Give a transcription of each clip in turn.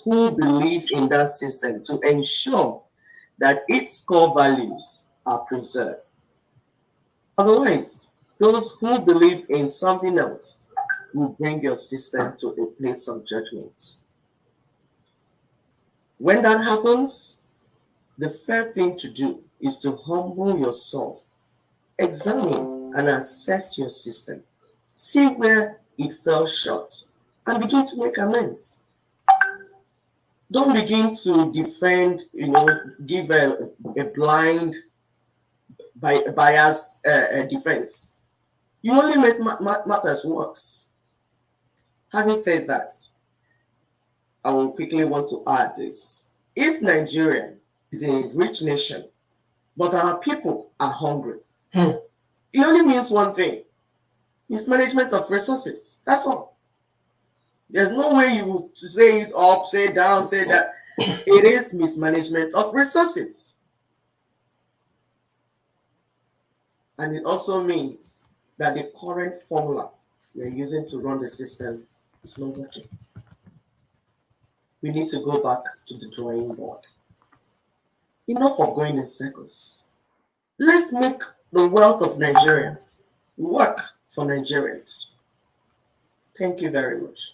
who believe in that system to ensure that its core values are preserved. Otherwise, those who believe in something else will bring your system to a place of judgment. When that happens, the fair thing to do is to humble yourself, examine and assess your system, see where it fell short, and begin to make amends. Don't begin to defend, give a blind, biased defense. You only make matters worse. Having said that, I will quickly want to add this. If Nigeria is a rich nation, but our people are hungry, it only means one thing: mismanagement of resources. That's all. There's no way you will say it up, say down, say that. It is mismanagement of resources. And it also means that the current formula we're using to run the system is not working. We need to go back to the drawing board. Enough of going in circles. Let's make the wealth of Nigeria work for Nigerians. Thank you very much.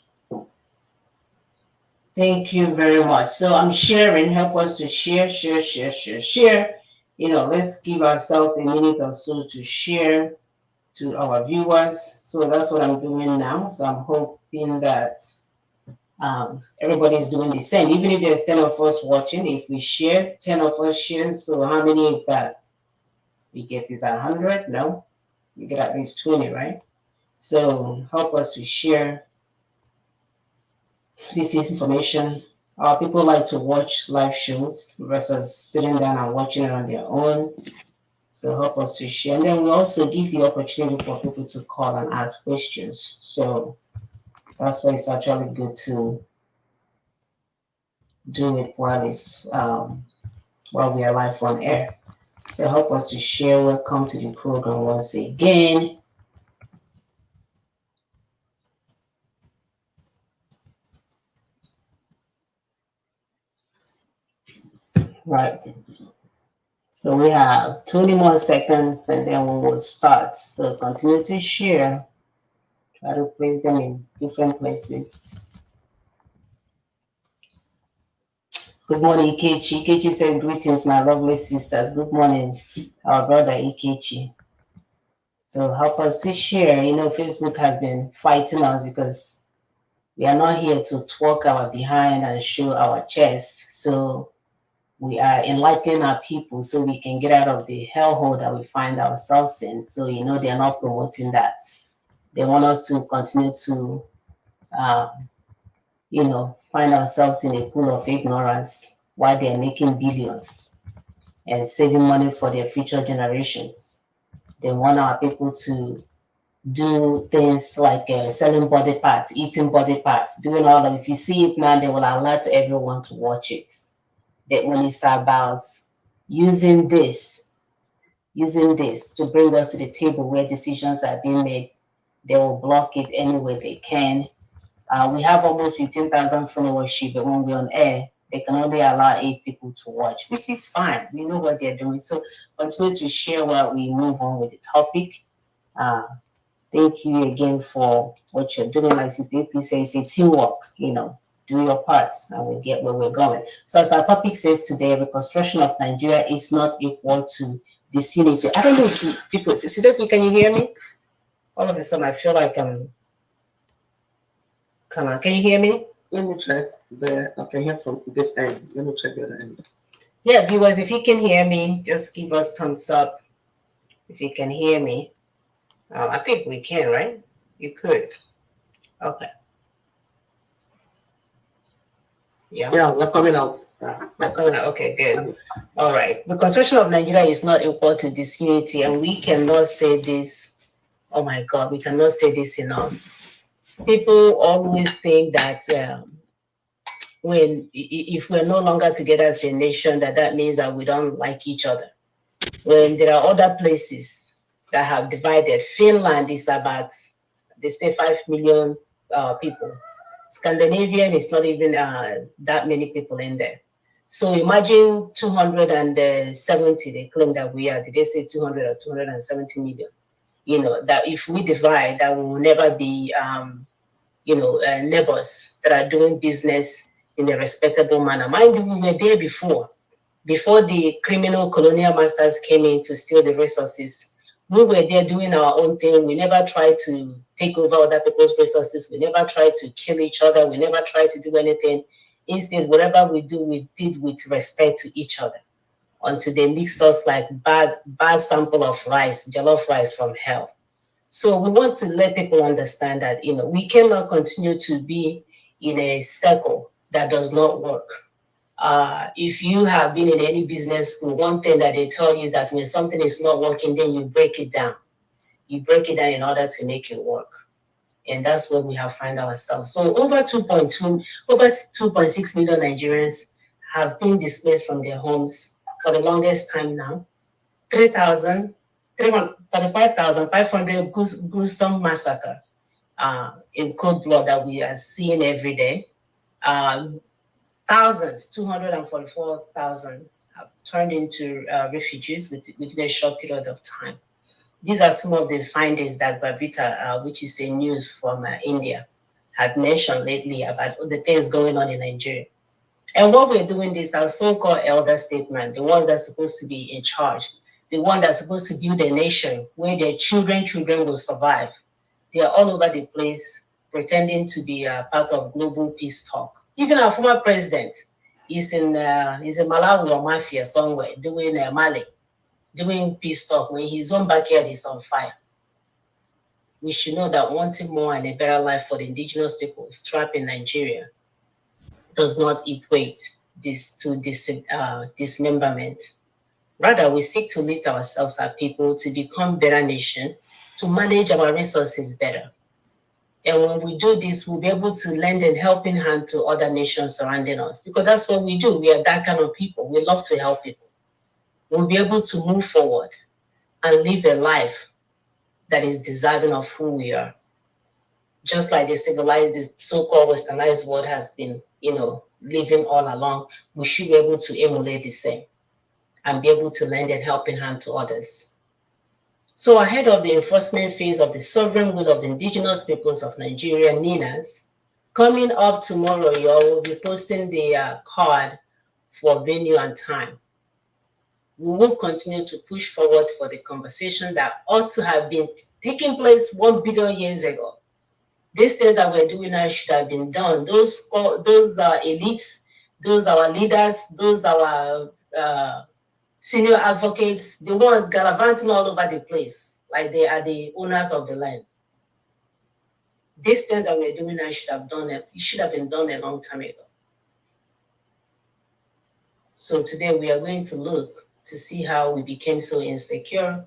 Thank you very much. So I'm sharing. Help us to share. Let's give ourselves a minute or so to share to our viewers. So that's what I'm doing now. So I'm hoping that everybody is doing the same. Even if there's 10 of us watching, if we share, 10 of us share. So how many is that? We get is 100? No, we get at least 20, right? So help us to share this information. People like to watch live shows versus sitting down and watching it on their own. So help us to share. And then we also give the opportunity for people to call and ask questions. So that's why it's actually good to do it while we are live on air. So help us to share. Welcome to the program once again. Right. So we have 20 more seconds and then we will start. So continue to share. Try to place them in different places. Good morning, Ikechi. Ikechi said, greetings, my lovely sisters. Good morning, our brother Ikechi. So help us to share. Facebook has been fighting us because we are not here to twerk our behind and show our chest. So we are enlightening our people so we can get out of the hellhole that we find ourselves in. So, they're not promoting that. They want us to continue to, find ourselves in a pool of ignorance while they're making billions and saving money for their future generations. They want our people to do things like selling body parts, eating body parts, doing all of it. If you see it now, they will alert everyone to watch it. That when it's about using this to bring us to the table where decisions are being made, they will block it any way they can. We have almost 15,000 followership, but when we're on air, they can only allow 8 people to watch, which is fine. We know what they're doing. So continue to share while we move on with the topic. Thank you again for what you're doing. Like Sister AP says, it's teamwork, do your part and we'll get where we're going. So as our topic says today, reconstruction of Nigeria is not equal to disunity. I don't know if people, Sister AP, can you hear me? All of a sudden I feel like I'm, can you hear me? Let me check I can hear from this end. Let me check the other end. Yeah, viewers, if you can hear me, just give us thumbs up if you can hear me. I think we can, right? You could. Okay. Yeah, we're coming out. We're coming out. Okay, good. All right. The construction of Nigeria is not equal to disunity, and we cannot say this. Oh my God, we cannot say this enough. People always think that if we're no longer together as a nation, that means that we don't like each other. When there are other places that have divided, Finland is about, they say 5 million people. Scandinavian is not even that many people in there. So imagine 270, they claim that we are, did they say 200 or 270 million? You know, that if we divide, that we will never be, neighbors that are doing business in a respectable manner. Mind you, we were there before the criminal colonial masters came in to steal the resources. We were there doing our own thing. We never tried to take over other people's resources. We never tried to kill each other. We never tried to do anything. Instead, whatever we do, we did with respect to each other until they mix us like bad sample of rice, jollof rice from hell. So we want to let people understand that, we cannot continue to be in a circle that does not work. If you have been in any business school, one thing that they tell you is that when something is not working, then you break it down. You break it down in order to make it work. And that's where we have found ourselves. So over 2.6 million Nigerians have been displaced from their homes for the longest time now. 35,500 gruesome massacre in cold blood that we are seeing every day. Thousands, 244,000 have turned into refugees within a short period of time. These are some of the findings that Babita, which is a news from India, had mentioned lately about the things going on in Nigeria. And what we're doing is our so-called elder statesman, the one that's supposed to be in charge, the one that's supposed to build a nation where their children will survive. They are all over the place pretending to be part of global peace talk. Even our former president is in Malawi or Mafia somewhere doing Mali, doing peace talk when his own backyard is on fire. We should know that wanting more and a better life for the indigenous peoples trapped in Nigeria does not equate this to dismemberment. Rather, we seek to lift ourselves as people to become better nation, to manage our resources better. And when we do this, we'll be able to lend a helping hand to other nations surrounding us, because that's what we do. We are that kind of people. We love to help people. We'll be able to move forward and live a life that is deserving of who we are. Just like the so-called westernized world has been, living all along, we should be able to emulate the same and be able to lend a helping hand to others. So ahead of the enforcement phase of the sovereign will of the indigenous peoples of Nigeria, NINAS, coming up tomorrow, y'all will be posting the card for venue and time. We will continue to push forward for the conversation that ought to have been taking place 1 billion years ago. These things that we're doing now should have been done. Those elites, those our leaders, those our senior advocates, the ones gallivanting all over the place, like they are the owners of the land. These things that we're doing now should have been done a long time ago. So today we are going to look to see how we became so insecure.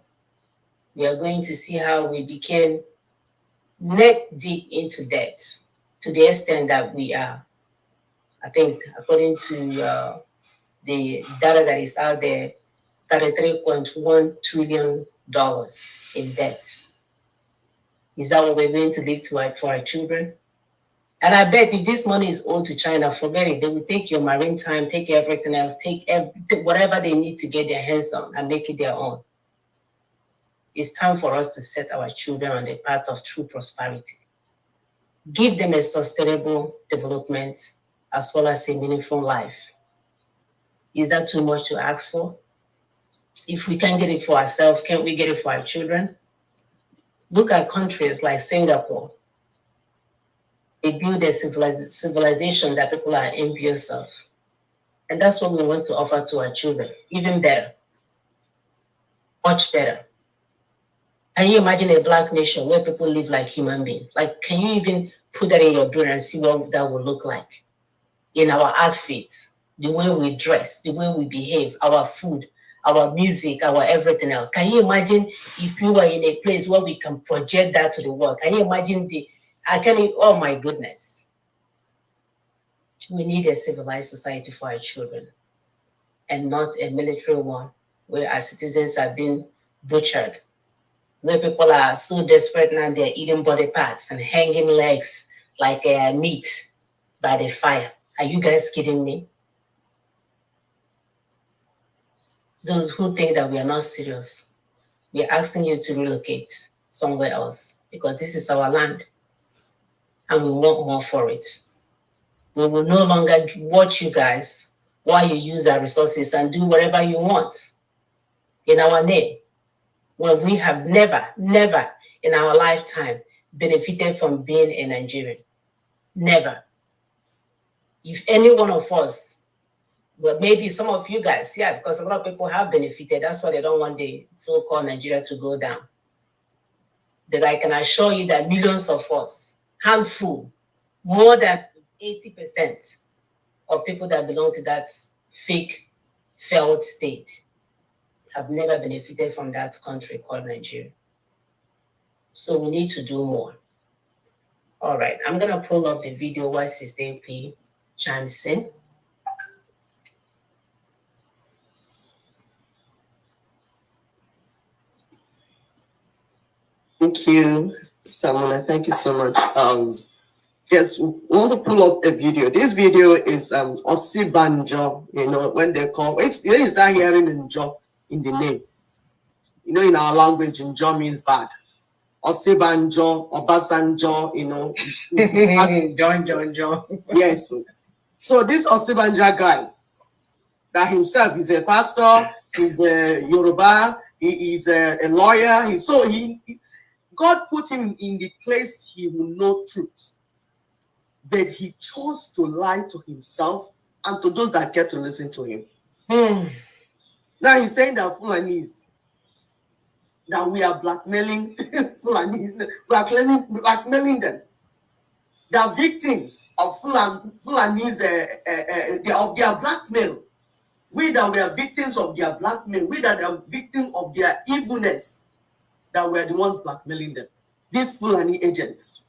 We are going to see how we became neck deep into debt to the extent that we are, I think, according to the data that is out there, $33.1 trillion in debt. Is that what we're going to leave for our children? And I bet if this money is owed to China, forget it. They will take your marine time, take everything else, take whatever they need to get their hands on and make it their own. It's time for us to set our children on the path of true prosperity. Give them a sustainable development as well as a meaningful life. Is that too much to ask for? If we can't get it for ourselves, can't we get it for our children? Look at countries like Singapore. They build a civilization that people are envious of. And that's what we want to offer to our children. Even better. Much better. Can you imagine a black nation where people live like human beings? Like, can you even put that in your brain and see what that would look like? In our outfits, the way we dress, the way we behave, our food, our music, our everything else. Can you imagine if you were in a place where we can project that to the world? Can you imagine oh my goodness. We need a civilized society for our children and not a military one where our citizens are being butchered, where people are so desperate now they're eating body parts and hanging legs like meat by the fire. Are you guys kidding me? Those who think that we are not serious, we are asking you to relocate somewhere else because this is our land and we want more for it. We will no longer watch you guys while you use our resources and do whatever you want in our name when we have never in our lifetime benefited from being a Nigerian. Never. If any one of us, well, maybe some of you guys, yeah, because a lot of people have benefited. That's why they don't want the so-called Nigeria to go down. But I can assure you that millions of us, handful, more than 80% of people that belong to that fake, failed state have never benefited from that country called Nigeria. So we need to do more. All right, I'm going to pull up the video while Sister P chimes in. Thank you, Samona. Thank you so much. Yes, we want to pull up a video. This video is Osibanjo, you know, when they call it, you start hearing Njo in the name. You know, in our language, Njo means bad. Osibanjo, Obasanjo, you know. John. Yes. So this Osibanja guy, that himself is a pastor, he's a Yoruba, he is a lawyer. God put him in the place he will know truth. But he chose to lie to himself and to those that care to listen to him. Now he's saying that Fulanis, that we are blackmailing Fulanis, blackmailing them. They are victims of Fulanis, of their blackmail. We that we are victims of their blackmail. We that are victims of their evilness, that we are the ones blackmailing them. These Fulani agents.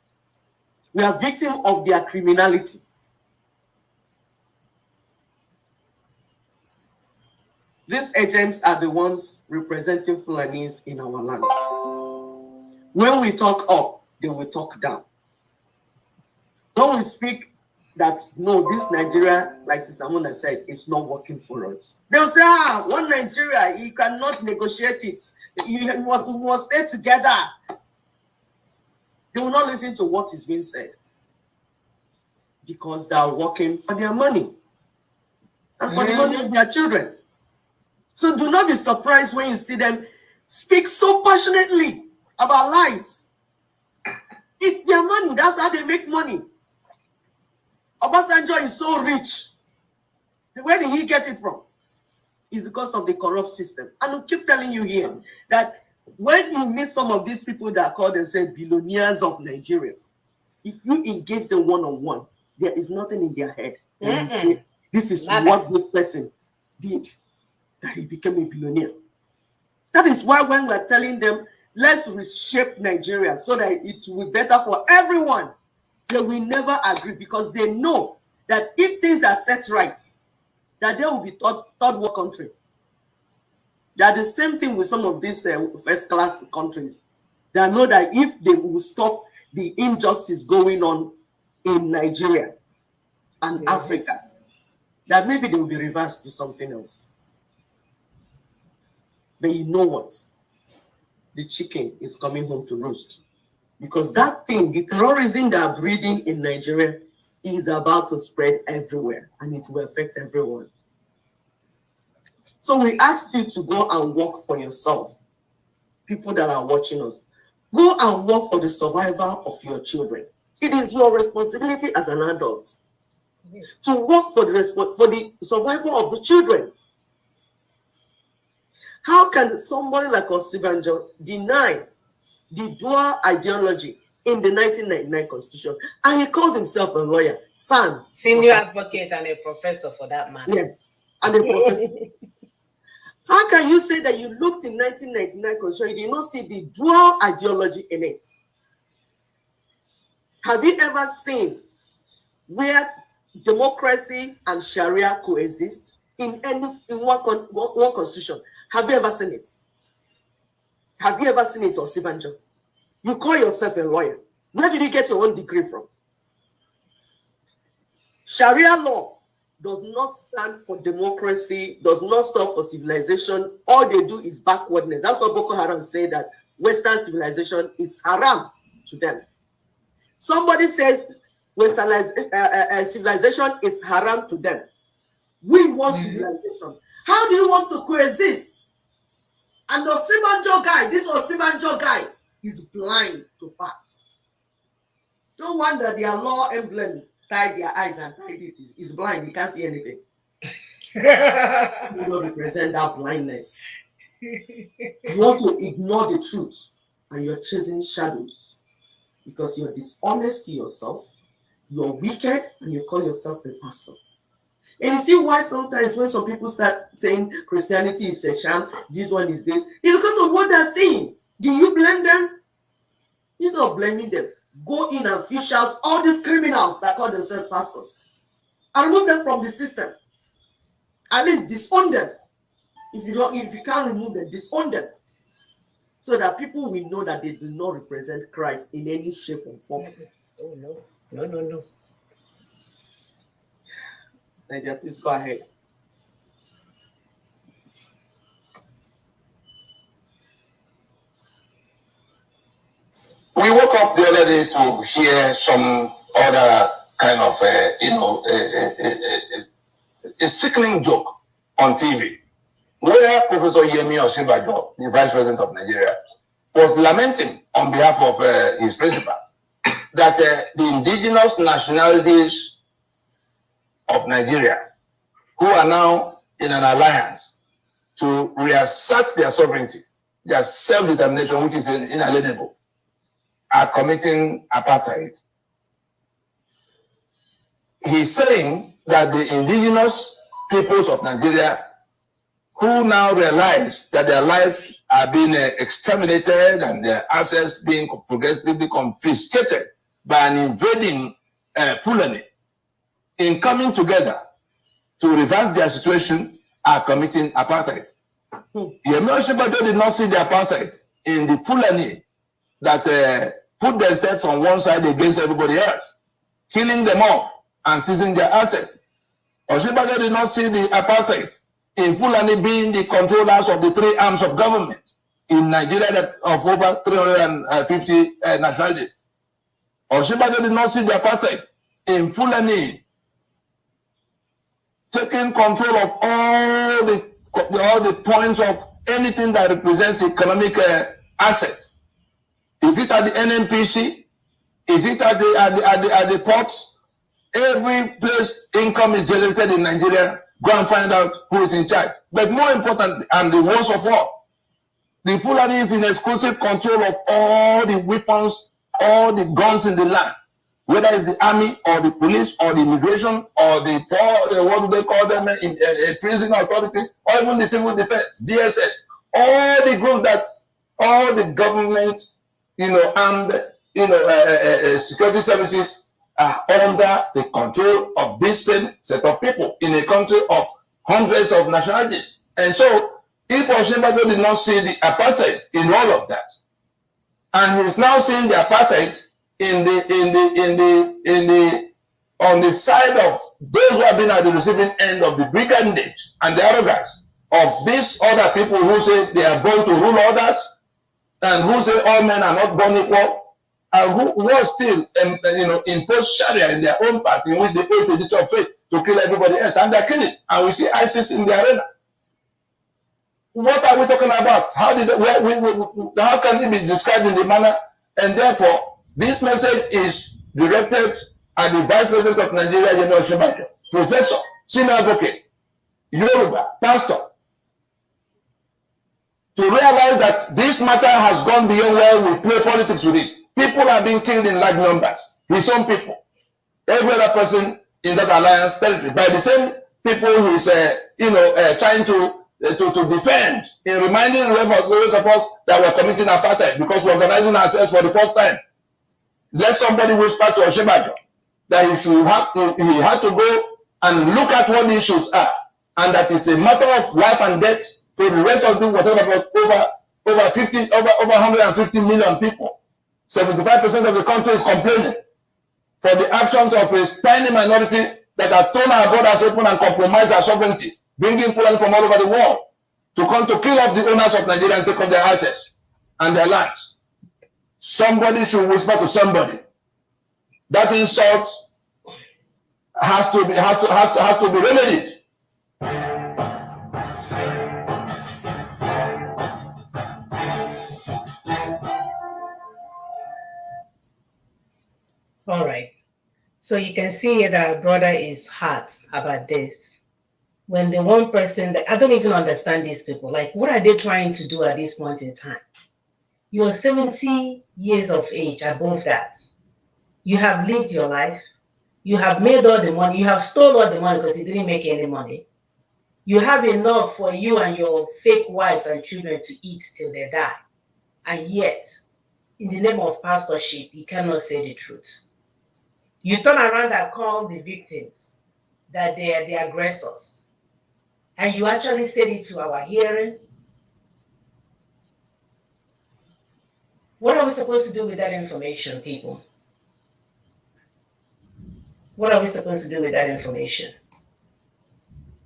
We are victims of their criminality. These agents are the ones representing Fulanis in our land. When we talk up, they will talk down. When we speak that, no, this Nigeria, like Sister Mona said, is not working for us. They'll say, one Nigeria, you cannot negotiate it. We must stay together. They will not listen to what is being said because they are working for their money and for the money of their children. So do not be surprised when you see them speak so passionately about lies. It's their money. That's how they make money. Obasanjo is so rich. Where did he get it from? It's because of the corrupt system. And I keep telling you here that when you meet some of these people that call themselves billionaires of Nigeria, if you engage them one-on-one, there is nothing in their head. This is what this person did, that he became a billionaire. That is why when we're telling them, let's reshape Nigeria so that it will be better for everyone, they will never agree because they know that if things are set right, that they will be third world country. They are the same thing with some of these first-class countries. They know that if they will stop the injustice going on in Nigeria and Africa, that maybe they will be reversed to something else. But you know what? The chicken is coming home to roost. Because that thing, the terrorism they are breeding in Nigeria, is about to spread everywhere and it will affect everyone. So we ask you to go and work for yourself. People that are watching us, go and work for the survival of your children. It is your responsibility as an adult to work for the survival of the children. How can somebody like Osibanjo deny the dual ideology in the 1999 Constitution? And he calls himself a lawyer, senior advocate and a professor for that matter. Yes, and a professor. How can you say that you looked in 1999 Constitution, you did not see the dual ideology in it? Have you ever seen where democracy and Sharia coexist in one constitution? Have you ever seen it? Have you ever seen it, Osibanjo? You call yourself a lawyer. Where did you get your own degree from? Sharia law does not stand for democracy, does not stand for civilization. All they do is backwardness. That's what Boko Haram say, that Western civilization is haram to them. Somebody says Western civilization is haram to them. We want civilization. How do you want to coexist? And the Osibanjo guy, this Osibanjo guy, is blind to facts. No wonder their law emblem tied their eyes and tied it. He's blind, he can't see anything. You don't represent that blindness. You want to ignore the truth and you're chasing shadows because you're dishonest to yourself, you're wicked, and you call yourself a pastor. And you see why sometimes when some people start saying Christianity is a sham, this one is this, it's because of what they're saying. Do you blame them? Instead of blaming them, go in and fish out all these criminals that call themselves pastors and remove them from the system. At least disown them. If you can't remove them, disown them. So that people will know that they do not represent Christ in any shape or form. Oh, no. Nadia, please go ahead. We woke up the other day to hear some other kind of, a sickening joke on TV, where Professor Yemi Osinbajo, the Vice President of Nigeria, was lamenting on behalf of his principals that the indigenous nationalities of Nigeria, who are now in an alliance to reassert their sovereignty, their self-determination, which is inalienable, are committing apartheid. He's saying that the indigenous peoples of Nigeria, who now realize that their lives are being exterminated and their assets being progressively confiscated by an invading Fulani, in coming together to reverse their situation, are committing apartheid. Yemi Osinbajo did not see the apartheid in the Fulani that put themselves on one side against everybody else, killing them off and seizing their assets. Osinbajo did not see the apartheid in Fulani being the controllers of the three arms of government in Nigeria that of over 350 nationalities. Osinbajo did not see the apartheid in Fulani taking control of all the points of anything that represents economic assets. Is it at the NNPC? Is it at the ports? Every place income is generated in Nigeria, go and find out who is in charge. But more important, and the worst of all, the Fulani is in exclusive control of all the weapons, all the guns in the land, whether it's the army or the police or the immigration or the what do they call them, prison authority, or even the civil defense, DSS. All the groups that all the government, armed, security services are under the control of this same set of people in a country of hundreds of nationalities. And so, if Osinbajo did not see the apartheid in all of that, and he's now seeing the apartheid on the side of those who have been at the receiving end of the brigandage and the arrogance of these other people who say they are born to rule others, and who say all men are not born equal, and who still impose Sharia in their own party, in which they pay to the of faith to kill everybody else, and they're killing. And we see ISIS in the arena. What are we talking about? How can it be described in the manner? And therefore, this message is directed at the Vice President of Nigeria, Yemi Osinbajo, Professor, senior advocate, Yoruba, pastor, to realize that this matter has gone beyond where we play politics with it. People are being killed in large numbers. His own people. Every other person in that alliance territory. By the same people he's trying to defend, in reminding the rest of us that we're committing apartheid because we're organizing ourselves for the first time. Let somebody whisper to Osinbajo that he had to go and look at what the issues are, and that it's a matter of life and death for the rest of the whatever over 150 million people. 75% of the country is complaining for the actions of a tiny minority that have torn our borders open and compromised our sovereignty, bringing Fulani from all over the world to come to kill off the owners of Nigeria and take off their assets and their lands. Somebody should whisper to somebody. That insult has to be remedied. All right. So you can see that our brother is hurt about this. When the one person that I don't even understand these people, like what are they trying to do at this point in time? You are 70 years of age, above that. You have lived your life. You have made all the money. You have stolen all the money because you didn't make any money. You have enough for you and your fake wives and children to eat till they die. And yet, in the name of pastorship, you cannot say the truth. You turn around and call the victims that they are the aggressors. And you actually said it to our hearing. What are we supposed to do with that information, people? What are we supposed to do with that information?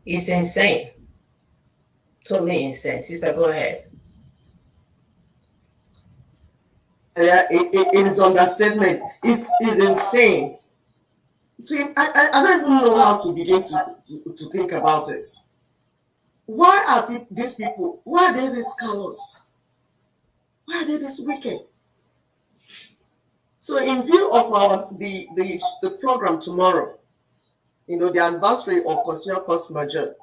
It's insane. Totally insane. Sister, go ahead. Yeah, it is understatement. It is insane. I don't even know how to begin to think about it. Why are these people, why are they this callous? Why are they this wicked? So in view of the program tomorrow, the anniversary of Constitutional Force Majeure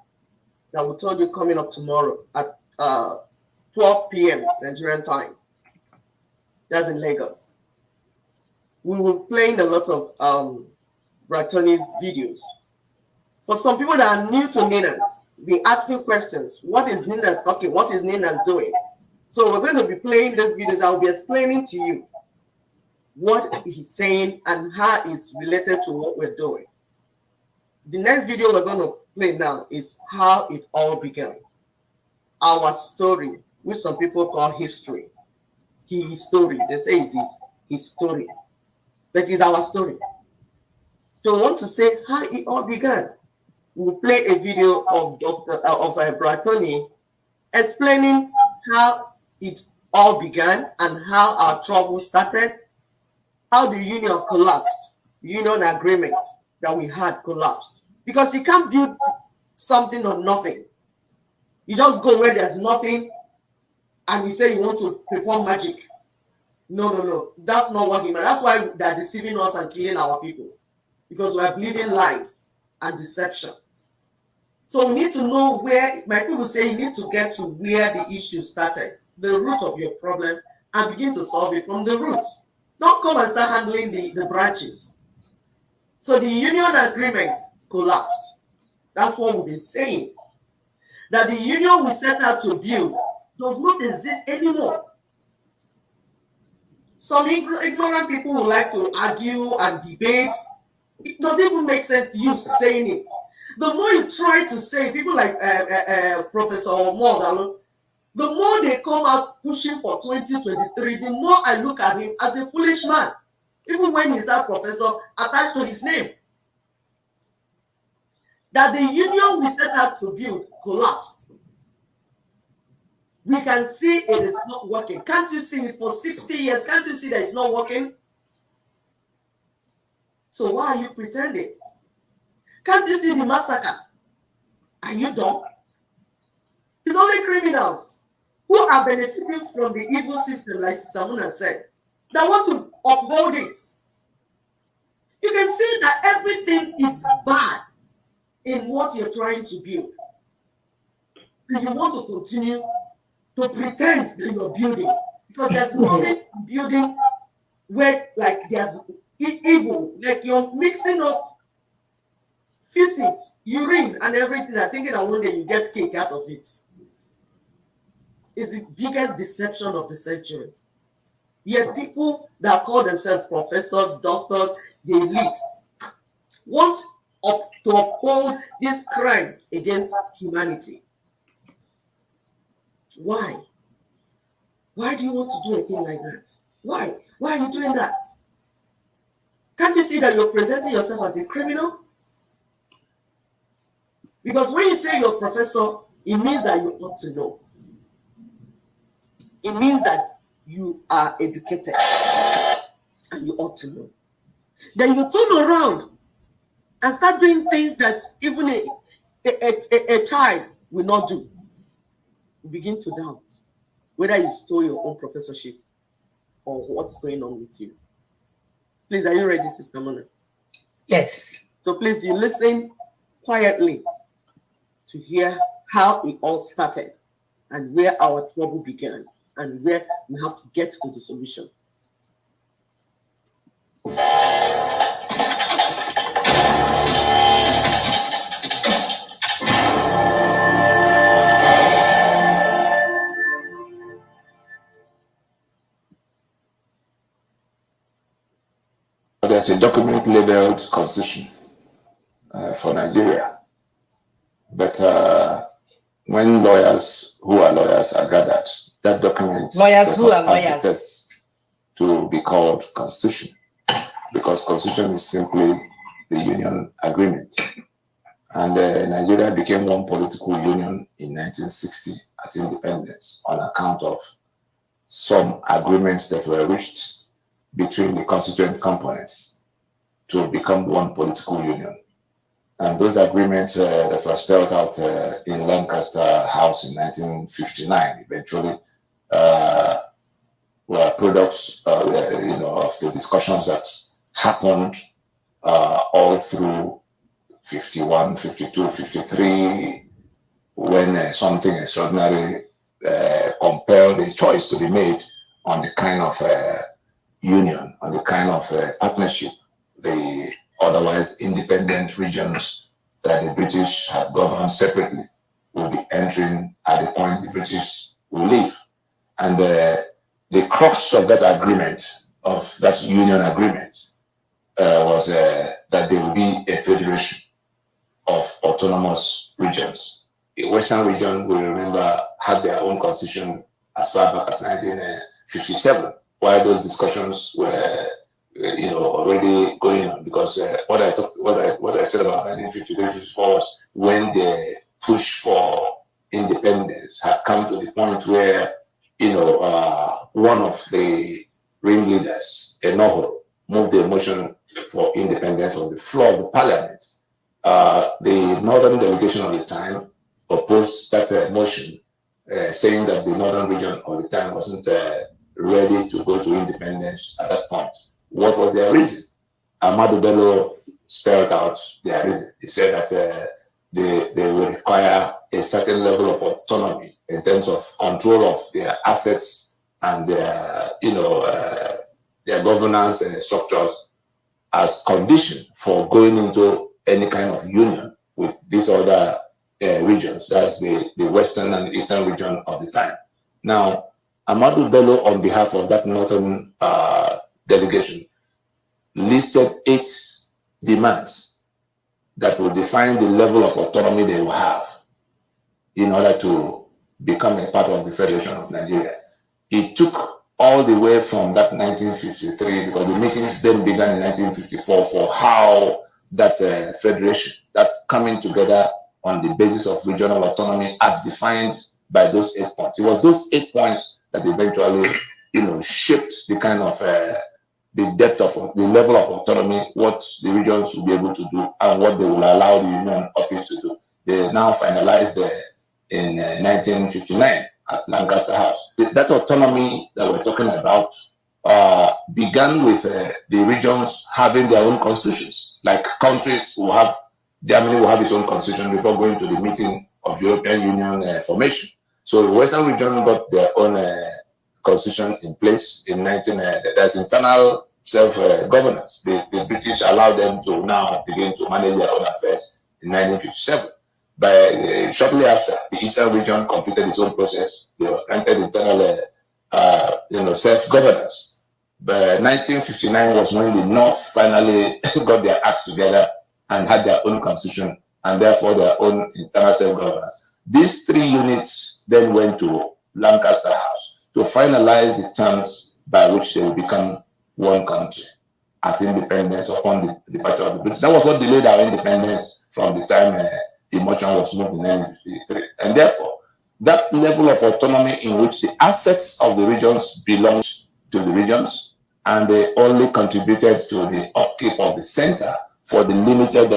that we told you coming up tomorrow at 12 p.m. Nigerian time, that's in Lagos. We will be playing a lot of Bratoni's videos. For some people that are new to Ninas, be asking questions. What is Nina talking? What is Nina's doing? So we're going to be playing these videos. I'll be explaining to you what he's saying and how it's related to what we're doing. The next video we're going to play now is how it all began. Our story, which some people call history. His story. They say it's his story. But it's our story. So we want to say how it all began. We'll play a video of Bratoni explaining how it all began and how our trouble started, how the union collapsed, union agreement that we had collapsed. Because you can't build something on nothing. You just go where there's nothing and you say you want to perform magic. No. That's not working. That's why they're deceiving us and killing our people. Because we are believing lies and deception. So we need to know where, my people say you need to get to where the issue started, the root of your problem, and begin to solve it from the roots. Don't come and start handling the branches. So the union agreement collapsed. That's what we've been saying. That the union we set out to build does not exist anymore. Some ignorant people would like to argue and debate. It doesn't even make sense to you saying it. The more you try to say, people like Professor Morgan, the more they come out pushing for 2023, the more I look at him as a foolish man, even when he's that professor attached to his name. That the union we set out to build collapsed. We can see it is not working. Can't you see it for 60 years? Can't you see that it's not working? So why are you pretending? Can't you see the massacre? Are you dumb? It's only criminals who are benefiting from the evil system, like Samuna said, that want to uphold it. You can see that everything is bad in what you're trying to build. And you want to continue to pretend that you're building. Because there's nothing building where like there's evil, like you're mixing up feces, urine, and everything. I'm thinking that one day you get cake out of it. It's the biggest deception of the century. Yet people that call themselves professors, doctors, the elite, want to uphold this crime against humanity. Why? Why do you want to do a thing like that? Why? Why are you doing that? Can't you see that you're presenting yourself as a criminal? Because when you say you're a professor, it means that you ought to know. It means that you are educated and you ought to know. Then you turn around and start doing things that even a child will not do. You begin to doubt whether you stole your own professorship or what's going on with you. Please, are you ready, Sister Mona? Yes. So please, you listen quietly to hear how it all started and where our trouble began and where we have to get to the solution. There's a document labeled Constitution for Nigeria. But when lawyers who are lawyers are gathered, that document Lawyers who are pass lawyers. the test to be called Constitution, because Constitution is simply the union agreement. And Nigeria became one political union in 1960 at independence on account of some agreements that were reached between the constituent components to become one political union. And those agreements that were spelled out in Lancaster House in 1959 eventually were products of the discussions that happened all through 51, 52, 53, when something extraordinary compelled a choice to be made on the kind of union, on the kind of partnership the otherwise independent regions that the British had governed separately will be entering at the point the British will leave. And the crux of that agreement, of that union agreement, was that there will be a federation of autonomous regions. The Western region, we remember, had their own constitution as far back as 1957, while those discussions were already going on, because what I said about 1953-54 was when the push for independence had come to the point where one of the ringleaders, Enoho, moved the motion for independence on the floor of the parliament. The northern delegation at the time opposed that motion, saying that the northern region at the time wasn't ready to go to independence at that point. What was their reason? Ahmadu Bello spelled out their reason. He said that they will require a certain level of autonomy in terms of control of their assets and their governance and structures as condition for going into any kind of union with these other regions. That's the western and eastern region of the time. Now, Ahmadu Bello, on behalf of that northern delegation, listed 8 demands that will define the level of autonomy they will have in order to become a part of the Federation of Nigeria. It took all the way from that 1953, because the meetings then began in 1954, for how that federation, that coming together on the basis of regional autonomy as defined by those 8 points. It was those 8 points that eventually, shaped the kind of the depth of the level of autonomy, what the regions will be able to do, and what they will allow the Union Office to do. They now finalized in 1959 at Lancaster House. That autonomy that we're talking about began with the regions having their own constitutions. Like countries will have, Germany will have its own constitution before going to the meeting of European Union formation. So the Western region got their own constitution in place in there's internal self-governance. The British allowed them to now begin to manage their own affairs in 1957. Shortly after, the Eastern region completed its own process. They were granted internal self-governance. But 1959 was when the North finally got their acts together and had their own constitution and therefore their own internal self-governance. These 3 units then went to Lancaster House to finalize the terms by which they will become one country at independence upon the departure of the British. That was what delayed our independence from the time emotion was moved in 1953. And therefore, that level of autonomy in which the assets of the regions belonged to the regions, and they only contributed to the upkeep of the center for the limited,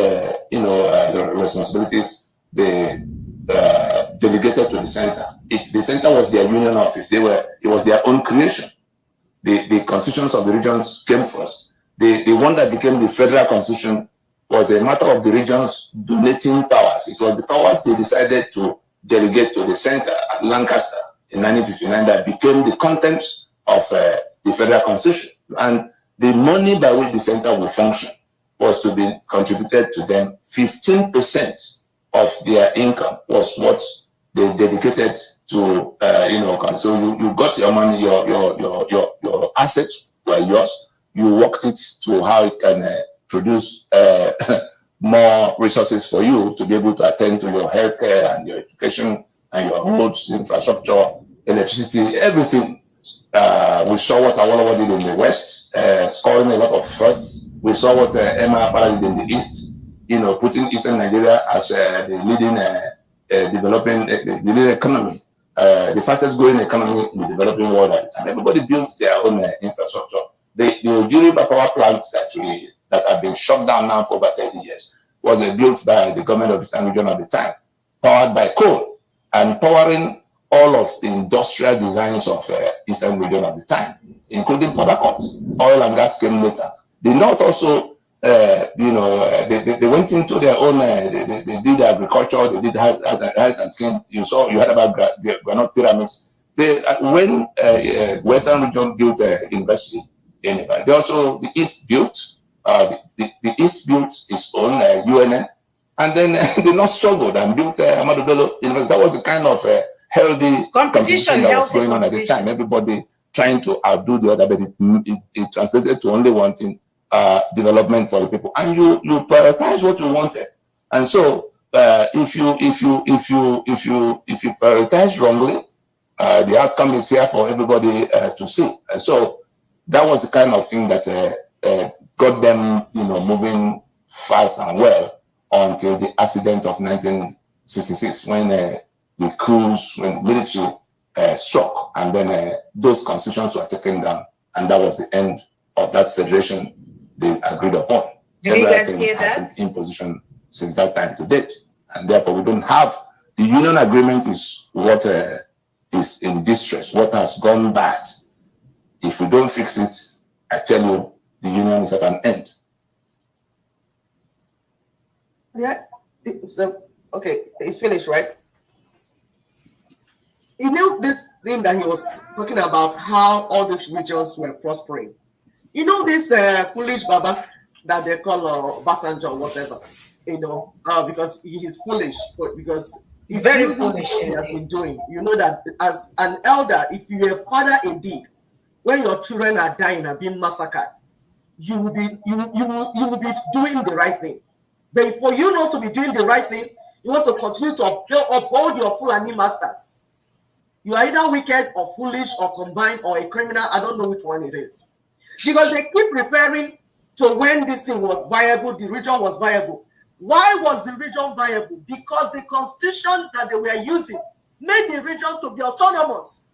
responsibilities they delegated to the center. The center was their union office. It was their own creation. The constitutions of the regions came first. The one that became the federal constitution was a matter of the regions donating powers. It was the powers they decided to delegate to the center at Lancaster in 1959 that became the contents of the federal constitution. And the money by which the center will function was to be contributed to them. 15% of their income was what they dedicated to, so you got your money, your assets were yours. You worked it to how it can produce more resources for you to be able to attend to your healthcare and your education and your roads, infrastructure, electricity, everything. We saw what Awolowo did in the West, scoring a lot of firsts. We saw what Emma Apara did in the East, putting Eastern Nigeria as the leading developing the leading economy, the fastest growing economy in the developing world at the time. Everybody builds their own infrastructure. The Ojiriba power plants that have been shut down now for about 30 years was built by the government of the Eastern region at the time, powered by coal and powering all of the industrial designs of Eastern region at the time, including Port Harcourt. Oil and gas came later. The North also, they went into their own, they did agriculture, they did health and skin. You heard about the granite pyramids. When Western region built university in Ibadan, they also, the East built, the East built its own UNN, and then the North struggled and built Ahmadu Bello University. That was the kind of healthy competition that was going on at the time. Everybody trying to outdo the other, but it translated to only one thing: development for the people. And you prioritize what you wanted. And so if you prioritize wrongly, the outcome is here for everybody to see. And so that was the kind of thing that got them, moving fast and well until the accident of 1966, when the coups, when the military struck, and then those constitutions were taken down, and that was the end of that federation they agreed upon. Did you guys hear that? In position since that time to date, and therefore we don't have the union agreement is what is in distress, what has gone bad. If we don't fix it, I tell you, the union is at an end. Yeah, it's finished, right? This thing that he was talking about, how all these regions were prospering. This foolish Baba that they call Basanjo or whatever, because he is foolish, because very foolish. He has been doing. You know that as an elder, if you are a father indeed, when your children are dying and being massacred, you will be doing the right thing. But for you not to be doing the right thing, you want to continue to uphold your Fulani masters. You are either wicked or foolish or combined or a criminal. I don't know which one it is. Because they keep referring to when this thing was viable, the region was viable. Why was the region viable? Because the constitution that they were using made the region to be autonomous.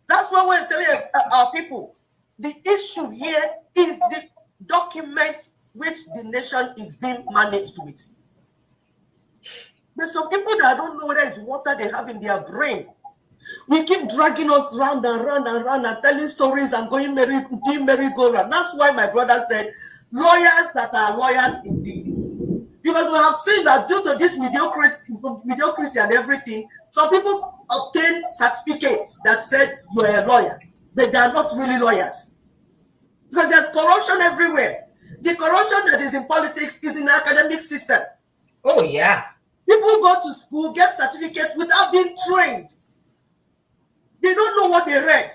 That's what we're telling our people. The issue here is the document which the nation is being managed with. There's some people that don't know whether it's water they have in their brain. We keep dragging us round and round and round and telling stories and doing merry-go-round. That's why my brother said, lawyers that are lawyers indeed. Because we have seen that due to this mediocrity and everything, some people obtain certificates that said you are a lawyer, but they are not really lawyers. Because there's corruption everywhere. The corruption that is in politics is in the academic system. Oh, yeah. People go to school, get certificates without being trained. They don't know what they read.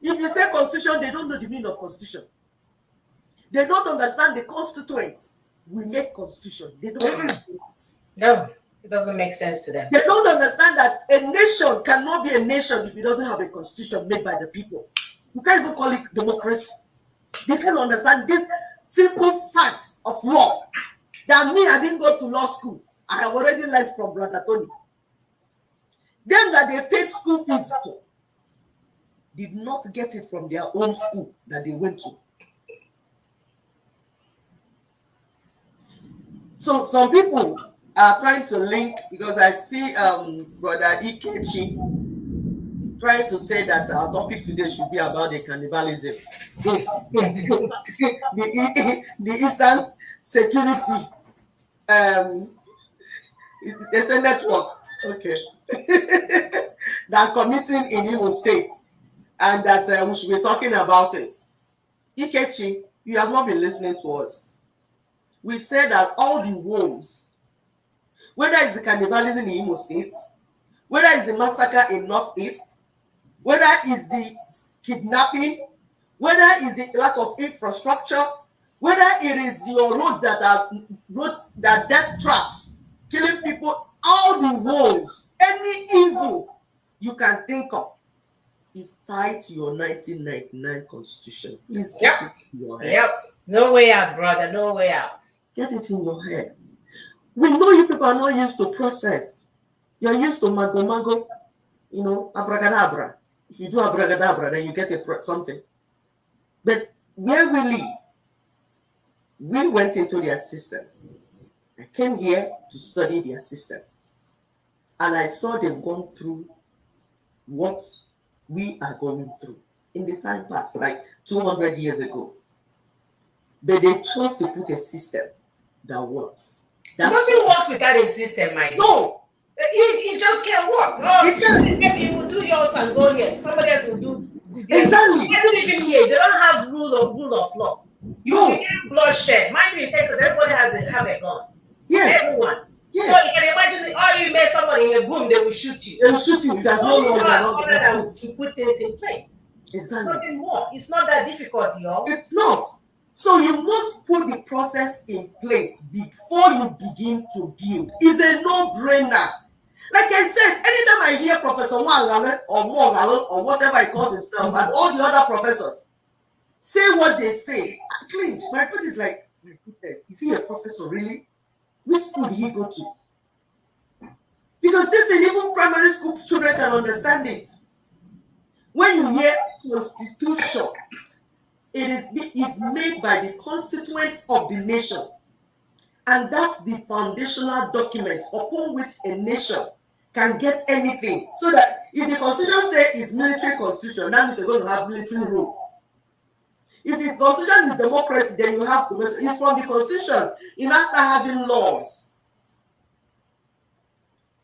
If you say constitution, they don't know the meaning of constitution. They don't understand the constituents. We make constitution. They don't understand it. No, it doesn't make sense to them. They don't understand that a nation cannot be a nation if it doesn't have a constitution made by the people. You can't even call it democracy. They can't understand these simple facts of law. That me, I didn't go to law school. I have already learned from Brother Tony. Them that they paid school fees for did not get it from their own school that they went to. So some people are trying to link, because I see Brother Ikechi trying to say that our topic today should be about the cannibalism. The Eastern Security, it's a network, okay, that committing in Imo State, and that we should be talking about it. Ikechi, you have not been listening to us. We said that all the woes, whether it's the cannibalism in Imo State, whether it's the massacre in Northeast, whether it's the kidnapping, whether it's the lack of infrastructure, whether it is your road that death traps, killing people, all the woes, any evil you can think of is tied to your 1999 Constitution. Please get it in your head. Yep. No way out, brother. No way out. Get it in your head. We know you people are not used to process. You're used to mago, abracadabra. If you do abracadabra, then you get something. But where we live, we went into their system. I came here to study their system. And I saw they've gone through what we are going through in the time past, like 200 years ago. But they chose to put a system that works. Nothing works without a system, my dear. No! It just can't work. You will do yours and go here. Somebody else will do. Exactly. Even here, they don't have rule of law. You get bloodshed. Mind you, in Texas, everybody have a gun. Yes. Everyone. Yes. So you can imagine, you met somebody in a boom, they will shoot you. They will shoot you. There's no law. To put things in place. Exactly. Nothing more. It's not that difficult, y'all. It's not. So you must put the process in place before you begin to build. It's a no-brainer. Like I said, anytime I hear Professor Mwangale or Mwangale or whatever he calls himself and all the other professors say what they say, I clinch. My point is like, my goodness, is he a professor really? Which school did he go to? Because this is even primary school children can understand it. When you hear constitution, it is made by the constituents of the nation. And that's the foundational document upon which a nation can get anything. So that if the constitution says it's military constitution, that means you're going to have military rule. If the constitution is democracy, then you have it's from the constitution. You now start having laws.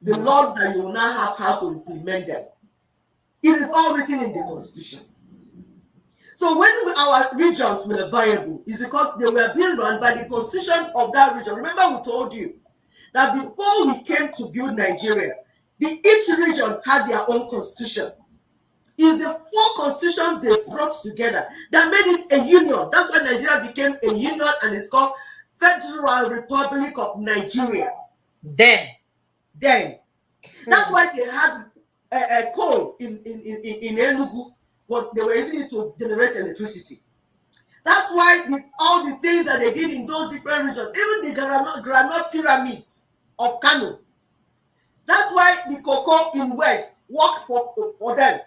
The laws that you will now have how to implement them. It is all written in the constitution. So when our regions were viable, it's because they were being run by the constitution of that region. Remember we told you that before we came to build Nigeria, each region had their own constitution. It's the 4 constitutions they brought together that made it a union. That's why Nigeria became a union and it's called Federal Republic of Nigeria. Then. That's why they had a coal in Enugu. But they were using it to generate electricity. That's why all the things that they did in those different regions, even the granite pyramids of Kano, that's why the cocoa in West worked for them.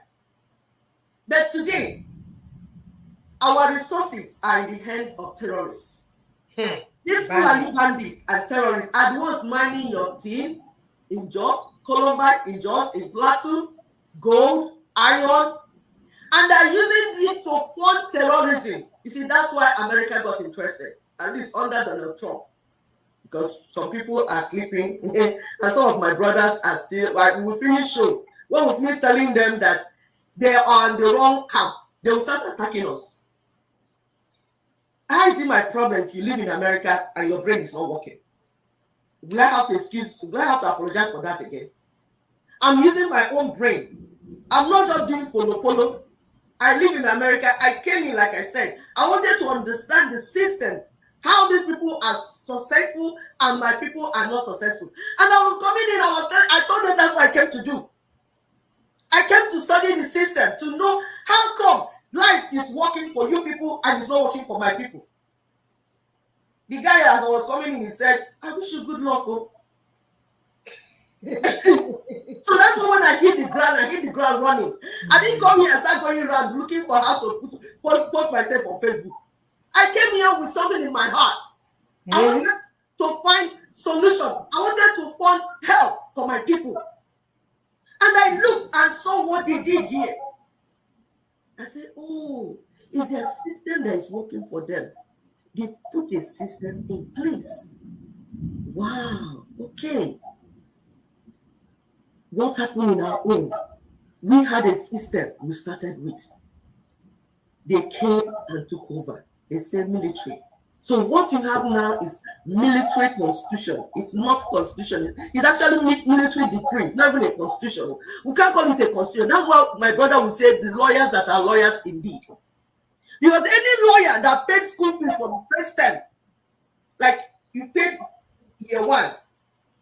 But today, our resources are in the hands of terrorists. These Fulani bandits and terrorists are the ones mining your tin in Jos, Columbine in Jos, in Plateau, gold, iron, and they're using it to fund terrorism. You see, that's why America got interested, at least under Donald Trump. Because some people are sleeping, and some of my brothers are still, like, we will finish show. When we finish telling them that they are on the wrong camp, they will start attacking us. How is it my problem if you live in America and your brain is not working? Will I have to apologize for that again? I'm using my own brain. I'm not just doing follow. I live in America. I came in, like I said, I wanted to understand the system, how these people are successful and my people are not successful. And I was coming in, I told them that's what I came to do. I came to study the system to know how come life is working for you people and it's not working for my people. The guy as I was coming in, he said, I wish you good luck. Oh. So that's why when I hit the ground running. I didn't come here and start going around looking for how to post myself on Facebook. I came here with something in my heart. I wanted to find solution. I wanted to find help for my people. And I looked and saw what they did here. I said, oh, it's a system that is working for them. They put a system in place. Wow, okay. What happened in our own? We had a system we started with. They came and took over. They said military. So what you have now is military constitution. It's not constitution. It's actually military decree. It's not even a constitution. We can't call it a constitution. That's why my brother will say the lawyers that are lawyers indeed. Because any lawyer that paid school fees for the first time, like you paid year one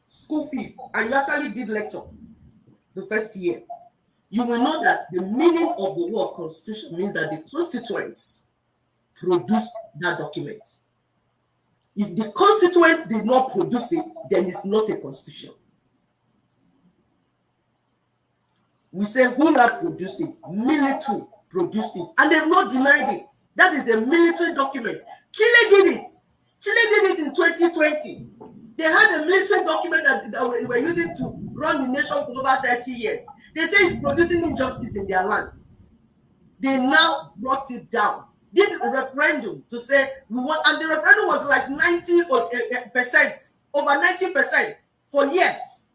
school fees and you actually did lecture the first year, you will know that the meaning of the word constitution means that the constituents produced that document. If the constituents did not produce it, then it's not a constitution. We say who have produced it? Military produced it, and they've not denied it. That is a military document. Chile did it. Chile did it in 2020. They had a military document that we were using to run the nation for over 30 years. They say it's producing injustice in their land. They now brought it down. Did a referendum to say we want, and the referendum was like 90%, over 90% for yes.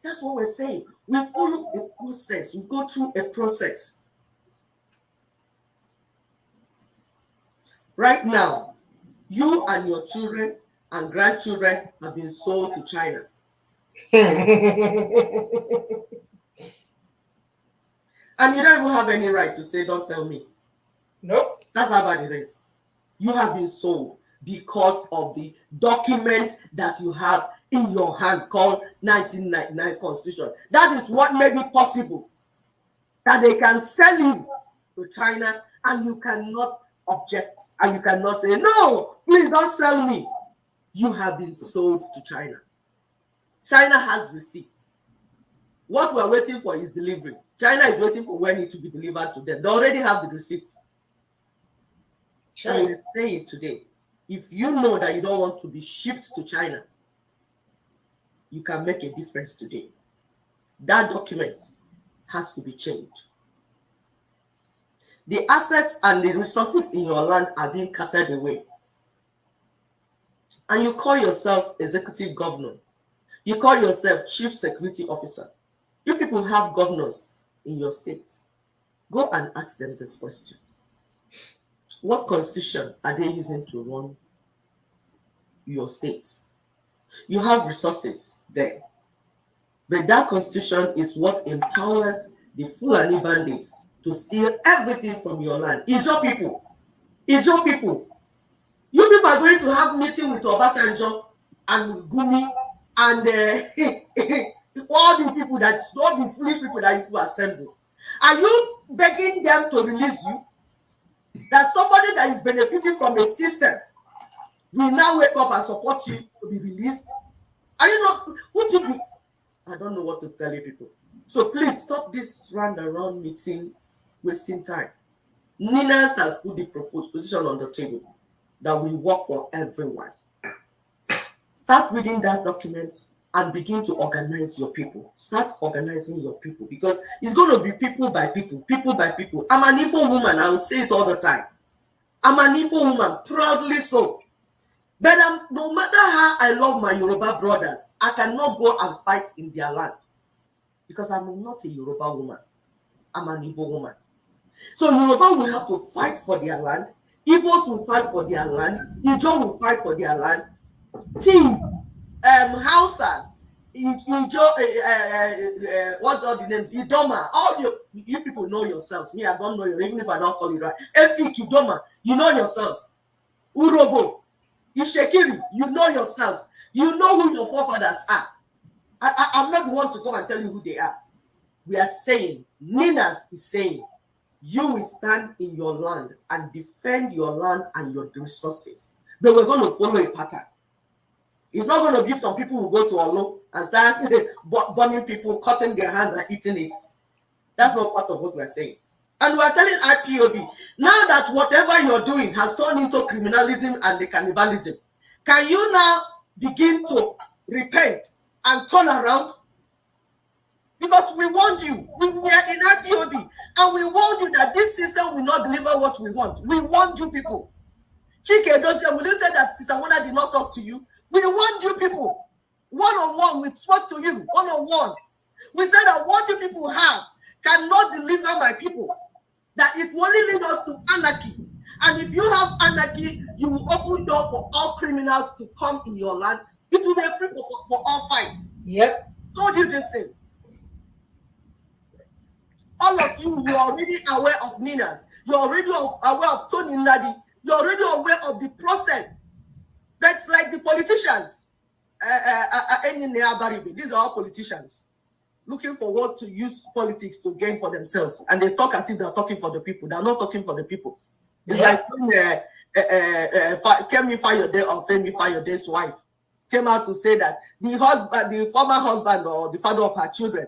That's what we're saying. We follow a process. We go through a process. Right now, you and your children and grandchildren have been sold to China. And you don't even have any right to say, don't sell me. Nope. That's how bad it is. You have been sold because of the document that you have in your hand called 1999 Constitution. That is what made it possible that they can sell you to China and you cannot object and you cannot say, no, please don't sell me. You have been sold to China. China has receipts. What we're waiting for is delivery. China is waiting for when it to be delivered to them. They already have the receipts. Sure. And let's say it today. If you know that you don't want to be shipped to China, you can make a difference today. That document has to be changed. The assets and the resources in your land are being carted away. And you call yourself executive governor. You call yourself chief security officer. You people have governors in your states. Go and ask them this question. What constitution are they using to run your states? You have resources there. But that constitution is what empowers the Fulani bandits to steal everything from your land. Ijo people. Ijo people. You people are going to have meeting with Obasanjo and Gumi and all the people that, all the foolish people that you assemble. Are you begging them to release you? That somebody that is benefiting from a system will now wake up and support you to be released? Are you not? Would you be? I don't know what to tell you people. So please stop this round meeting, wasting time. Ninas has put the proposed position on the table that will work for everyone. Start reading that document and begin to organize your people. Start organizing your people because it's going to be people by people, people by people. I'm an Igbo woman. I will say it all the time. I'm an Igbo woman, proudly so. But no matter how I love my Yoruba brothers, I cannot go and fight in their land because I'm not a Yoruba woman. I'm an Igbo woman. So Yoruba will have to fight for their land. Igbos will fight for their land. Ijo will fight for their land. Team, Hausas, Ijo, what's all the names? Idoma. All you people know yourselves. Me, I don't know you, even if I don't call you right. Efik, Idoma, you know yourselves. Urobo, Ishekiri, you know yourselves. You know who your forefathers are. I'm not the one to come and tell you who they are. We are saying, Ninas is saying, you will stand in your land and defend your land and your resources. they were going to follow a pattern. It's not going to be some people who go to Olo and start burning people, cutting their hands and eating it. That's not part of what we're saying. And we're telling IPOB, now that whatever you're doing has turned into criminalism and the cannibalism, can you now begin to repent and turn around? Because we warned you. We are in IPOB, and we warned you that this system will not deliver what we want. We warned you people. Chike Dozia, will you say that Sister Mona did not talk to you? We warned you people. One-on-one, we spoke to you. One-on-one. We said that what you people have cannot deliver my people. That it will only lead us to anarchy. And if you have anarchy, you will open door for all criminals to come in your land. It will be free for all fights. Yep. Told you this thing. All of you, you are already aware of Ninas. You're already aware of Tony Nadi. You're already aware of the process. That's like the politicians. These are all politicians looking forward to use politics to gain for themselves. And they talk as if they're talking for the people. They're not talking for the people. It's like Kemi Fayode or Femi Fayode's wife came out to say that the former husband or the father of her children,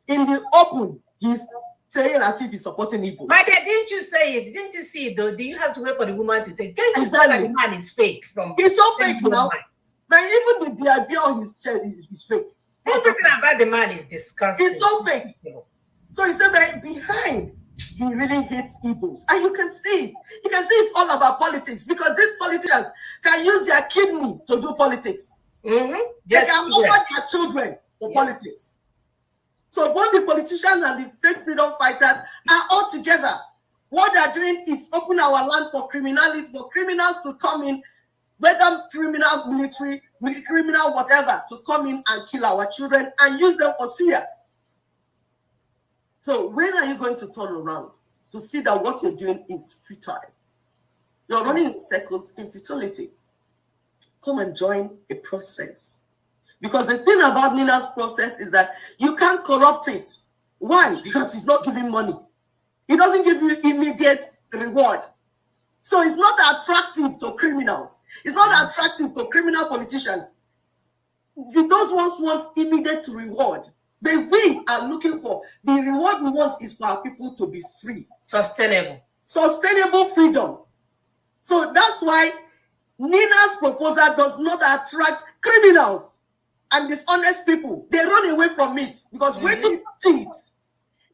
in the open, he's saying as if he's supporting Igbo. My dad, didn't you say it? Didn't you see it though? Do you have to wait for the woman to take? Can't you Exactly. say that the man is fake? He's so fake now. But even the idea on his chest is fake. Everything about the man is disgusting. He's so fake. So he said that behind, he really hates Igbos. And you can see it. You can see it's all about politics, because these politicians can use their kidney to do politics. Mm-hmm. They can offer their children for politics. So both the politicians and the fake freedom fighters are all together. What they're doing is open our land for criminals to come in, whether criminal, military, criminal, whatever, to come in and kill our children and use them for suya. So when are you going to turn around to see that what you're doing is futile? You're running in circles in futility. Come and join a process. Because the thing about Nina's process is that you can't corrupt it. Why? Because he's not giving money. He doesn't give you immediate reward. So it's not attractive to criminals. It's not attractive to criminal politicians. Those ones want immediate reward. But we are looking for, the reward we want is for our people to be free. Sustainable freedom. So that's why Nina's proposal does not attract criminals and dishonest people. They run away from it, because when they cheat,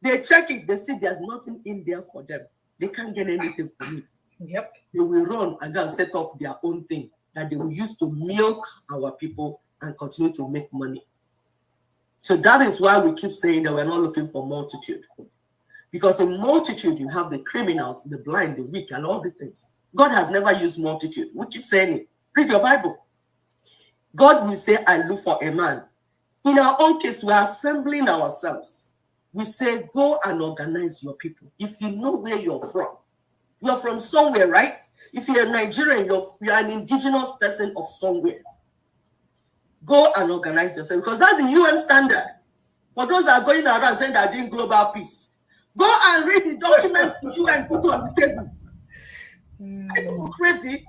they check it, they see there's nothing in there for them. They can't get anything from it. Yep. They will run and then set up their own thing that they will use to milk our people and continue to make money. So that is why we keep saying that we're not looking for multitude. Because in multitude, you have the criminals, the blind, the weak, and all the things. God has never used multitude. We keep saying it. Read your Bible. God will say, I look for a man. In our own case, we are assembling ourselves. We say, go and organize your people. If you know where you're from somewhere, right? If you're a Nigerian, you're an indigenous person of somewhere. Go and organize yourself, because that's the UN standard. For those that are going around saying they're doing global peace, go and read the document the UN put on the table. Are you crazy?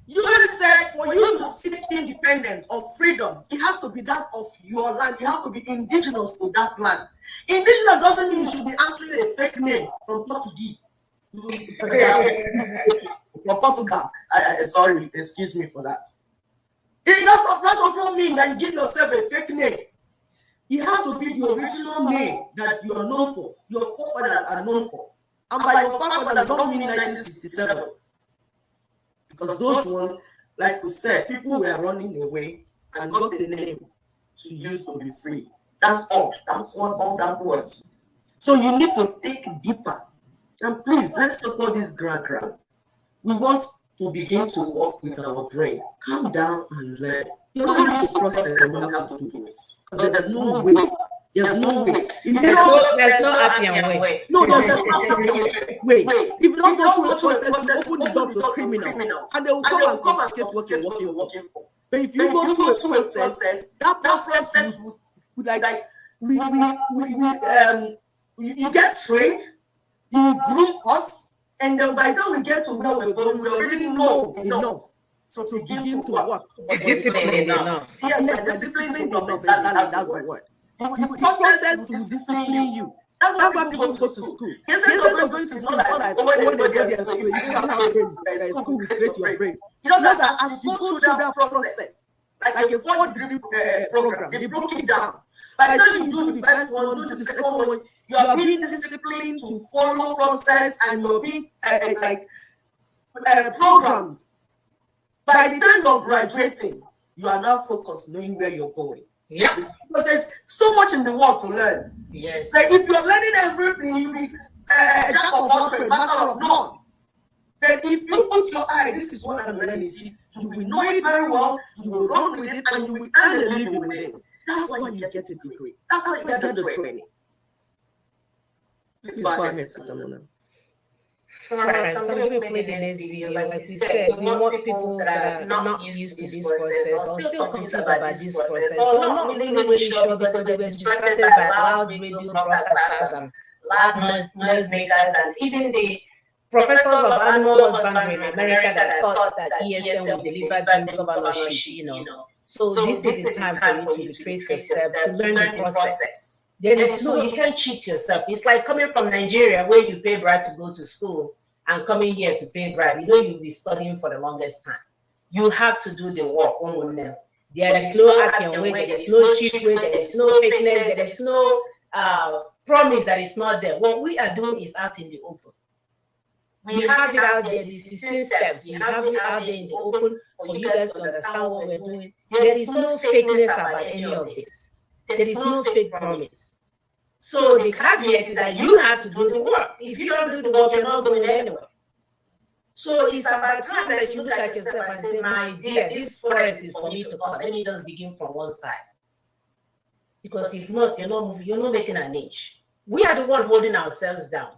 UN said for you to seek independence or freedom, it has to be that of your land. You have to be indigenous to that land. Indigenous doesn't mean you should be answering a fake name from Portuguese. From Portugal. Sorry, excuse me for that. It does not mean that you give yourself a fake name. It has to be the original name that you are known for, your forefathers are known for. And by your forefathers, don't mean 1967. Because those ones, like we said, people were running away and got a name to use to be free. That's all. That's what all that was. So you need to think deeper. And please, let's talk about this ground. We want to begin to work with our brain. Calm down and learn. You don't have to process and you have to do this. Because there's no way. There's no way. There's no happy way. No, there's no way. If you don't go through the process, you open the door to criminals. And they will come and confiscate what you're working for. But if you go through a process, that process would like you get trained, you groom us, and then by the time we get to where we're going, we already know enough to begin to work. Discipline enough. Yes, discipline enough, exactly, that's the word. The process will discipline you. That's why people go to school. The essence of going to school is not like, oh, when they go there, school, you don't have brain, school will create your brain. You know that as you go through that process, like a 4-degree program, they broke it down. By the time you do the first one, do the second one, you are being disciplined to follow process, and you're being programmed. By the time you're graduating, you are now focused, knowing where you're going. Yeah. Because there's so much in the world to learn. Yes. Like if you're learning everything, you'll be jack of all trades, master of none. Then if you put your eye, this is what I'm learning, see, you will know it very well, you will run with it, and you will earn a living with it. That's why you get a degree. That's why you get the training. Please go ahead, Sister Mona. Alright, so I'm going to play the next video. Like we said, we want people that are not used to this process or still confused about this process or not really sure because they were distracted by loud radio broadcasters and loud noise makers and even the professors of animal husbandry in America that thought that ESM would deliver them governorship, you know. So this is the time for you to retrace your steps, to learn the process. There is no, you can't cheat yourself. It's like coming from Nigeria where you pay bribe to go to school and coming here to pay bribe. You know you'll be studying for the longest time. You have to do the work. There is no Appian way, there is no cheap way, there is no fakeness, there is no promise that is not there. What we are doing is out in the open. We have it out there, the 16 steps. We have it out there in the open for you guys to understand what we're doing. There is no fakeness about any of this. There is no fake promise. So the caveat is that you have to do the work. If you don't do the work, you're not going anywhere. So it's about time that you look at yourself and say, my dear, this forest is for me to cut. Let me just begin from one side. Because if not, you're not moving, you're not making an inch. We are the one holding ourselves down.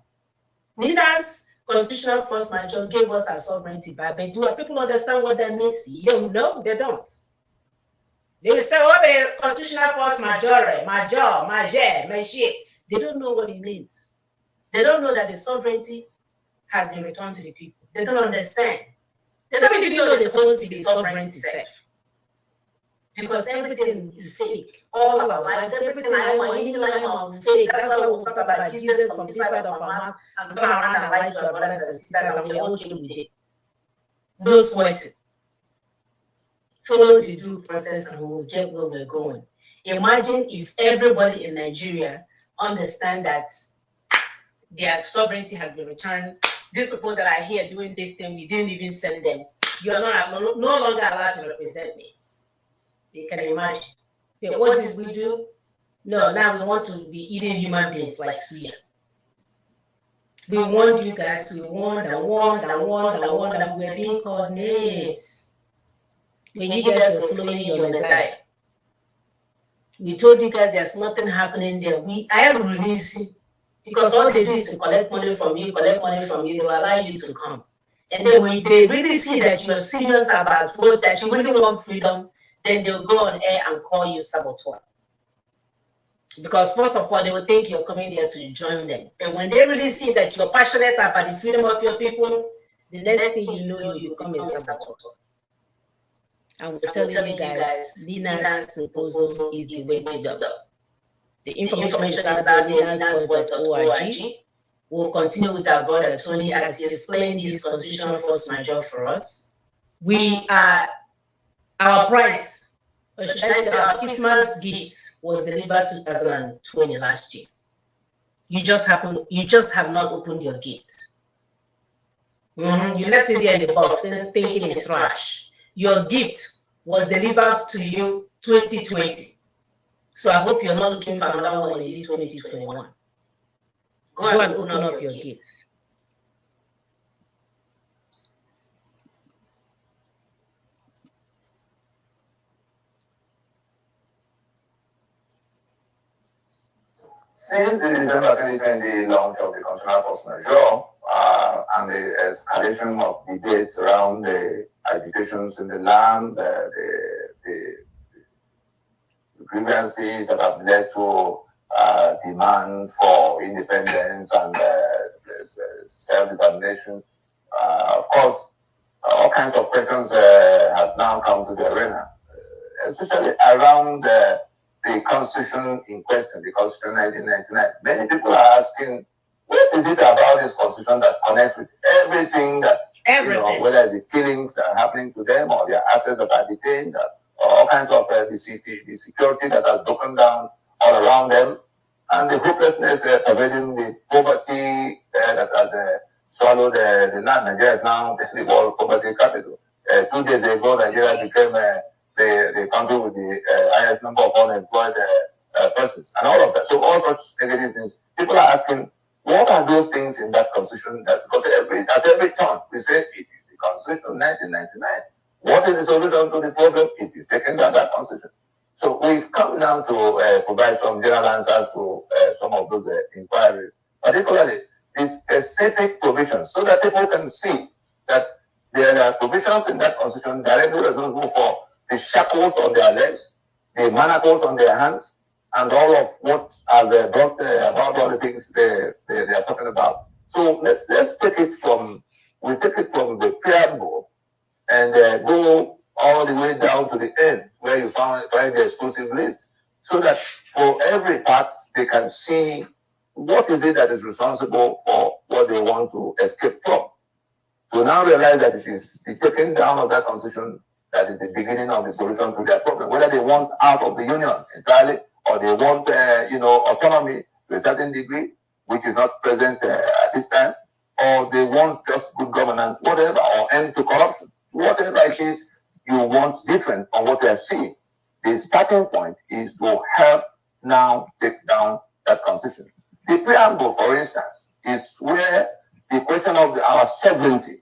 Leaders, constitutional force majeure gave us our sovereignty back. But do people understand what that means? No, they don't. They will say, oh, the constitutional force majeure, major. They don't know what it means. They don't know that the sovereignty has been returned to the people. They don't understand. They don't even know they're supposed to be sovereignty self. Because everything is fake. All our lives, everything I want, anything I want is fake. That's why we talk about Jesus from this side of our mouth and turn around and lie to our brothers and sisters, and we're okay with it. No sweating. Follow the due process and we'll get where we're going. Imagine if everybody in Nigeria understand that their sovereignty has been returned. These people that are here doing this thing, we didn't even send them. You are no longer allowed to represent me. You can imagine. Okay, what did we do? No, now we want to be eating human beings like suya. We want you guys, we want, and we're being called names. When you guys were following your Messiah, we told you guys there's nothing happening there. I am releasing because all they do is to collect money from you, they will allow you to come. And then when they really see that you're serious about what, that you really want freedom, then they'll go on air and call you saboteur. Because first of all, they will think you're coming there to join them. And when they really see that you're passionate about the freedom of your people, the next thing you know, you become a saboteur. And we're telling you guys, Lina's proposal is the way to go. The information is out there, linasvoice.org. We'll continue with our brother Tony as he explained this constitutional force majeure for us. We are, our price, or should I say our Christmas gift was delivered 2020 last year. You just have not opened your gift. You left it there in the box thinking it's trash. Your gift was delivered to you 2020. So I hope you're not looking for another one in this 2021. Go and open up your gifts. Since the December 2020 launch of the constitutional force majeure and the escalation of debates around the agitations in the land, the grievances that have led to demand for independence and self-determination, of course, all kinds of questions have now come to the arena, especially around the constitution in question, the Constitution 1999. Many people are asking, what is it about this constitution that connects with everything that, whether it's the killings that are happening to them or their assets that are detained, or all kinds of the security that has broken down all around them, and the hopelessness pervading the poverty that has swallowed the land. Nigeria is now the world poverty capital. 2 days ago, Nigeria became the country with the highest number of unemployed persons, and all of that. So all such negative things. People are asking, what are those things in that constitution? That because at every turn we say it is the Constitution 1999. What is the solution to the problem? It is taken down that constitution. So we've come now to provide some general answers to some of those inquiries, particularly the specific provisions, so that people can see that there are provisions in that constitution directly responsible for the shackles on their legs, the manacles on their hands, and all of what has brought about all the things they are talking about. So let's take it from the preamble and go all the way down to the end where you find the exclusive list, so that for every part they can see what is it that is responsible for what they want to escape from. So now realize that it is the taking down of that constitution that is the beginning of the solution to their problem. Whether they want out of the union entirely, or they want autonomy to a certain degree, which is not present at this time, or they want just good governance, whatever, or end to corruption. Whatever it is you want different from what we have seen, the starting point is to help now take down that constitution. The preamble, for instance, is where the question of our sovereignty,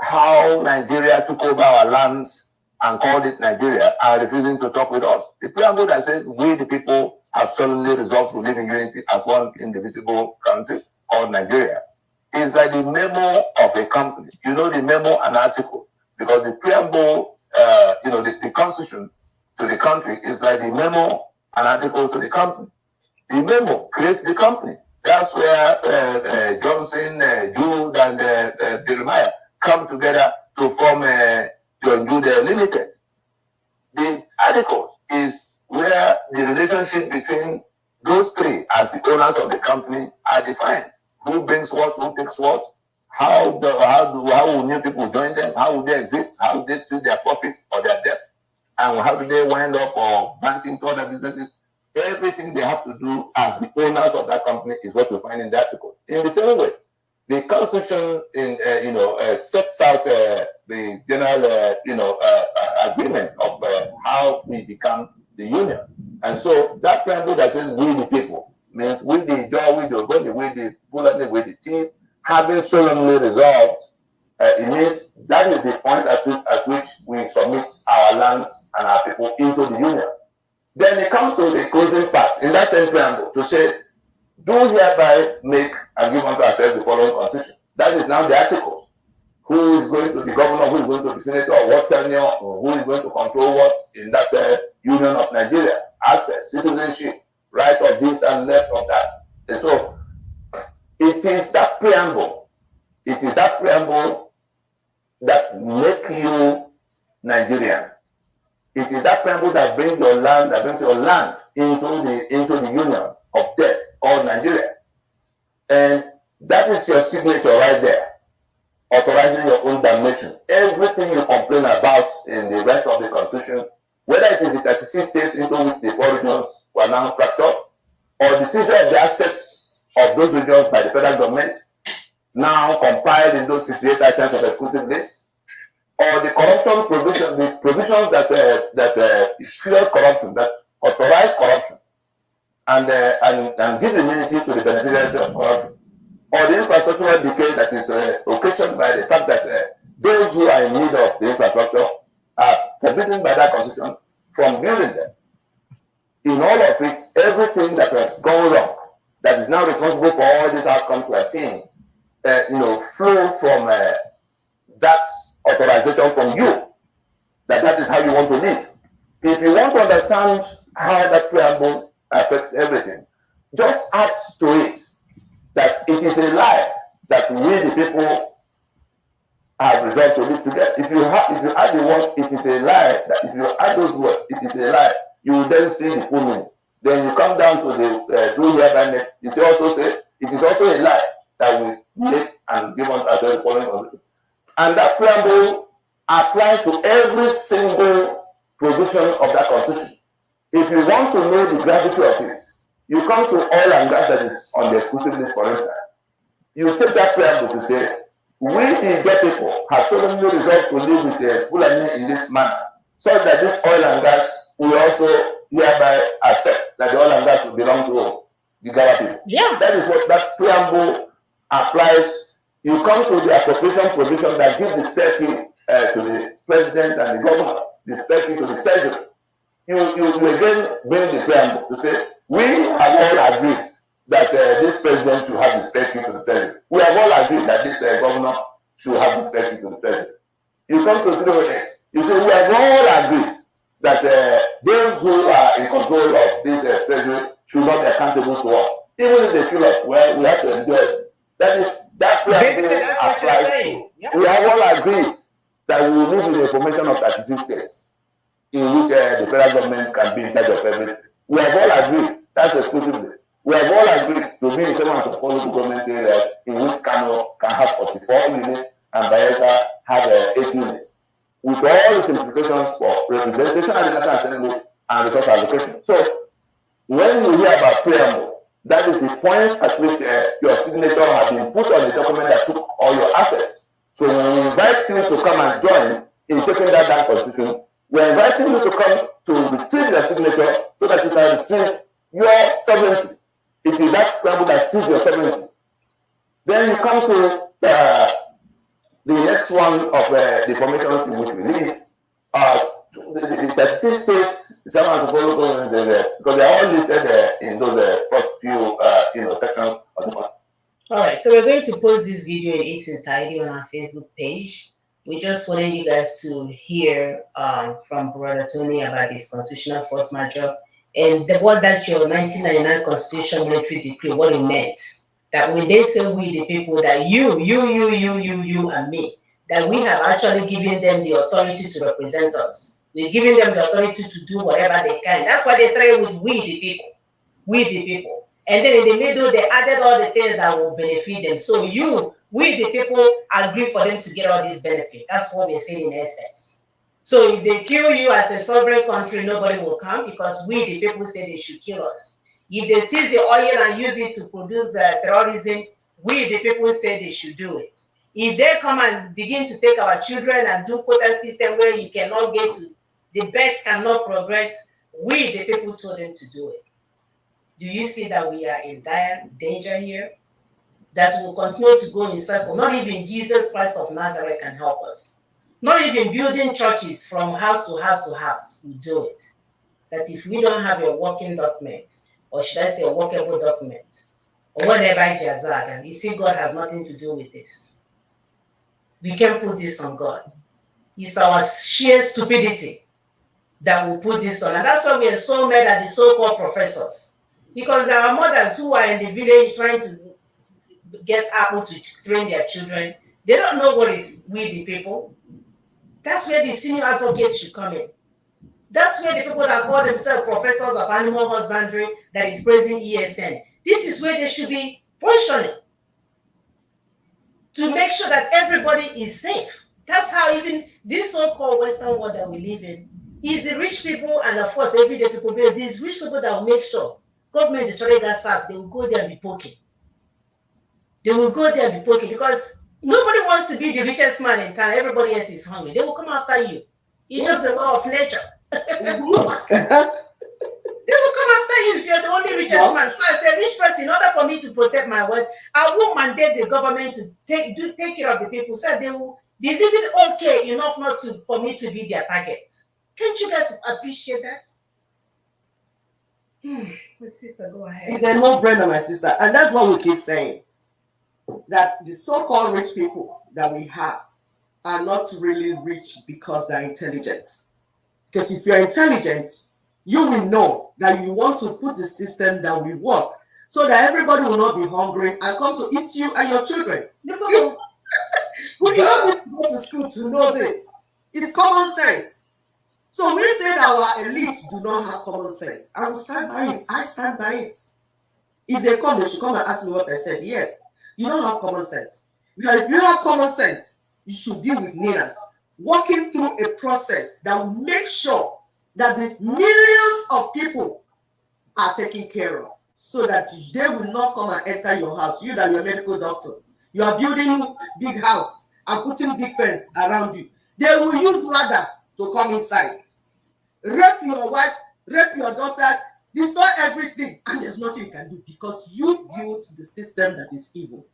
how Nigeria took over our lands and called it Nigeria, are refusing to talk with us. The preamble that says we, the people, have solemnly resolved to live in unity as one indivisible country called Nigeria, is like the memo of a company. You know, the memo and article, because the preamble, the constitution to the country is like the memo and article to the company. The memo creates the company. That's where Johnson, Jude, and Jeremiah come together to form John Jude Limited. The article is where the relationship between those three as the owners of the company are defined. Who brings what, who takes what, how will new people join them, how will they exit, how will they treat their profits or their debt, and how do they wind up or banking to other businesses. Everything they have to do as the owners of that company is what we find in the article. In the same way, the Constitution sets out the general agreement of how we become the union. And so that preamble that says we the people means we the door, we the body, we the Fulani, we the chief, having solemnly resolved, it means that is the point at which we submit our lands and our people into the union. Then it comes to the closing part in that same preamble to say, do hereby make and give unto ourselves the following constitution. That is now the articles. Who is going to be governor, who is going to be senator, what tenure, or who is going to control what in that union of Nigeria, access, citizenship, right of this and left of that. And so it is that preamble that make you Nigerian. It is that preamble that brings your land into the union of death called Nigeria. And that is your signature right there, authorizing your own damnation. Everything you complain about in the rest of the Constitution, whether it is the 36 states into which the 4 regions were now fractured, or the seizure of the assets of those regions by the federal government, now compiled in those 68 items of exclusive list, or the corruption provision, the provisions that fuel corruption, that authorize corruption, and give immunity to the beneficiaries of corruption, or the infrastructural decay that is occasioned by the fact that those who are in need of the infrastructure are forbidden by that constitution from building them. In all of it, everything that has gone wrong, that is now responsible for all these outcomes we are seeing, flow from that authorization from you, that is how you want to live. If you want to understand how that preamble affects everything, just add to it that it is a lie that we the people have resolved to live together. If you add the word, it is a lie. That if you add those words, it is a lie. You will then see the full meaning. Then you come down to the do hereby. It also say it is also a lie that we make and give unto ourselves the following constitution. And that preamble applies to every single provision of that constitution. If you want to know the gravity of it, you come to oil and gas that is on the exclusive list, for instance. You take that preamble to say, we the Igbo people have solemnly resolved to live with the Fulani in this manner, so that this oil and gas will also hereby accept that the oil and gas will belong to the Gawa people. Yeah. That is what that preamble applies. You come to the appropriation provision that gives the circuit to the president and the governor, the circuit to the treasury. You again bring the preamble to say, we have all agreed that this president should have the circuit to the treasury. We have all agreed that this governor should have the circuit to the treasury. You come to 308, you say, we have all agreed that those who are in control of this treasury should not be accountable to us. Even if they kill us, well, we have to endure it. That preamble applies to. Yeah. We have all agreed that we will live in a formation of 36 states in which the federal government can be in charge of everything. We have all agreed. That's exclusively. We have all agreed to be in seven of the local government areas in which Kano can have 44 units and Bayelsa have 8 units. With all the implications for representation at the National Assembly and resource allocation. So, when you hear about preamble, that is the point at which your signature has been put on a document that took all your assets. So when we invite you to come and join in taking that down constitution, we're inviting you to come to retrieve your signature so that you can retrieve your sovereignty. It is that preamble that sees your sovereignty. Then you come to the next one of the formations in which we live. The 36 states, some of the local governments, because they are all listed in those first few sections of the book. All right, so we're going to post this video in its entirety on our Facebook page. We just wanted you guys to hear from Brother Tony about this constitutional force majeure and what that your 1999 Constitution military decree, what it meant. That when they say we the people, that you and me, that we have actually given them the authority to represent us. We're giving them the authority to do whatever they can. That's why they started with we the people. We the people. And then in the middle, they added all the things that will benefit them. So we the people agree for them to get all these benefits. That's what we're saying in essence. So if they kill you as a sovereign country, nobody will come because we the people say they should kill us. If they seize the oil and use it to produce terrorism, we the people say they should do it. If they come and begin to take our children and do quota system where you cannot get to, the best cannot progress, we the people told them to do it. Do you see that we are in dire danger here? That will continue to go in circle. Not even Jesus Christ of Nazareth can help us. Not even building churches from house to house to house will do it. That if we don't have a working document, or should I say a workable document, or whatever Jazag, and you see God has nothing to do with this. We can put this on God. It's our sheer stupidity that will put this on. And that's why we are so mad at the so-called professors. Because there are mothers who are in the village trying to get Apple to train their children. They don't know what is we the people. That's where the senior advocates should come in. That's where the people that call themselves professors of animal husbandry that is praising ESN. This is where they should be functioning to make sure that everybody is safe. That's how even this so-called Western world that we live in is the rich people and of course everyday people. But these rich people that will make sure government the trade gas up, they will go there and be poking. They will go there and be poking because nobody wants to be the richest man in town. Everybody else is hungry. They will come after you. It's just a law of nature. They will come after you if you're the only richest man. So as a rich person, in order for me to protect my wealth, I will mandate the government to take care of the people so they will be living okay enough not to for me to be their target. Can't you guys appreciate that? My sister, go ahead. It's a no-brainer, my sister. And that's what we keep saying. That the so-called rich people that we have are not really rich because they're intelligent. Because if you're intelligent, you will know that you want to put the system that will work so that everybody will not be hungry and come to eat you and your children. We don't need to go to school to know this. It's common sense. So we say that our elites do not have common sense. I will stand by it. I stand by it. If they come, they should come and ask me what I said. Yes, you don't have common sense. Because if you have common sense, you should deal with leaders working through a process that will make sure that the millions of people are taken care of, so that they will not come and enter your house. You that you're a medical doctor, you are building big house and putting big fence around you. They will use ladder to come inside, rape your wife, rape your daughter, destroy everything, and there's nothing you can do because you built the system that is evil.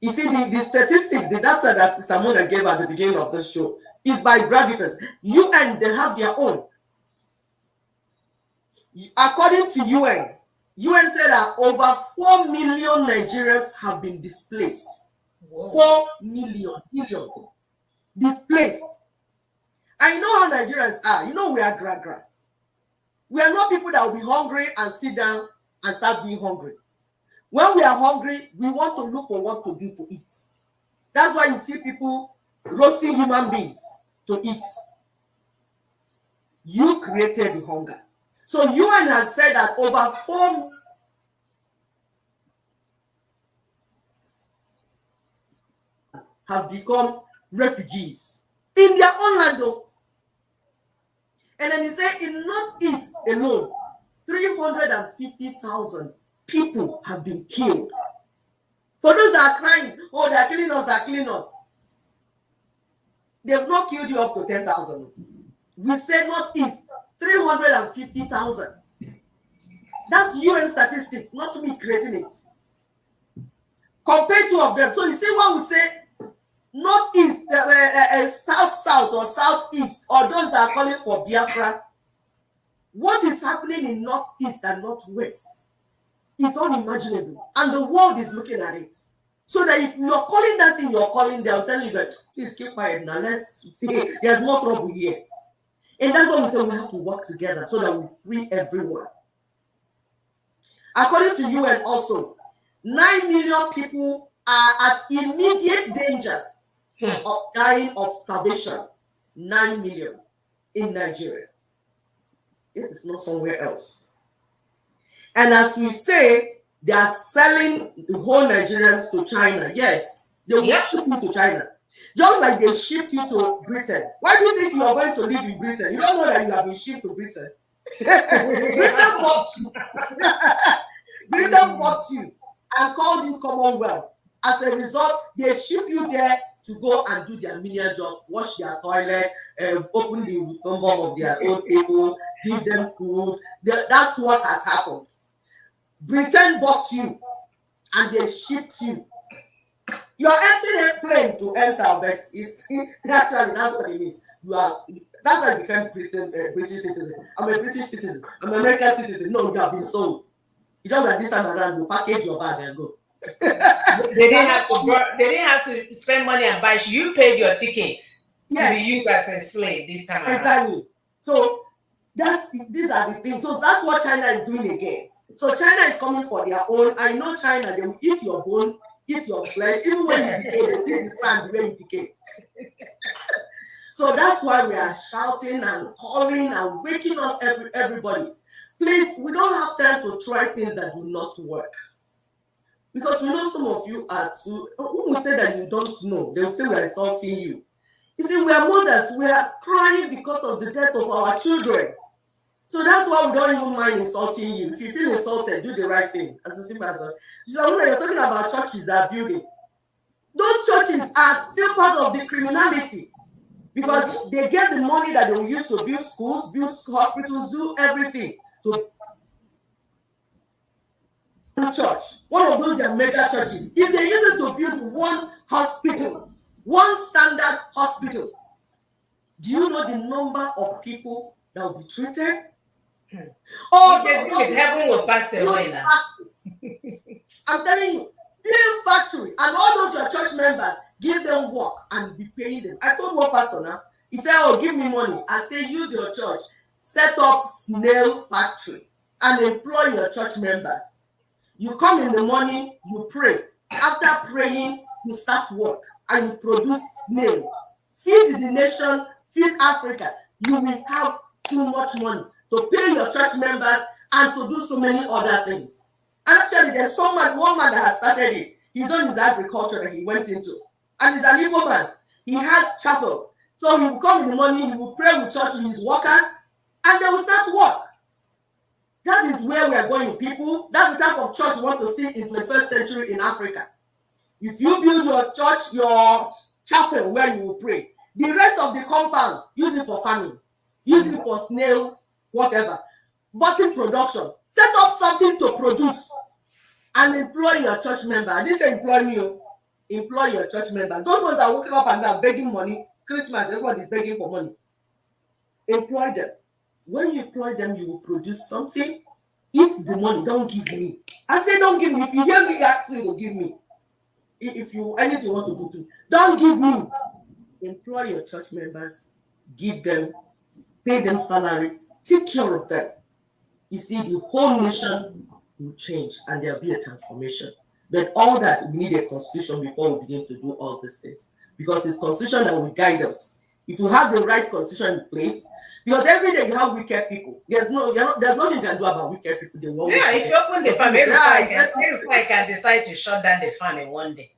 You see, the statistics, the data that Sister Mona gave at the beginning of the show is by gravitas. UN, they have their own. According to UN said that over 4 million Nigerians have been displaced. Whoa. 4 million displaced. I know how Nigerians are. You know we are gra-gra. We are not people that will be hungry and sit down and start being hungry. When we are hungry, we want to look for what to do to eat. That's why you see people roasting human beings to eat. You created the hunger. So UN has said that over 4 have become refugees in their own land though. And then he said in Northeast alone, 350,000 people have been killed. For those that are crying, oh, they're killing us, they're killing us. They've not killed you up to 10,000. We say Northeast, 350,000. That's UN statistics, not me creating it. Compare two of them. So you see what we say, Northeast, South or Southeast, or those that are calling for Biafra. What is happening in Northeast and Northwest is unimaginable. And the world is looking at it. So that if you're calling that thing you're calling, they'll tell you that, please keep quiet now, let's see, there's no trouble here. And that's why we say we have to work together so that we free everyone. According to UN also, 9 million people are at immediate danger of dying of starvation. 9 million in Nigeria. This is not somewhere else. And as we say, they are selling the whole Nigerians to China. Yes, they will ship you to China. Just like they shipped you to Britain. Why do you think you are going to live in Britain? You don't know that you have been shipped to Britain. Britain bought you. Britain bought you and called you Commonwealth. As a result, they ship you there to go and do their menial job, wash their toilet, open the number of their old people, give them food. That's what has happened. Britain bought you and they shipped you. You are entering a plane to enter, but it's actually that's what it means. That's why you became British citizen. I'm a British citizen. I'm an American citizen. No, you have been sold. It's just that this time around, you package your bag and go. They didn't have to spend money and buy. You paid your ticket to be used as a slave this time around. Exactly. So these are the things. So that's what China is doing again. So China is coming for their own. I know China, they will eat your bone, eat your flesh, even when you decay, they take the sand when you decay. So that's why we are shouting and calling and waking us everybody. Please, we don't have time to try things that do not work. Because we know some of you are too, who will say that you don't know? They will say we are insulting you. You see, we are mothers, we are crying because of the death of our children. So that's why we don't even mind insulting you. If you feel insulted, do the right thing. As a simple as that. You're talking about churches that are building. Those churches are still part of the criminality because they get the money that they will use to build schools, build hospitals, do everything. So church, one of those their mega churches, if they use it to build one hospital, one standard hospital, do you know the number of people that will be treated? Oh, heaven will pass away now. I'm telling you, build factory and all those your church members, give them work and be paying them. I told one pastor now, he said, oh, give me money. I say, use your church, set up snail factory and employ your church members. You come in the morning, you pray. After praying, you start work and you produce snail, feed the nation, feed Africa, you will have too much money to pay your church members and to do so many other things. And actually, there's one man that has started it. He's done his agriculture that he went into. And he's an Igbo man. He has chapel. So he will come in the morning, he will pray with church with his workers, and they will start work. That is where we are going, people. That's the type of church we want to see in the 21st century in Africa. If you build your church, your chapel where you will pray, the rest of the compound, use it for farming, use it for snail, whatever. Button production. Set up something to produce and employ your church member. I didn't say employ me. Employ your church members. Those ones that are waking up and down begging money, Christmas, everybody is begging for money. Employ them. When you employ them, you will produce something. Eat the money. Don't give me. I say don't give me. If you hear me, actually, don't give me. If you anything you want to do to, don't give me. Employ your church members. Give them. Pay them salary. Take care of them. You see, the whole nation will change and there'll be a transformation. But all that, we need a constitution before we begin to do all these things. Because it's constitution that will guide us. If you have the right constitution in place, because every day you have wicked people. There's nothing you can do about wicked people. If you open the farm, every I can decide to shut down the farm in one day.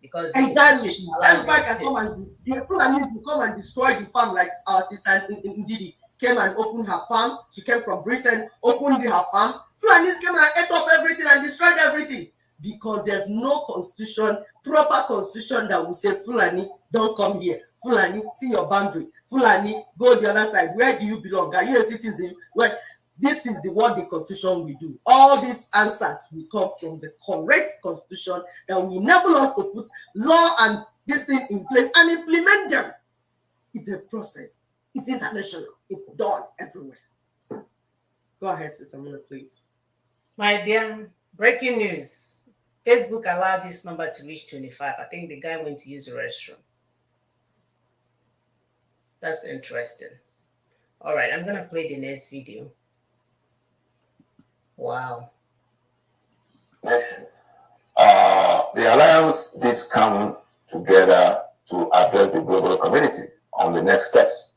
Because exactly. That's why I can come and the Fulanis will come and destroy the farm, like our sister in Didi came and opened her farm. She came from Britain, opened her farm. Fulanis came and ate up everything and destroyed everything. Because there's no constitution, proper constitution that will say, Fulani, don't come here. Fulani, see your boundary. Fulani, go the other side. Where do you belong? Are you a citizen? Well, this is what the constitution will do. All these answers will come from the correct constitution that will enable us to put law and this thing in place and implement them. It's a process. It's international. It's done everywhere. Go ahead, Sister Miller, please. My dear, breaking news. Facebook allowed this number to reach 25. I think the guy went to use the restroom. That's interesting. All right, I'm going to play the next video. Wow. The Alliance did come together to address the global community on the next steps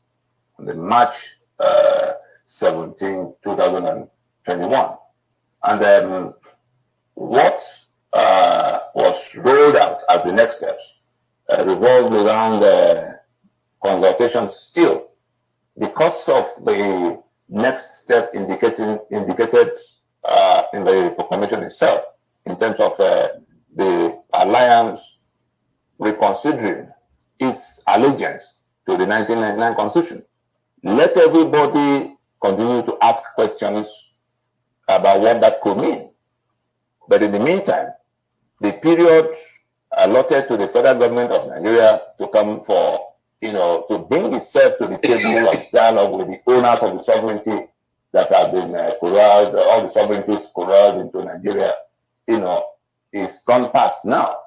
on the March 17, 2021. And what was rolled out as the next steps revolved around consultations still, because of the next step indicated in the proclamation itself, in terms of the Alliance reconsidering its allegiance to the 1999 Constitution. Let everybody continue to ask questions about what that could mean. But in the meantime, the period allotted to the federal government of Nigeria to come for, to bring itself to the table of dialogue with the owners of the sovereignty that have been corralled, all the sovereignties corralled into Nigeria, is gone past now.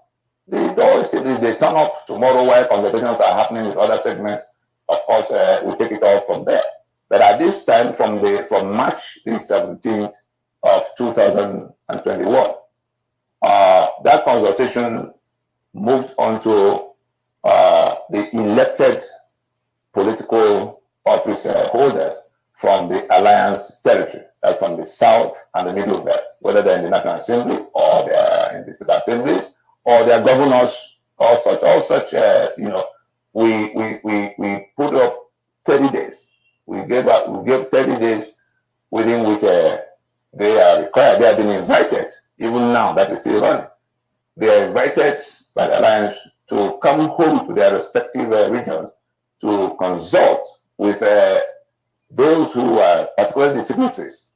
The doors, if they turn up tomorrow while conversations are happening with other segments, of course, we take it all from there. But at this time, from March the 17th of 2021, that consultation moved on to the elected political office holders from the Alliance territory, from the South and the Middle Belt, whether they're in the National Assembly or they're in the state assemblies or they're governors, all such, we put up 30 days. We gave 30 days within which they are required. They have been invited, even now that is still running. They are invited by the Alliance to come home to their respective regions to consult with those who are particularly the signatories.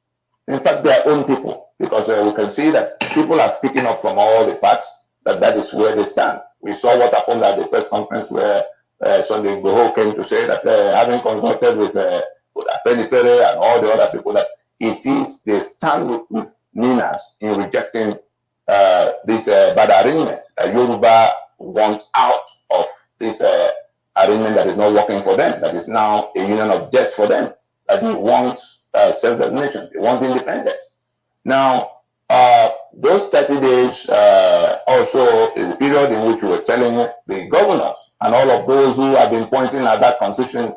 In fact, their own people, because we can see that people are speaking up from all the parts, that is where they stand. We saw what happened at the press conference where Sunday Igboho came to say that having consulted with Afenifere and all the other people, that they stand with Ninas in rejecting this bad arrangement. Yoruba want out of this arrangement that is not working for them, that is now a union of death for them, that they want self-determination, they want independence. Now, those 30 days also is the period in which we were telling the governors and all of those who have been pointing at that constitution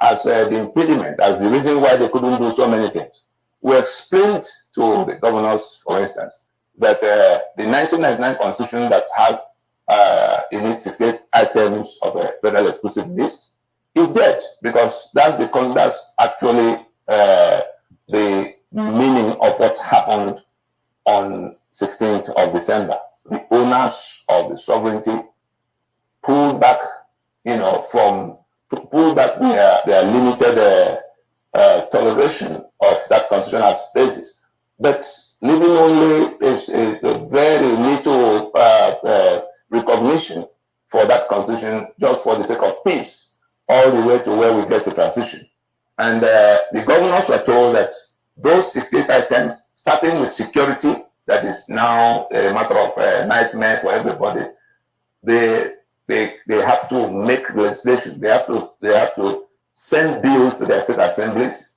as the impediment, as the reason why they couldn't do so many things. We explained to the governors, for instance, that the 1999 constitution that has in its 68 items of a federal exclusive list is dead, because that's actually the meaning of what happened on 16th of December. The owners of the sovereignty pulled back, pull back their limited toleration of that constitution as basis, but leaving only a very little recognition for that constitution, just for the sake of peace, all the way to where we get to transition. And the governors were told that those 68 items, starting with security, that is now a matter of nightmare for everybody, they have to make legislation. They have to send bills to their state assemblies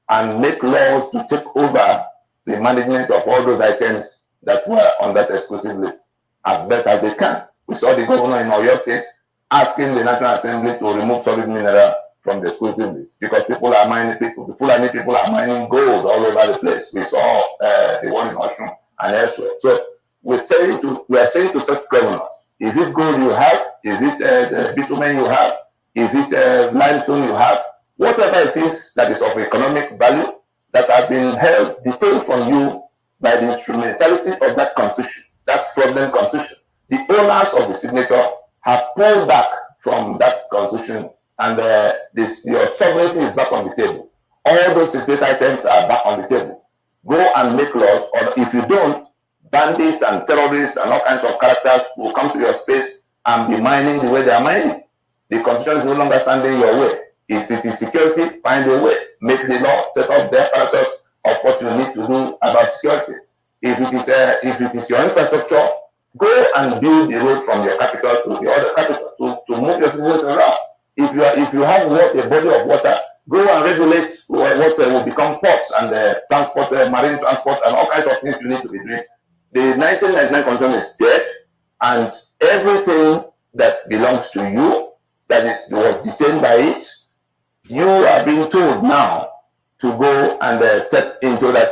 and make laws to take over the management of all those items that were on that exclusive list as best as they can. We saw the governor in Oyo State asking the National Assembly to remove solid mineral from the exclusive list because the Fulani people are mining gold all over the place. We saw the one in Osun and elsewhere. So we are saying to such governors, is it gold you have? Is it bitumen you have? Is it limestone you have? Whatever it is that is of economic value that have been held, detained from you by the instrumentality of that constitution, that fraudulent constitution. The owners of the signature have pulled back from that constitution, and your sovereignty is back on the table. All those 68 items are back on the table. Go and make laws, or if you don't, bandits and terrorists and all kinds of characters will come to your space and be mining the way they are mining. The constitution is no longer standing your way. If it is security, find a way. Make the law, set up the apparatus of what you need to do about security. If it is your infrastructure, go and build the road from your capital to the other capital to move your citizens around. If you have a body of water, go and regulate what will become ports and transport, marine transport, and all kinds of things you need to be doing. The 1999 constitution is dead, and everything that belongs to you, that it was detained by it, you are being told now to go and step into that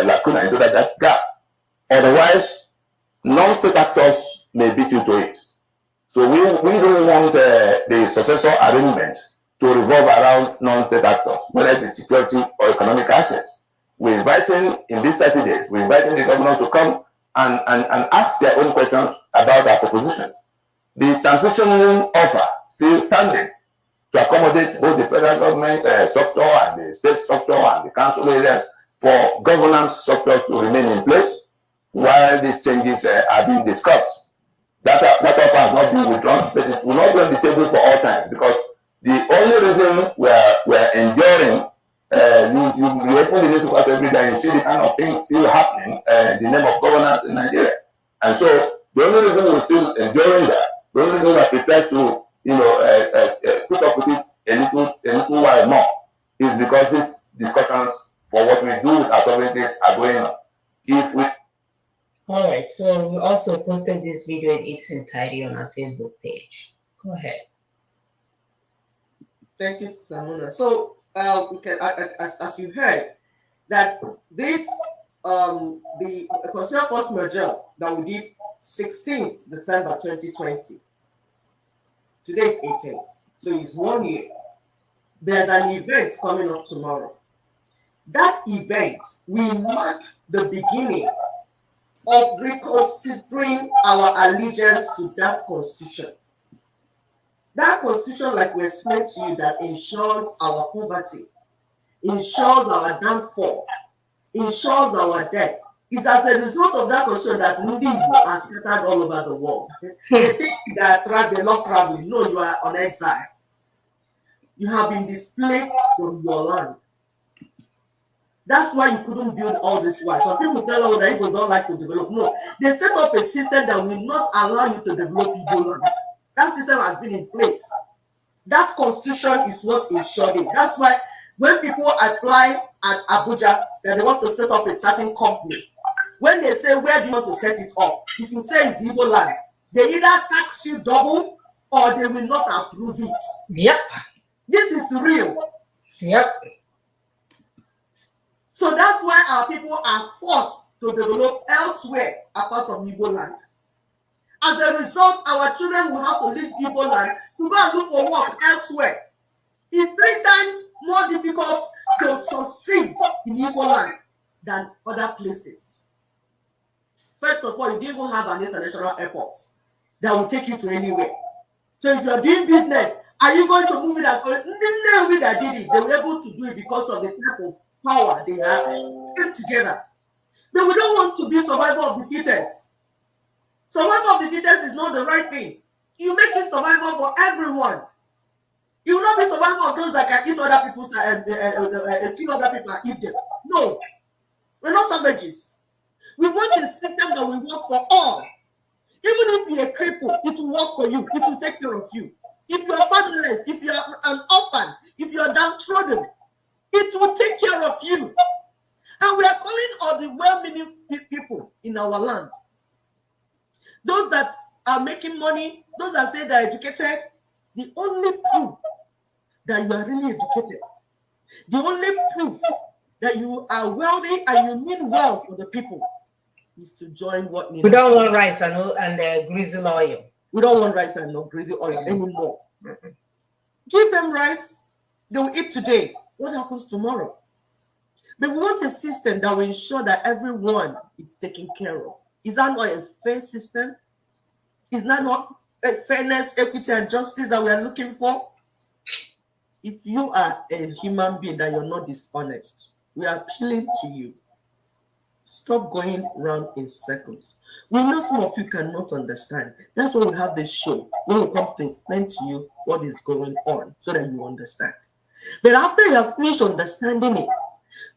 lacuna, into that gap. Otherwise, non-state actors may beat you to it. So we don't want the successor arrangement to revolve around non-state actors, whether it is security or economic assets. We're inviting, in these 30 days, we're inviting the governor to come and ask their own questions about our propositions. The transition offer still standing to accommodate both the federal government structure and the state structure and the council area for governance structures to remain in place while these changes are being discussed. That offer has not been withdrawn, but it will not be on the table for all times, because the only reason we're enduring, you open the newspapers every day and you see the kind of things still happening in the name of governance in Nigeria. And so the only reason we're still enduring that, the only reason we're prepared to put up with it a little while more, is because these discussions for what we do with our sovereignty are going on. All right, so we also posted this video in its entirety on our Facebook page. Go ahead. Thank you, Samuna. So we can, as you heard, that this the constitutional force merger that we did 16th December 2020. Today is 18th, so it's 1 year. There's an event coming up tomorrow. That event will mark the beginning of reconsidering our allegiance to that constitution. That constitution, like we explained to you, that ensures our poverty, ensures our downfall, ensures our death, is as a result of that constitution that Igbo are scattered all over the world. They think they love traveling. No, you are on exile. You have been displaced from your land. That's why you couldn't build all this while. Some people tell us that Igbos don't like to develop. No, they set up a system that will not allow you to develop Igbo land. That system has been in place. That constitution is what ensured it. That's why when people apply at Abuja that they want to set up a certain company, when they say, where do you want to set it up? If you say it's Igbo land, they either tax you double or they will not approve it. Yep. This is real. Yep. So that's why our people are forced to develop elsewhere apart from Igbo land. As a result, our children will have to leave Igbo land to go and look for work elsewhere. It's 3 times more difficult to succeed in Igbo land than other places. First of all, you don't even have an international airport that will take you to anywhere. So if you're doing business, are you going to move it? That did it, they were able to do it because of the type of power they have put together. But we don't want to be survival of the fittest. Survival of the fittest is not the right thing. You make it survival for everyone. You will not be survival of those that can eat other people's kill other people and eat them. No, we're not savages. We want a system that will work for all. Even if you're a cripple, it will work for you. It will take care of you. If you're fatherless, if you're an orphan, if you're downtrodden, it will take care of you. And we are calling all the well-meaning people in our land. Those that are making money, those that say they're educated, the only proof that you are really educated, the only proof that you are wealthy and you mean well for the people is to join what we don't want rice and greasy oil. We don't want rice and no greasy oil anymore. Give them rice, they will eat today. What happens tomorrow? But we want a system that will ensure that everyone is taken care of. Is that not a fair system? Is that not a fairness, equity, and justice that we are looking for? If you are a human being that you're not dishonest, we are appealing to you. Stop going round in circles. We know some of you cannot understand. That's why we have this show. We will come to explain to you what is going on so that you understand. But after you have finished understanding it,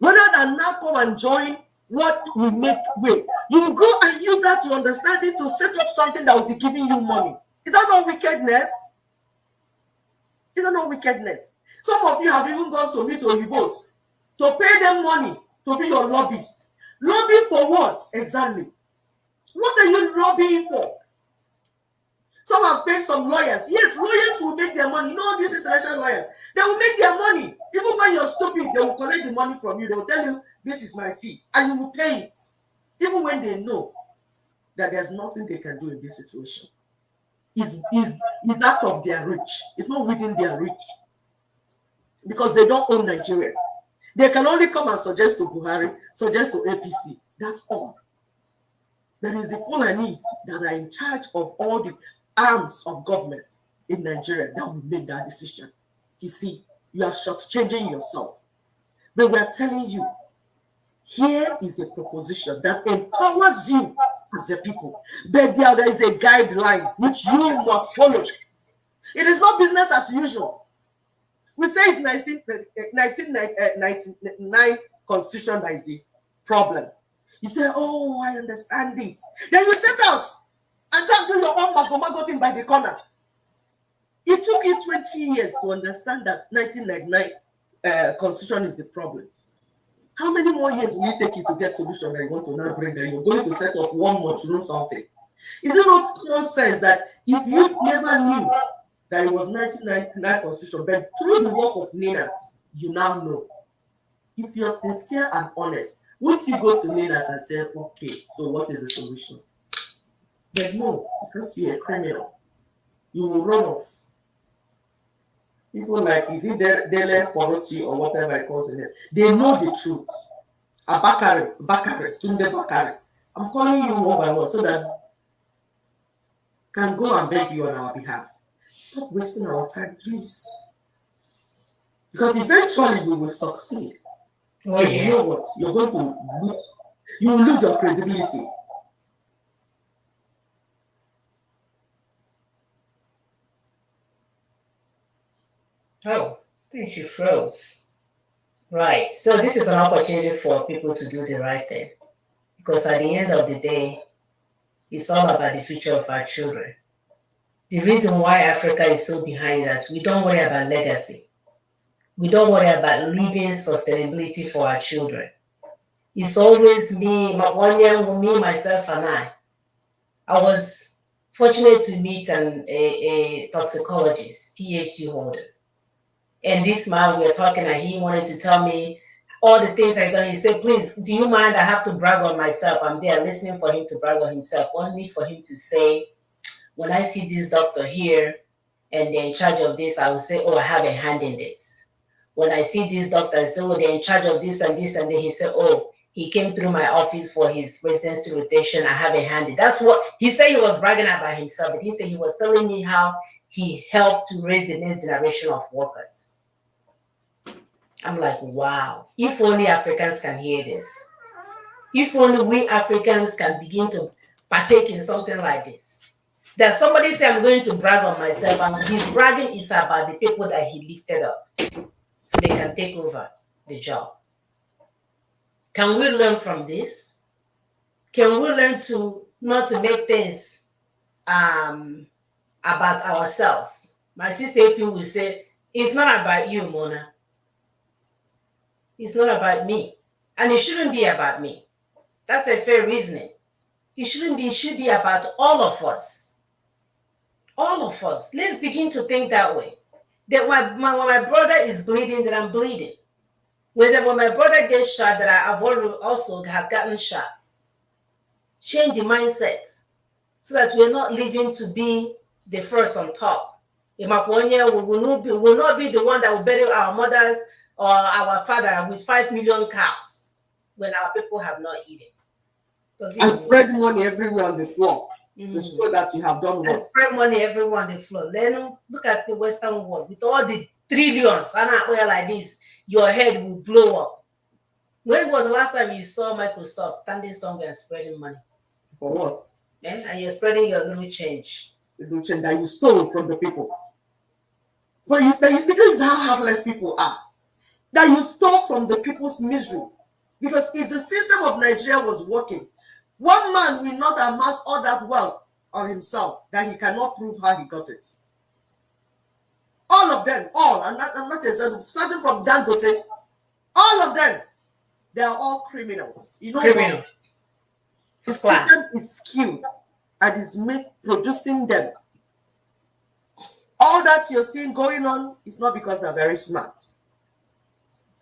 rather than now come and join what we make way, you will go and use that to understand it to set up something that will be giving you money. Is that not wickedness? Is that not wickedness? Some of you have even gone to meet Oyibos to pay them money to be your lobbyists. Lobbying for what exactly? What are you lobbying for? Some have paid some lawyers. Yes, lawyers will make their money. You know all these international lawyers, they will make their money. Even when you're stupid, they will collect the money from you. They will tell you, this is my fee, and you will pay it. Even when they know that there's nothing they can do in this situation. It's out of their reach. It's not within their reach. Because they don't own Nigeria. They can only come and suggest to Buhari, suggest to APC. That's all. There is the Fulanis that are in charge of all the arms of government in Nigeria that will make that decision. You see, you are shortchanging yourself. But we are telling you, here is a proposition that empowers you as a people. But there is a guideline which you must follow. It is not business as usual. We say it's 1999 constitution that is the problem. You say, oh, I understand it. Then you step out and go do your own mago thing by the corner. It took you 20 years to understand that 1999 constitution is the problem. How many more years will it take you to get solution that you want to now bring that you're going to set up one mushroom something? Is it not common sense that if you never knew that it was 1999 constitution, but through the work of leaders, you now know? If you're sincere and honest, won't you go to leaders and say, okay, so what is the solution? But no, because you're a criminal, you will run off. People like, is it Dele Foroti or whatever I call it? They know the truth. Tunde Bakari. I'm calling you one by one so that can go and beg you on our behalf. Stop wasting our time, please. Because eventually we will succeed. Oh, yes. You know what? You're going to lose. You will lose your credibility. Oh, think you froze. Right. So this is an opportunity for people to do the right thing. Because at the end of the day, it's all about the future of our children. The reason why Africa is so behind that we don't worry about legacy. We don't worry about leaving sustainability for our children. It's always me, me, myself, and I. I was fortunate to meet a toxicologist, PhD holder. And this man, we were talking, and he wanted to tell me all the things I've done. He said, please, do you mind? I have to brag on myself. I'm there listening for him to brag on himself, only for him to say, when I see this doctor here and they're in charge of this, I will say, oh, I have a hand in this. When I see this doctor and say, oh, they're in charge of this and this, and then he said, oh, he came through my office for his residency rotation. I have a hand in. That's what he said. He was bragging about himself, but he said he was telling me how he helped to raise the next generation of workers. I'm like, wow, if only Africans can hear this. If only we Africans can begin to partake in something like this. That somebody say, I'm going to brag on myself, and his bragging is about the people that he lifted up so they can take over the job. Can we learn from this? Can we learn to not to make things about ourselves? My sister AP will say, it's not about you, Mona. It's not about me. And it shouldn't be about me. That's a fair reasoning. It shouldn't be, it should be about all of us. All of us. Let's begin to think that way. That when my brother is bleeding, that I'm bleeding. When my brother gets shot, that I've also have gotten shot. Change the mindset so that we're not living to be the first on top. In Maponya, we will not be the one that will bury our mothers or our father with 5 million cows when our people have not eaten. And spread money everywhere on the floor to show that you have done well. And spread money everywhere on the floor. Look at the Western world with all the trillions and oil like this, your head will blow up. When was the last time you saw Microsoft standing somewhere and spreading money? For what? And you're spreading your little change. The little change that you stole from the people. For you, this is how heartless people are. That you stole from the people's misery. Because if the system of Nigeria was working, one man will not amass all that wealth on himself that he cannot prove how he got it. All of them, all, I'm not starting from Dangote, all of them, they are all criminals. You know what? The system is skilled and is producing them. All that you're seeing going on is not because they're very smart.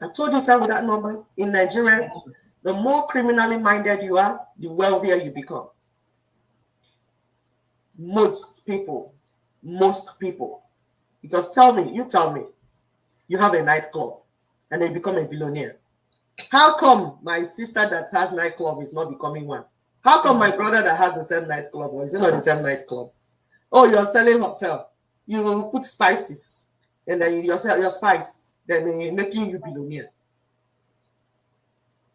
I told you with that number. In Nigeria, the more criminally minded you are, the wealthier you become. Most people. Because tell me, you have a nightclub and then become a billionaire. How come my sister that has nightclub is not becoming one? How come my brother that has the same nightclub, or is it not the same nightclub? Oh, you're selling hotel. You put spices, and then you sell your spice, then making you billionaire.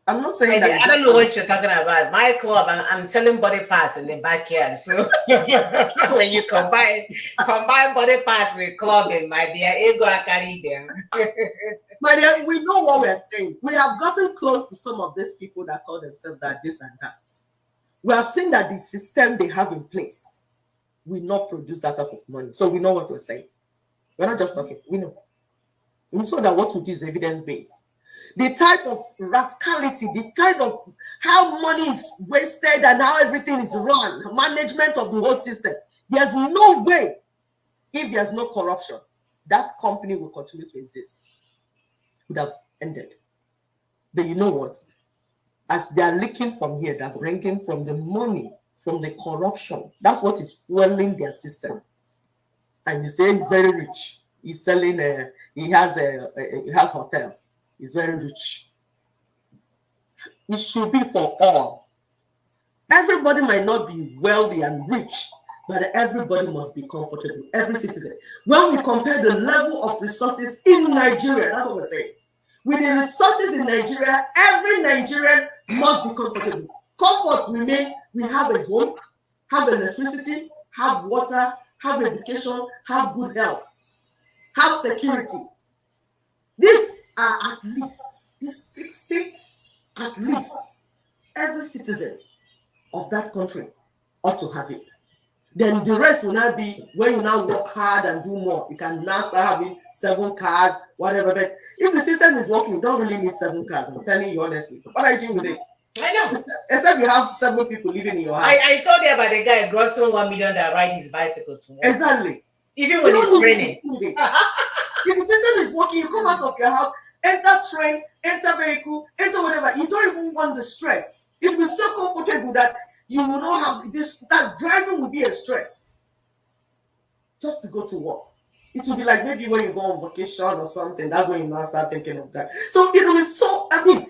I'm not saying that. I don't know what you're talking about. My club, I'm selling body parts in the backyard. So when you combine body parts with clubbing, my dear, ego I carry them. My dear, we know what we're saying. We have gotten close to some of these people that call themselves that, this and that. We have seen that the system they have in place will not produce that type of money. So we know what we're saying. We're not just talking. We know. We saw that what we do is evidence-based. The type of rascality, the kind of how money is wasted and how everything is run, management of the whole system. There's no way, if there's no corruption, that company will continue to exist. It would have ended. But you know what? As they are leaking from here, they're bringing from the money, from the corruption. That's what is fueling their system. And you say he's very rich. He's selling, he has hotel. He's very rich. It should be for all. Everybody might not be wealthy and rich, but everybody must be comfortable. Every citizen. When we compare the level of resources in Nigeria, that's what we're saying. With the resources in Nigeria, every Nigerian must be comfortable. Comfort we mean we have a home, have electricity, have water, have education, have good health, have security. These are at least, these 6 states, at least every citizen of that country ought to have it. Then the rest will not be when you now work hard and do more. You can now start having 7 cars, whatever. But if the system is working, you don't really need 7 cars. I'm telling you honestly. What are you doing with it? I know. Except you have 7 people living in your house. I told you about the guy grossing 1 million that ride his bicycle to work. Exactly. Even when it's raining. If the system is working, you come out of your house, enter train, enter vehicle, enter whatever. You don't even want the stress. It will be so comfortable that you will not have this. That driving will be a stress. Just to go to work. It will be like maybe when you go on vacation or something. That's when you now start thinking of that. So it will be so. I mean,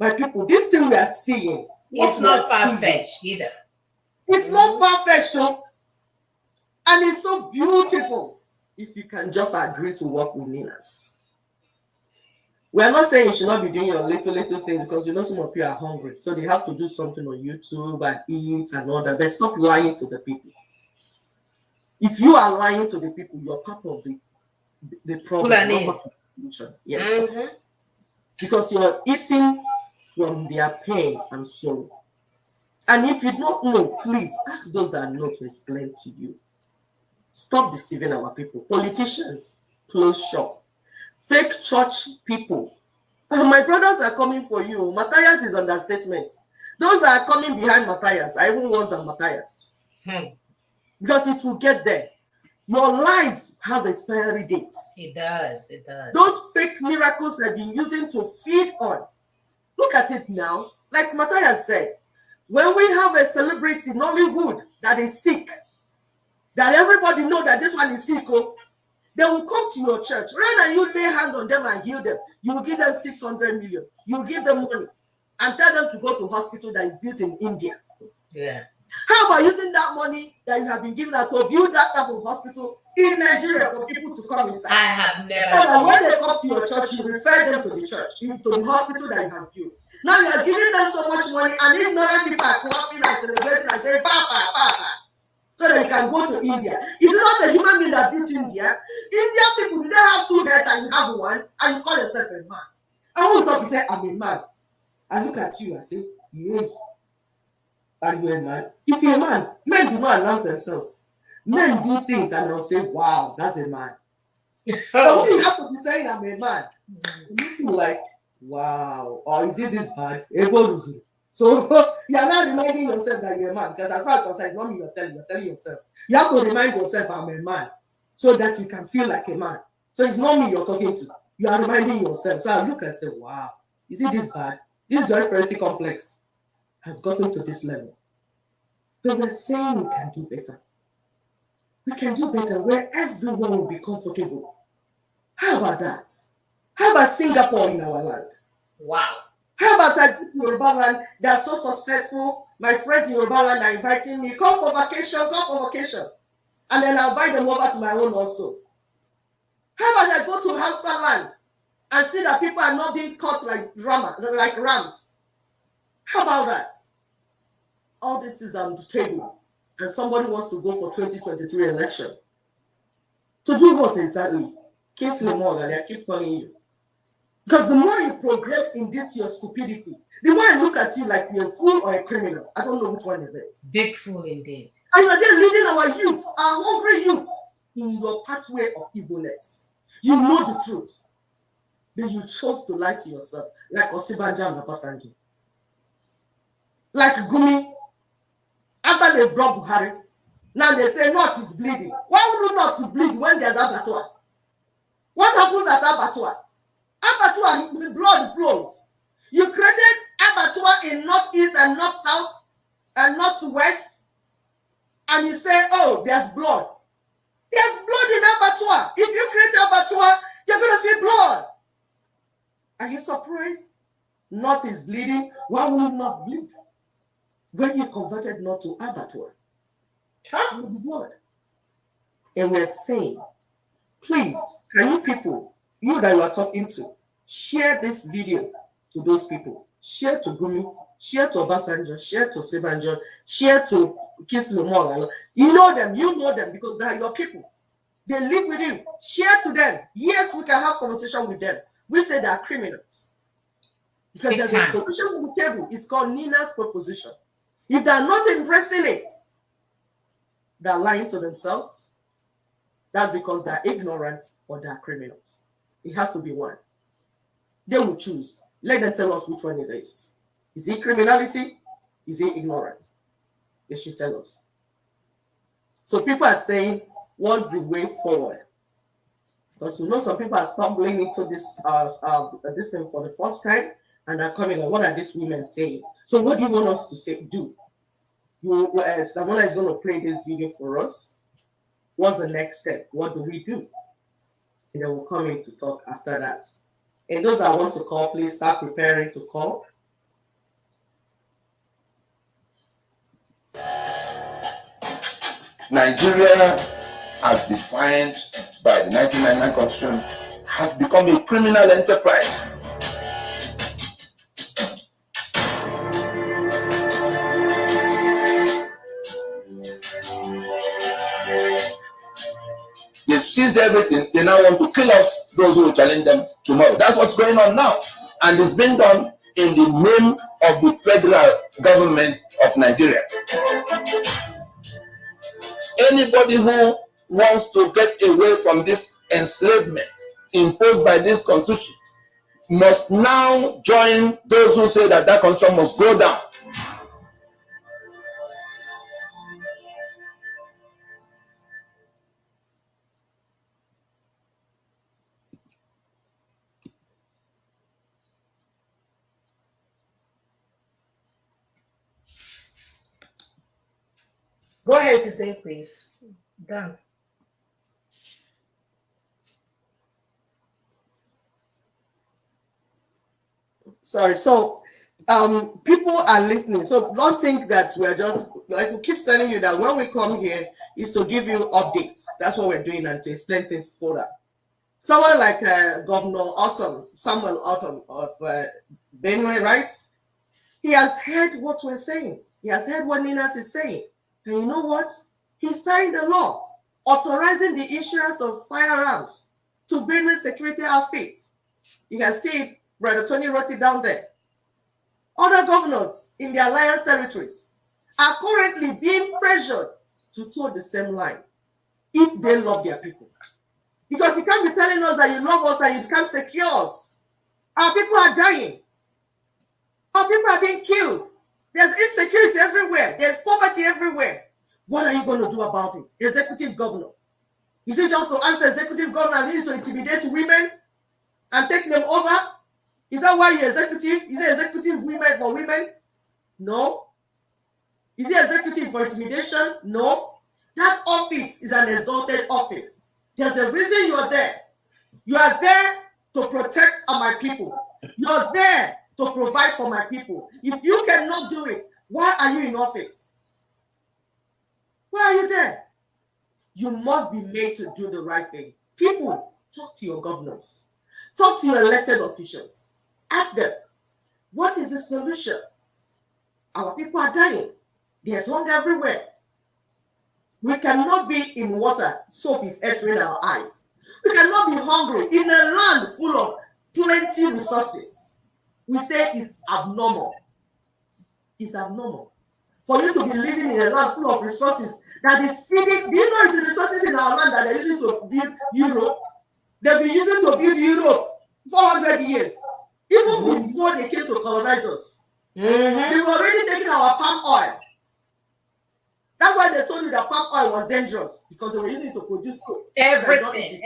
my people, this thing we are seeing. It's not far-fetched either. It's not far-fetched, though. And it's so beautiful if you can just agree to work with Ninas. We are not saying you should not be doing your little things because you know some of you are hungry. So they have to do something on YouTube and eat and all that. But stop lying to the people. If you are lying to the people, you're part of the problem. Yes. Mm-hmm. Because you're eating from their pain and sorrow. And if you don't know, please ask those that know to explain to you. Stop deceiving our people. Politicians, close shop. Fake church people. My brothers are coming for you. Matthias is understatement. Those that are coming behind Matthias are even worse than Matthias. Because it will get there. Your lives have expiry dates. It does. It does. Those fake miracles that you're using to feed on. Look at it now. Like Matthias said, when we have a celebrity in Nollywood that is sick, that everybody know that this one is sick, they will come to your church. Rather than you lay hands on them and heal them, you will give them 600 million. You will give them money and tell them to go to hospital that is built in India. Yeah. How about using that money that you have been given out to build that type of hospital in Nigeria for people to come inside? I have never. So that when they come to your church, you refer them to the church, to the hospital that you have built. Now you are giving them so much money, and these northern people are clapping and celebrating and saying, Papa, Papa, so that you can go to India. Is it not a human being that built India? Indian people, do they have 2 heads and you have 1, and you call yourself a man? I won't talk, you say, I'm a man. I look at you and say, yeah. Are you a man? If you're a man, men do not announce themselves. Men do things and they'll say, wow, that's a man. But when you have to be saying I'm a man, you like, wow, or is it this bad? So you're not reminding yourself that you're a man, because as far as concerned, it's not me you're telling yourself. You have to remind yourself I'm a man so that you can feel like a man. So it's not me you're talking to. You are reminding yourself. So I look and say, wow, is it this bad? This reference complex has gotten to this level. But we're saying we can do better. We can do better where everyone will be comfortable. How about that? How about Singapore in our land? Wow. How about Yoruba land? They are so successful. My friends in Yoruba land are inviting me, come for vacation. And then I'll invite them over to my own also. How about I go to Hausa land and see that people are not being caught like rams? How about that? All this is on the table, and somebody wants to go for 2023 election. To do what exactly? Kingsley Morgan, I keep calling you. Because the more you progress in this, your stupidity, the more I look at you like you're a fool or a criminal. I don't know which one is it. Big fool indeed. And you're there leading our youth, our hungry youth, in your pathway of evilness. You know the truth, but you chose to lie to yourself, like Osibaja and Obasanjo. Like Gumi. After they brought Buhari, now they say North is bleeding. Why would North bleed when there's abattoir? What happens at abattoir? Abattoir, the blood flows. You created abattoir in northeast and north south and northwest, and you say, oh, there's blood. There's blood in abattoir. If you create abattoir, you're going to see blood. Are you surprised? North is bleeding. Why will it not bleed? When you converted North to abattoir, you blood. And we're saying, please, can you people, you that you are talking to, share this video to those people. Share to Gumi, share to Obasanjo, share to Sebanjo, share to Kingsley Morgan. You know them because they are your people. They live with you. Share to them. Yes, we can have conversation with them. We say they are criminals. Because there's a solution on the table. It's called Nina's proposition. If they are not embracing it, that are lying to themselves, that's because they're ignorant or they're criminals. It has to be one. They will choose. Let them tell us which one it is. Is it criminality? Is it ignorance? They should tell us. So people are saying, what's the way forward? Because we know some people are stumbling into this thing for the first time, and are coming. What are these women saying? So what do you want us to say? Do someone is going to play this video for us? What's the next step? What do we do? And then we'll come in to talk after that. And those that want to call, please start preparing to call. Nigeria, as defined by the 1999 Constitution, has become a criminal enterprise. They've seized everything. They now want to kill us, those who will challenge them tomorrow. That's what's going on now. And it's being done in the name of the federal government of Nigeria. Anybody who wants to get away from this enslavement imposed by this constitution must now join those who say that that constitution must go down. Go ahead, Sister, please. Done. Sorry. So people are listening. So don't think that we're just, like we keep telling you that when we come here is to give you updates. That's what we're doing, and to explain things further. Someone like Governor Samuel Autumn of Benue, right? He has heard what we're saying. He has heard what Ninas is saying. And you know what? He signed a law authorizing the issuance of firearms to Benue security outfits. You can see it. Brother Tony wrote it down there. Other governors in the alliance territories are currently being pressured to toe the same line if they love their people. Because you can't be telling us that you love us and you can't secure us. Our people are dying. Our people are being killed. There's insecurity everywhere. There's poverty everywhere. What are you going to do about it? Executive governor. Is it just to answer executive governor and need to intimidate women and take them over? Is that why you're executive? Is it executive women for women? No. Is it executive for intimidation? No. That office is an exalted office. There's a reason you are there. You are there to protect my people. You are there to provide for my people. If you cannot do it, why are you in office? Why are you there? You must be made to do the right thing. People, talk to your governors. Talk to your elected officials. Ask them, what is the solution? Our people are dying. There's hunger everywhere. We cannot be in water, soap is entering our eyes. We cannot be hungry in a land full of plenty resources. We say it's abnormal. It's abnormal. For you to be living in a land full of resources that is feeding, do you know the resources in our land that they're using to build Europe? They've been using to build Europe 400 years. Even before they came to colonize us. They were already taking our palm oil. That's why they told you that palm oil was dangerous, because they were using it to produce soap. Everything.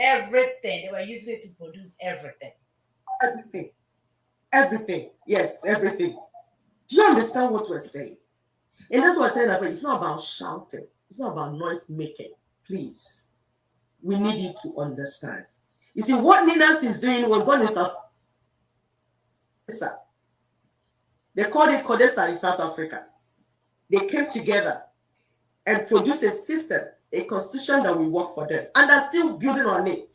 They were using it to produce everything. Everything. Yes, everything. Do you understand what we're saying? And that's what I'm telling you. It's not about shouting. It's not about noise making. Please. We need you to understand. You see, what Ninas is doing was done in South Africa. They called it Codesa in South Africa. They came together and produced a system, a constitution that will work for them. And they're still building on it.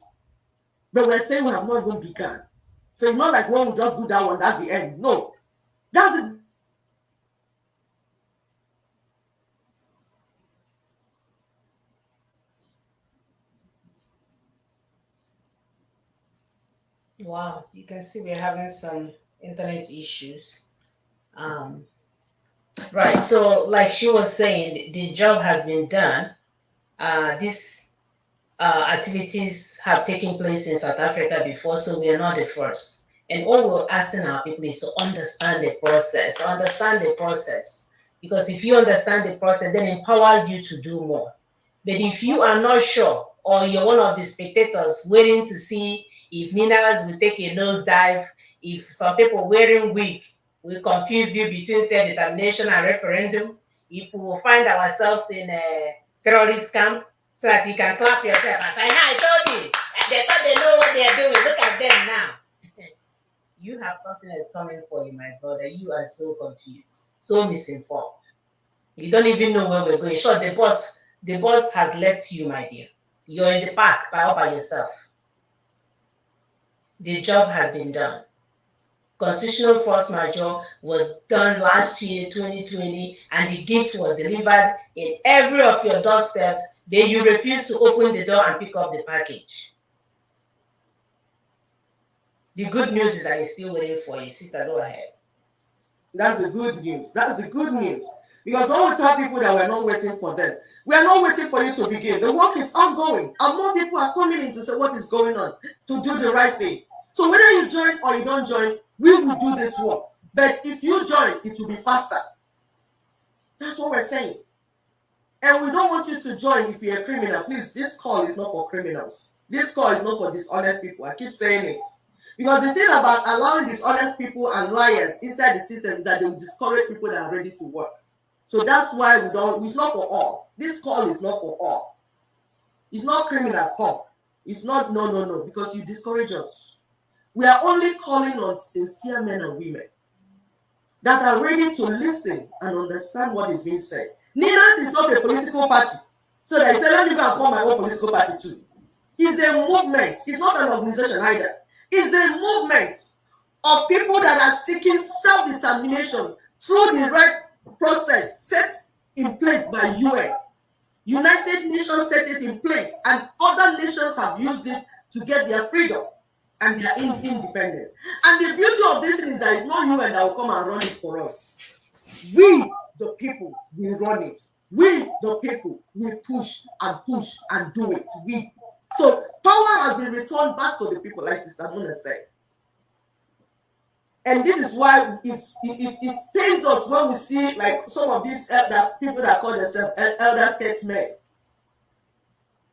But we're saying we have not even begun. So it's not like when we just do that one, that's the end. No. That's it. Wow, you can see we're having some internet issues. Right, so like she was saying, the job has been done. these activities have taken place in South Africa before, so we are not the first. And all we're asking our people is to understand the process, because if you understand the process, then it empowers you to do more. But if you are not sure, or you're one of the spectators waiting to see if minerals will take a nosedive, if some people wearing wig will confuse you between self-determination and referendum, if we will find ourselves in a terrorist camp, so that you can clap yourself and say, I told you, they thought they know what they are doing, look at them now. You have something that's coming for you, my brother. You are so confused, so misinformed. You don't even know where we're going. Sure, the boss has left you, my dear. You're in the park all by yourself. The job has been done. Constitutional force majeure was done last year, 2020, and the gift was delivered in every of your doorsteps. Then you refuse to open the door and pick up the package. The good news is that it's still waiting for you. Sister, go ahead. That's the good news. That's the good news. Because when we tell people that we're not waiting for them, we are not waiting for you to begin. The work is ongoing, and more people are coming in to say what is going on, to do the right thing. So whether you join or you don't join, we will do this work. But if you join, it will be faster. That's what we're saying. And we don't want you to join if you're a criminal. Please, this call is not for criminals. This call is not for dishonest people. I keep saying it. Because the thing about allowing dishonest people and liars inside the system is that they will discourage people that are ready to work. So that's why it's not for all. This call is not for all. It's not criminals' fault. It's not, no, because you discourage us. We are only calling on sincere men and women that are ready to listen and understand what is being said. Ninas is not a political party. So they say, let me go and form my own political party too. It's a movement. It's not an organization either. It's a movement of people that are seeking self-determination through the right process set in place by UN. United Nations set it in place, and other nations have used it to get their freedom and their independence. And the beauty of this thing is that it's not UN that will come and run it for us. We, the people, will run it. We, the people, will push and do it. So power has been returned back to the people, like Sister Mona said. And this is why it pains us when we see like some of these people that call themselves elder statesmen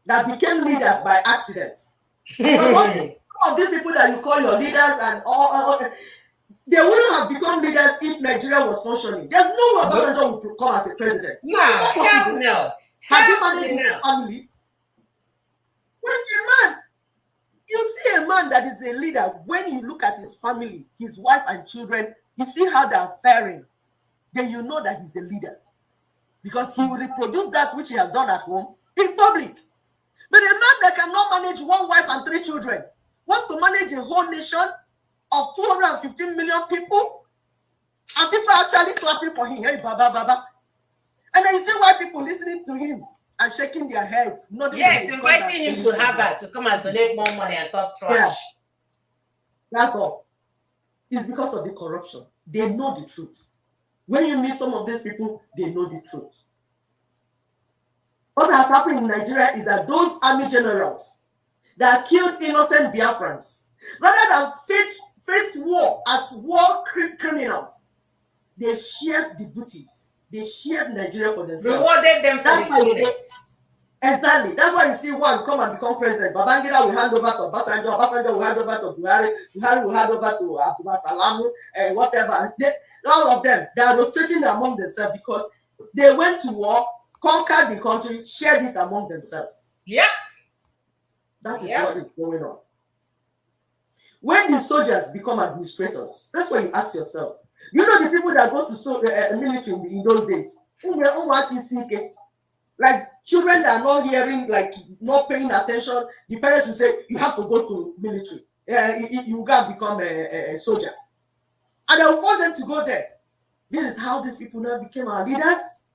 that became leaders by accident. Some of these people that you call your leaders and all they wouldn't have become leaders if Nigeria was functioning. There's no way Obasanjo would come as a president. No, hell no. Have you managed your family? When a man, you see a man that is a leader, when you look at his family, his wife and children, you see how they are faring, then you know that he's a leader. Because he will reproduce that which he has done at home in public. But a man that cannot manage one wife and 3 children wants to manage a whole nation of 215 million people, and people are actually clapping for him. Hey, Baba, Baba. And then you see why people listening to him and shaking their heads. Yes, inviting him to Harvard to come and donate more money and talk trash. Yeah. That's all. It's because of the corruption. They know the truth. When you meet some of these people, they know the truth. What has happened in Nigeria is that those army generals that killed innocent Biafrans, rather than face war as war criminals, they shared the booties. They shared Nigeria for themselves. Rewarded them for the Exactly. That's why you see one come and become president. Babangida will hand over to Obasanjo. Obasanjo will hand over to Buhari. Buhari will hand over to Abdullah Salamu and whatever. All of them, they are rotating among themselves because they went to war, conquered the country, shared it among themselves. Yeah. That is what is going on. When the soldiers become administrators, that's why you ask yourself. You know the people that go to military in those days? Like children that are not hearing, like not paying attention, the parents will say, you have to go to military. You can become a soldier. And they will force them to go there. This is how these people now became our leaders.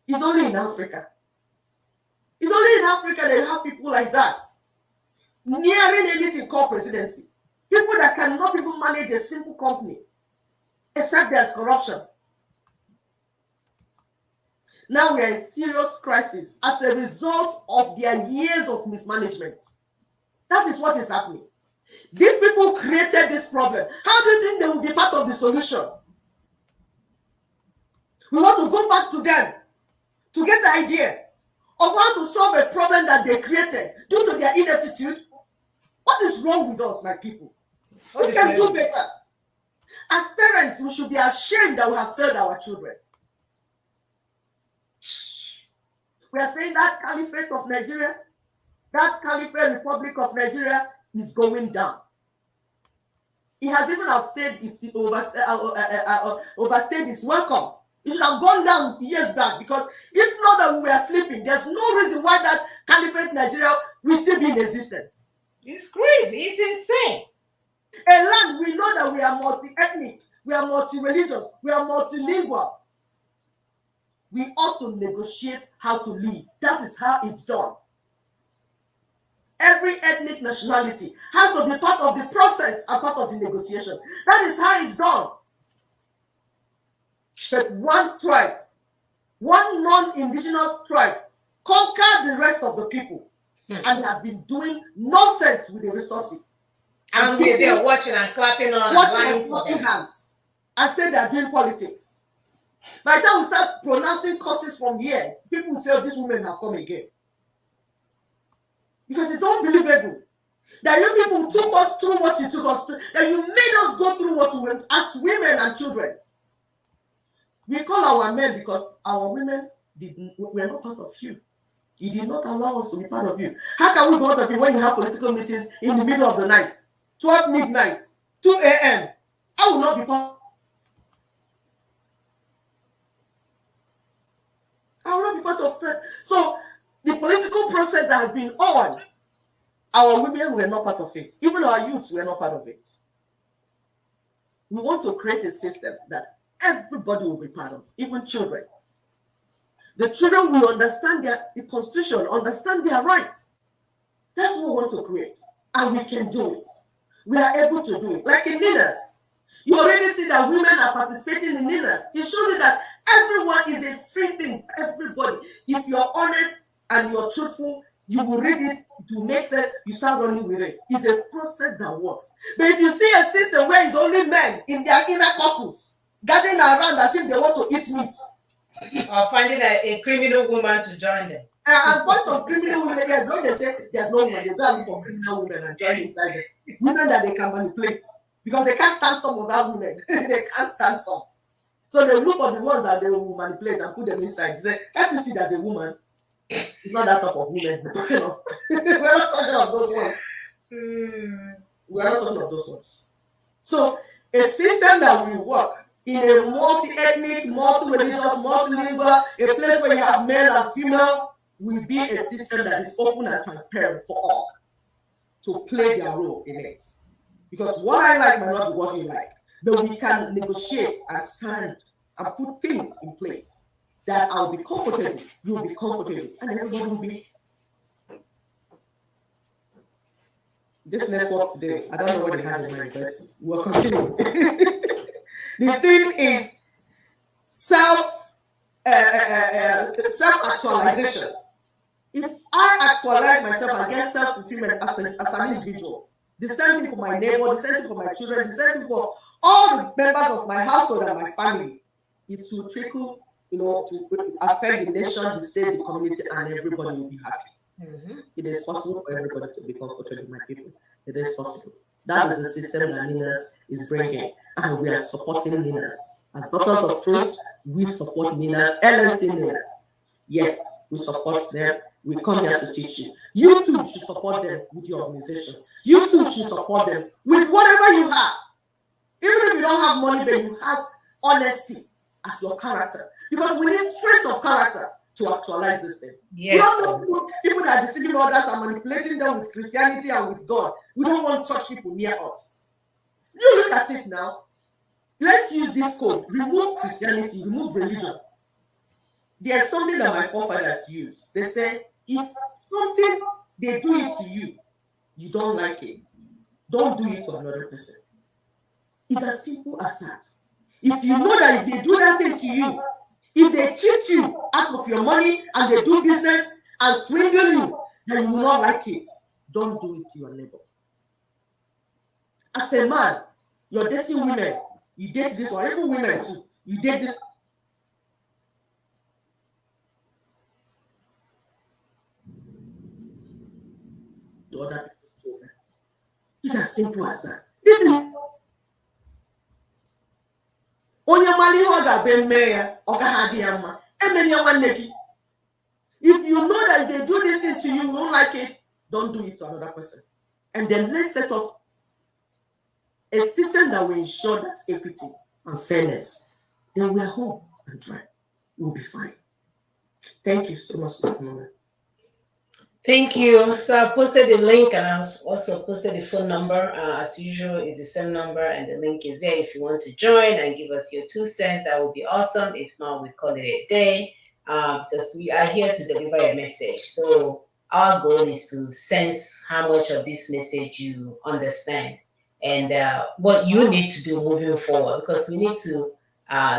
It's only in Africa. It's only in Africa that you have people like that. Nearing anything called presidency. People that cannot even manage a simple company. Except there's corruption. Now we are in serious crisis as a result of their years of mismanagement. That is what is happening. These people created this problem. How do you think they will be part of the solution? We want to go back to them to get the idea of how to solve a problem that they created due to their ineptitude. What is wrong with us, my people? We can do better. As parents, we should be ashamed that we have failed our children. We are saying that Caliphate of Nigeria, that Caliphate Republic of Nigeria is going down. It has even overstayed its welcome. It should have gone down years back, because if not that we were sleeping, there's no reason why that Caliphate Nigeria will still be in existence. It's crazy. It's insane. A land, we know that we are multi-ethnic, we are multi-religious, we are multilingual. We ought to negotiate how to live. That is how it's done. Every ethnic nationality has to be part of the process and part of the negotiation. That is how it's done. But one tribe, one non-indigenous tribe, conquered the rest of the people, and they have been doing nonsense with the resources. And we're there watching and clapping on, watching and clapping hands, and say they are doing politics. By the time we start pronouncing curses from here, people say, oh, these women have come again. Because it's unbelievable that you people took us through what you took us through, that you made us go through what we went as women and children. We call our men because our women were not part of you. You did not allow us to be part of you. How can we be part of you when you have political meetings in the middle of the night, 12 midnight, 2 a.m.? I will not be part. I will not be part of that. So the political process that has been on, our women were not part of it. Even our youths were not part of it. We want to create a system that everybody will be part of, even children. The children will understand the constitution, understand their rights. That's what we want to create. And we can do it. We are able to do it. Like in NINAS. You already see that women are participating in NINAS. It shows you that everyone is a free thing. Everybody. If you're honest and you're truthful, you will read it, it will make sense, you start running with it. It's a process that works. But if you see a system where it's only men in their inner couples gathering around as if they want to eat meat, or finding a criminal woman to join them. And for some criminal women, yes, when they say there's no woman, they go look for criminal women and join inside them. Women that they can manipulate. Because they can't stand some of that women. They can't stand some. So they look for the ones that they will manipulate and put them inside. They say, can't you see there's a woman? It's not that type of woman we're talking of. We're not talking of those ones. We're not talking of those ones. So a system that will work in a multi-ethnic, multi-religious, multilingual, a place where you have male and female, will be a system that is open and transparent for all to play their role in it. Because what I like might not be what you like, but we can negotiate and stand and put things in place that I'll be comfortable, you'll be comfortable, and everybody will be. This network today, I don't know what it has in mind, but we'll continue. The thing is self-actualization. If I actualize myself and get self-fulfillment as an individual, the same thing for my neighbor, the same thing for my children, the same thing for all the members of my household and my family, it will trickle, to affect the nation, the state, the community, and everybody will be happy. It is possible for everybody to be comfortable, my people. It is possible. That is the system that NINAS is bringing, and we are supporting NINAS. As Daughters of Truth, we support NINAS, LNC NINAS. Yes, we support them. We come here to teach you. You too should support them with your organization. You too should support them with whatever you have. Even if you don't have money, but you have honesty as your character. Because we need strength of character to actualize this thing. Yes. We don't want people that are deceiving others and manipulating them with Christianity and with God. We don't want such people near us. You look at it now. Let's use this code. Remove Christianity, remove religion. There's something that my forefathers used. They say, if something, they do it to you, you don't like it, don't do it to another person. It's as simple as that. If you know that if they do that thing to you, if they cheat you out of your money and they do business and swindle you, then you will not like it. Don't do it to your neighbor. As a man, you're dating women, you date this one, even women too, you date this. The other people. It's as simple as that. Onye mali ọ ga-abịa mee ya, ọ gaghị adị ya mma. Emenya nwanne gị. If you know that they do this thing to you, you don't like it, don't do it to another person. And then let's set up a system that will ensure that equity and fairness. Then we are home and dry. We'll be fine. Thank you so much, Mr. Mama. Thank you. So I posted the link and I also posted the phone number. As usual, it's the same number and the link is there. If you want to join and give us your 2 cents, that would be awesome. If not, we call it a day because we are here to deliver a message. So our goal is to sense how much of this message you understand and what you need to do moving forward, because we need to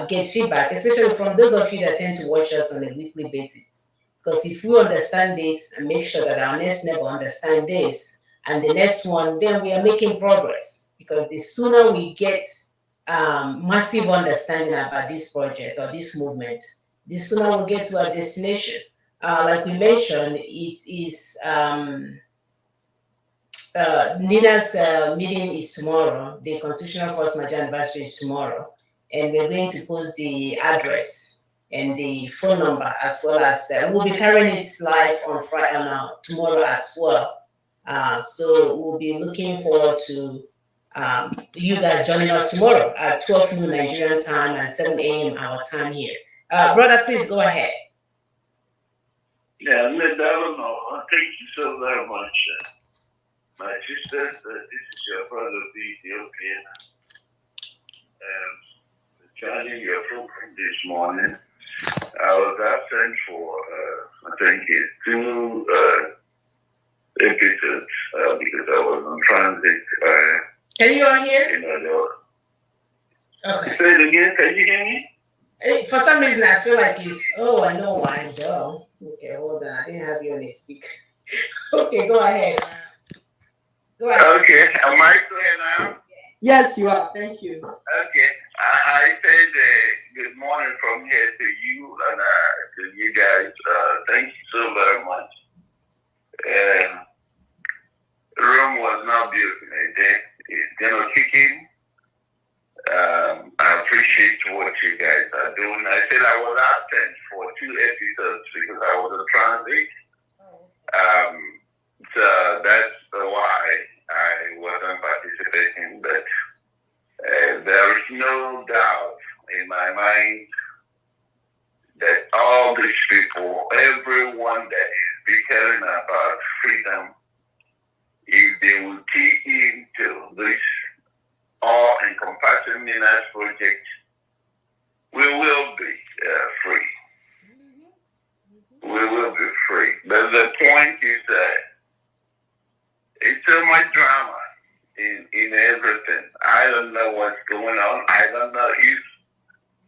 get feedback, especially from those of you that tend to watch us on a weekly basis. Because if we understand this and make sure that our next neighbor understand this and the next one, then we are making progress. Because the sooner we get massive understanding about this project or this movement, the sooner we'll get to our destination. Like we mentioned, it is Nina's meeting is tomorrow. The Constitutional Force Major anniversary is tomorrow. And we're going to post the address and the phone number, as well as we'll be carrying it live on Friday, tomorrow as well. So we'll be looking forward to you guys joining us tomorrow at 12 noon Nigerian time and 7 a.m. our time here. Brother, please go ahead. Yeah, Linda, I don't know. Thank you so very much. My sister, this is your brother, the Ethiopian. Joining your program this morning. I was absent for, I think it's 2 episodes because I was on transit. Can you all hear? Okay. Say it again. Can you hear me? For some reason, I feel like it's, I know why, Joe. Okay, hold on. I didn't have you on a speaker. Okay, go ahead. Go ahead. Okay, am I clear now? Yes, you are. Thank you. Okay. I said good morning from here to you and to you guys. Thank you so very much. The room was not beautiful today. It's gonna kick in. I appreciate what you guys are doing. I said I was absent for 2 episodes because I was on transit. So that's why I wasn't participating, but there is no doubt in my mind that all these people, everyone that is caring about freedom, if they will key into this all-encompassing Minas project, we will be free. We will be free. But the point is that it's so much drama in everything. I don't know what's going on. I don't know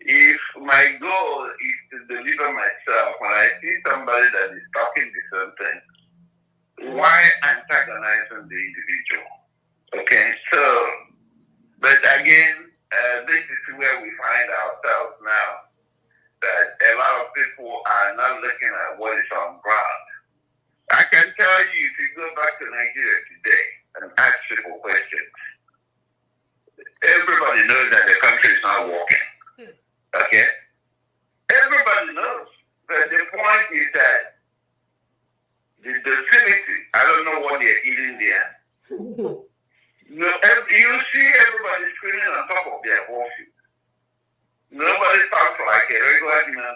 if my goal is to deliver myself. When I see somebody that is talking to something, why antagonizing the individual? Okay, so, but again, this is where we find ourselves now, that a lot of people are not looking at what is on ground. I can tell you, if you go back to Nigeria today and ask people questions, everybody knows that the country is not working. Okay? Everybody knows. But the point is that the Disunity, I don't know what they're eating there. No, you see everybody screaming on top of their voices. Nobody talks like a regular human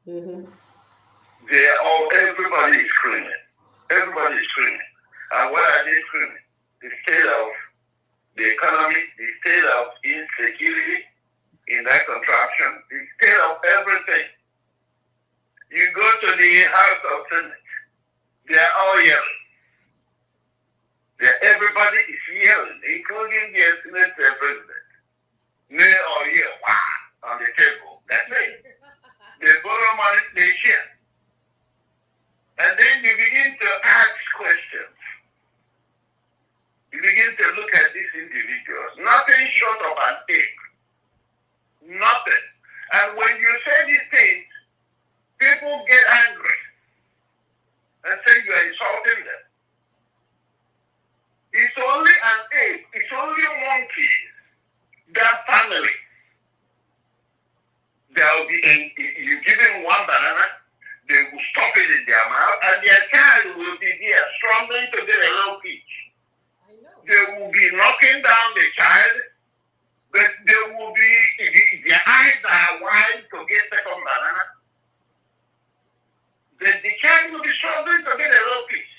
being. Everybody is screaming. Everybody is screaming. And what are they screaming? The state of the economy, the state of insecurity in that contraction, the state of everything. You go to the House of Senate, they are all yelling. Everybody is yelling, including the Senate president. Nay or yeah, wow, on the table. That's it. They borrow money, they share. And when you say these things, people get angry and say you are insulting them. It's only an ape, it's only a monkey, that family. They'll be you give them one banana, they will stop it in their mouth, and their child will be there struggling to get a little piece. They will be knocking down the child, but they will be, their eyes are wide to get second banana. The child will be struggling to get a little piece.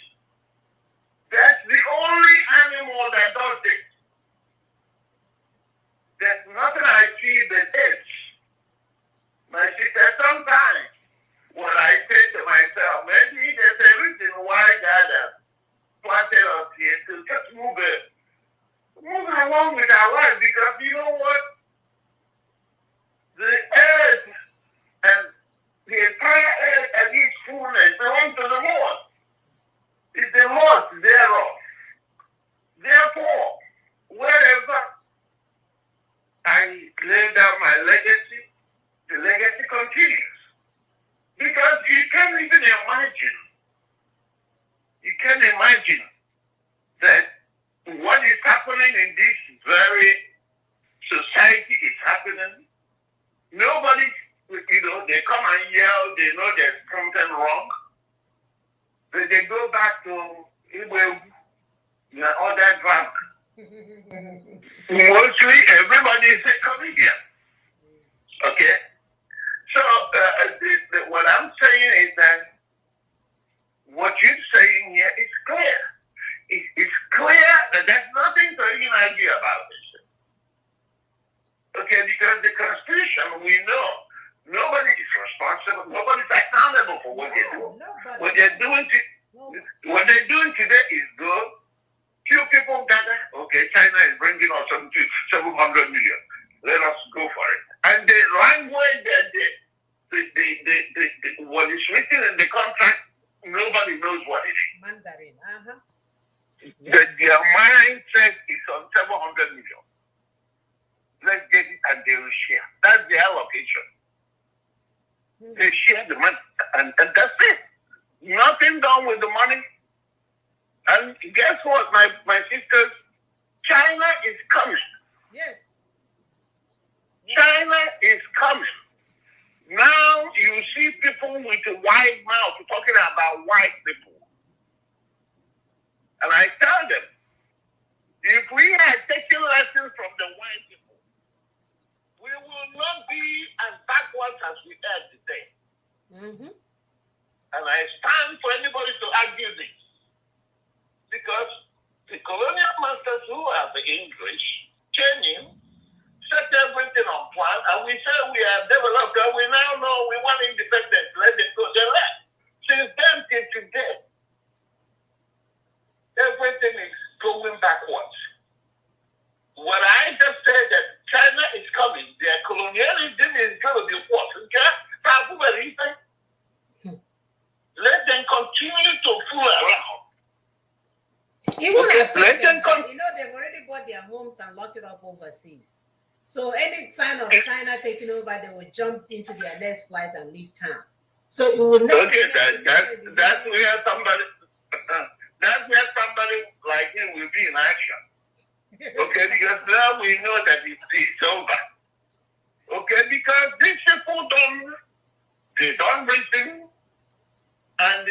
That's the only animal that does it. There's nothing I see that is. My sister, sometimes when I say to myself, maybe there's a reason why God has planted us here to just move along with our life, because you know what? The earth and the entire earth and its fullness belong to the Lord. It's the Lord thereof. Therefore, wherever I lay down my legacy, the legacy continues. Because you can't even imagine. You can't imagine that what is happening in this very society is happening. Nobody, they come and yell, they know there's something wrong. But they go back to other drunk. Mostly everybody is a comedian. Okay? So what I'm saying is that what you're saying here is clear. It's clear that there's nothing to even argue about this. Okay, because the Constitution, we know, nobody is responsible, nobody's accountable for what they're doing. What they're doing today is good. Few people gather, okay, China is bringing us something to 700 million. Let us go for it. And the language that what is written in the contract, nobody knows what it is. Mandarin, Their mindset is on 700 million. Let's get it and they will share. That's the allocation. They share the money and that's it. Nothing done with the money. And guess what, my sisters? China is coming. Yes. China is coming. Now you see people with a wide mouth talking about white people. And I tell them, if we had taken lessons from the white people, we will not be as backwards as we are today. Mm-hmm. And I stand for anybody to argue this. Because the colonial masters who are the English came in, set everything on plan, and we say we are developed, and we now know we want independence, let them go. They left. Since then till today, everything is going backwards. What I just said that China is coming, their colonialism is going to be what? Let them continue to fool around. Even Okay, affect them, they've already bought their homes and locked it up overseas. So any sign of China taking over, they will jump into their next flight and leave town. So it will never. Okay, that's where somebody like him will be in action. Okay, because now we know that it's over. Okay, because these people don't reason. And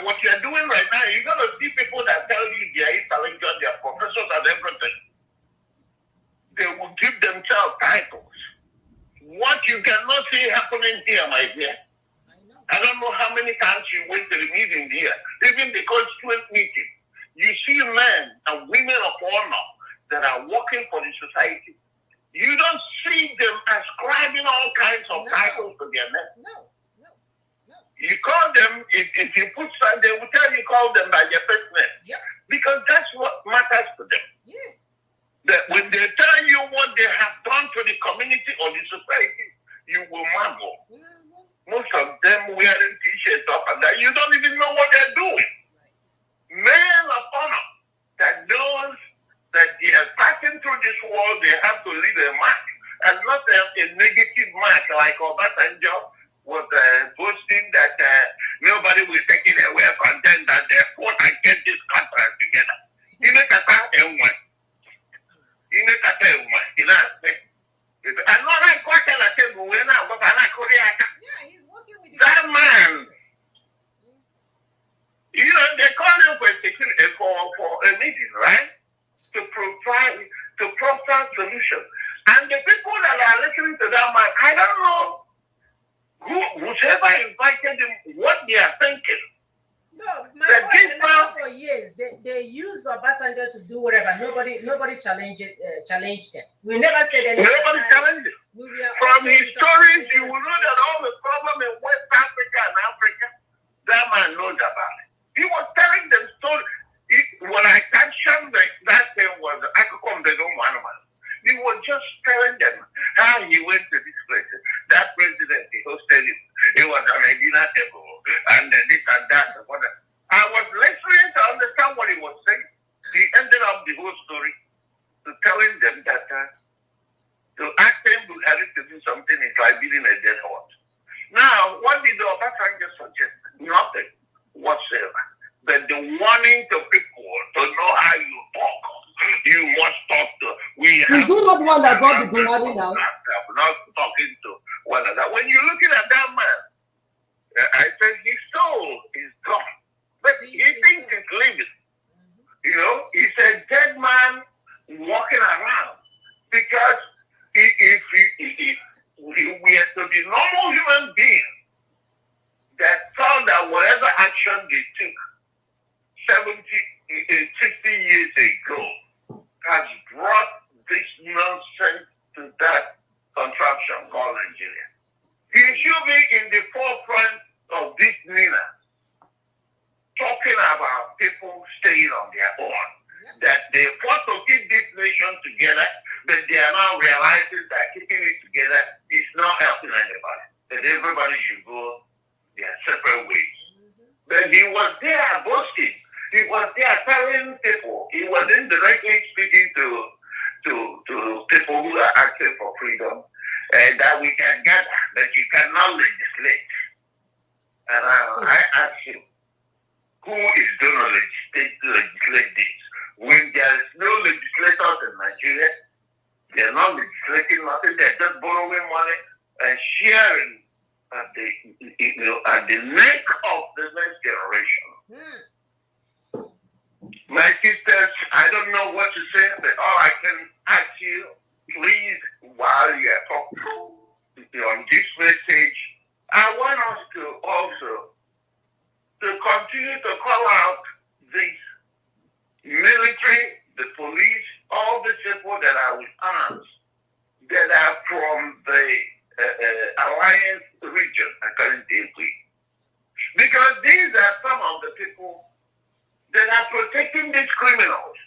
what you're doing right now, you're going to see people that tell you they are intelligent, they are professors and everything. They will give themselves titles. What you cannot see happening here, my dear. I don't know how many times you went to the meeting here, even the constituent meeting. You see men and women of honor that are working for the society. You don't see them ascribing all kinds of titles to their name. No. You call them, if you put some, they will tell you call them by their first name. Yep. Because that's what matters to them. Yes. That when they tell you what they have done to the community or the society, you will marvel. Mm-hmm. Most of them wearing t-shirts up and down. You don't even know what they're doing. Right. Men of honor that knows that they are passing through this world, they have to leave a mark. And not a negative mark like Obasanjo was boasting that nobody will take it away from them, that they fought and get this contract together. You know, he's working with that man, you know, they call him for a meeting, right? To provide proper solution. And the people that are listening to that man, I don't know whoever invited him, what they are thinking. No, my boy, for years they use Obasanjo to do whatever. Nobody challenged them. We never said anything. Nobody challenged him. From his stories, you will know that all the problem in West Africa and Africa, that man knows about it. He was telling them stories. When I captioned that thing was, I could come to the one man. He was just telling them how he went to this place. That president, he hosted him. It was on a dinner table, and this and that. And what. I was listening to understand what he was saying. He ended up the whole story to telling them that to ask him to do something is like beating a dead horse. Now, what did the Obasanjo suggest? Nothing whatsoever. But the warning to people to know how you talk. You must talk to. Is he not the one that got the Buhari now? Not talking to one another. When you're looking at that man, I said his soul is gone, but he thinks he's living. You know, he's a dead man walking around because if we have to be normal human beings that thought that whatever action they took 60 years ago has brought this nonsense to that contraption called Nigeria. He should be in the forefront of this Nina, talking about people staying on their own. That they want to keep this nation together, but they are now realizing that keeping it together is not helping anybody. That everybody should go their separate ways. But he was there boasting. He was there telling people. He was indirectly speaking to people who are asking for freedom, and that we can gather, that you cannot legislate. And I ask him, who is going to legislate this? When there is no legislators in Nigeria, they're not legislating nothing, they're just borrowing money and sharing at the neck of the next generation. My sisters, I don't know what to say, but all I can ask you, please, while you are talking on this message, I want us to also to continue to call out this military, the police, all the people that are with arms, that are from the Alliance region, currently. Because these are some of the people that are protecting these criminals.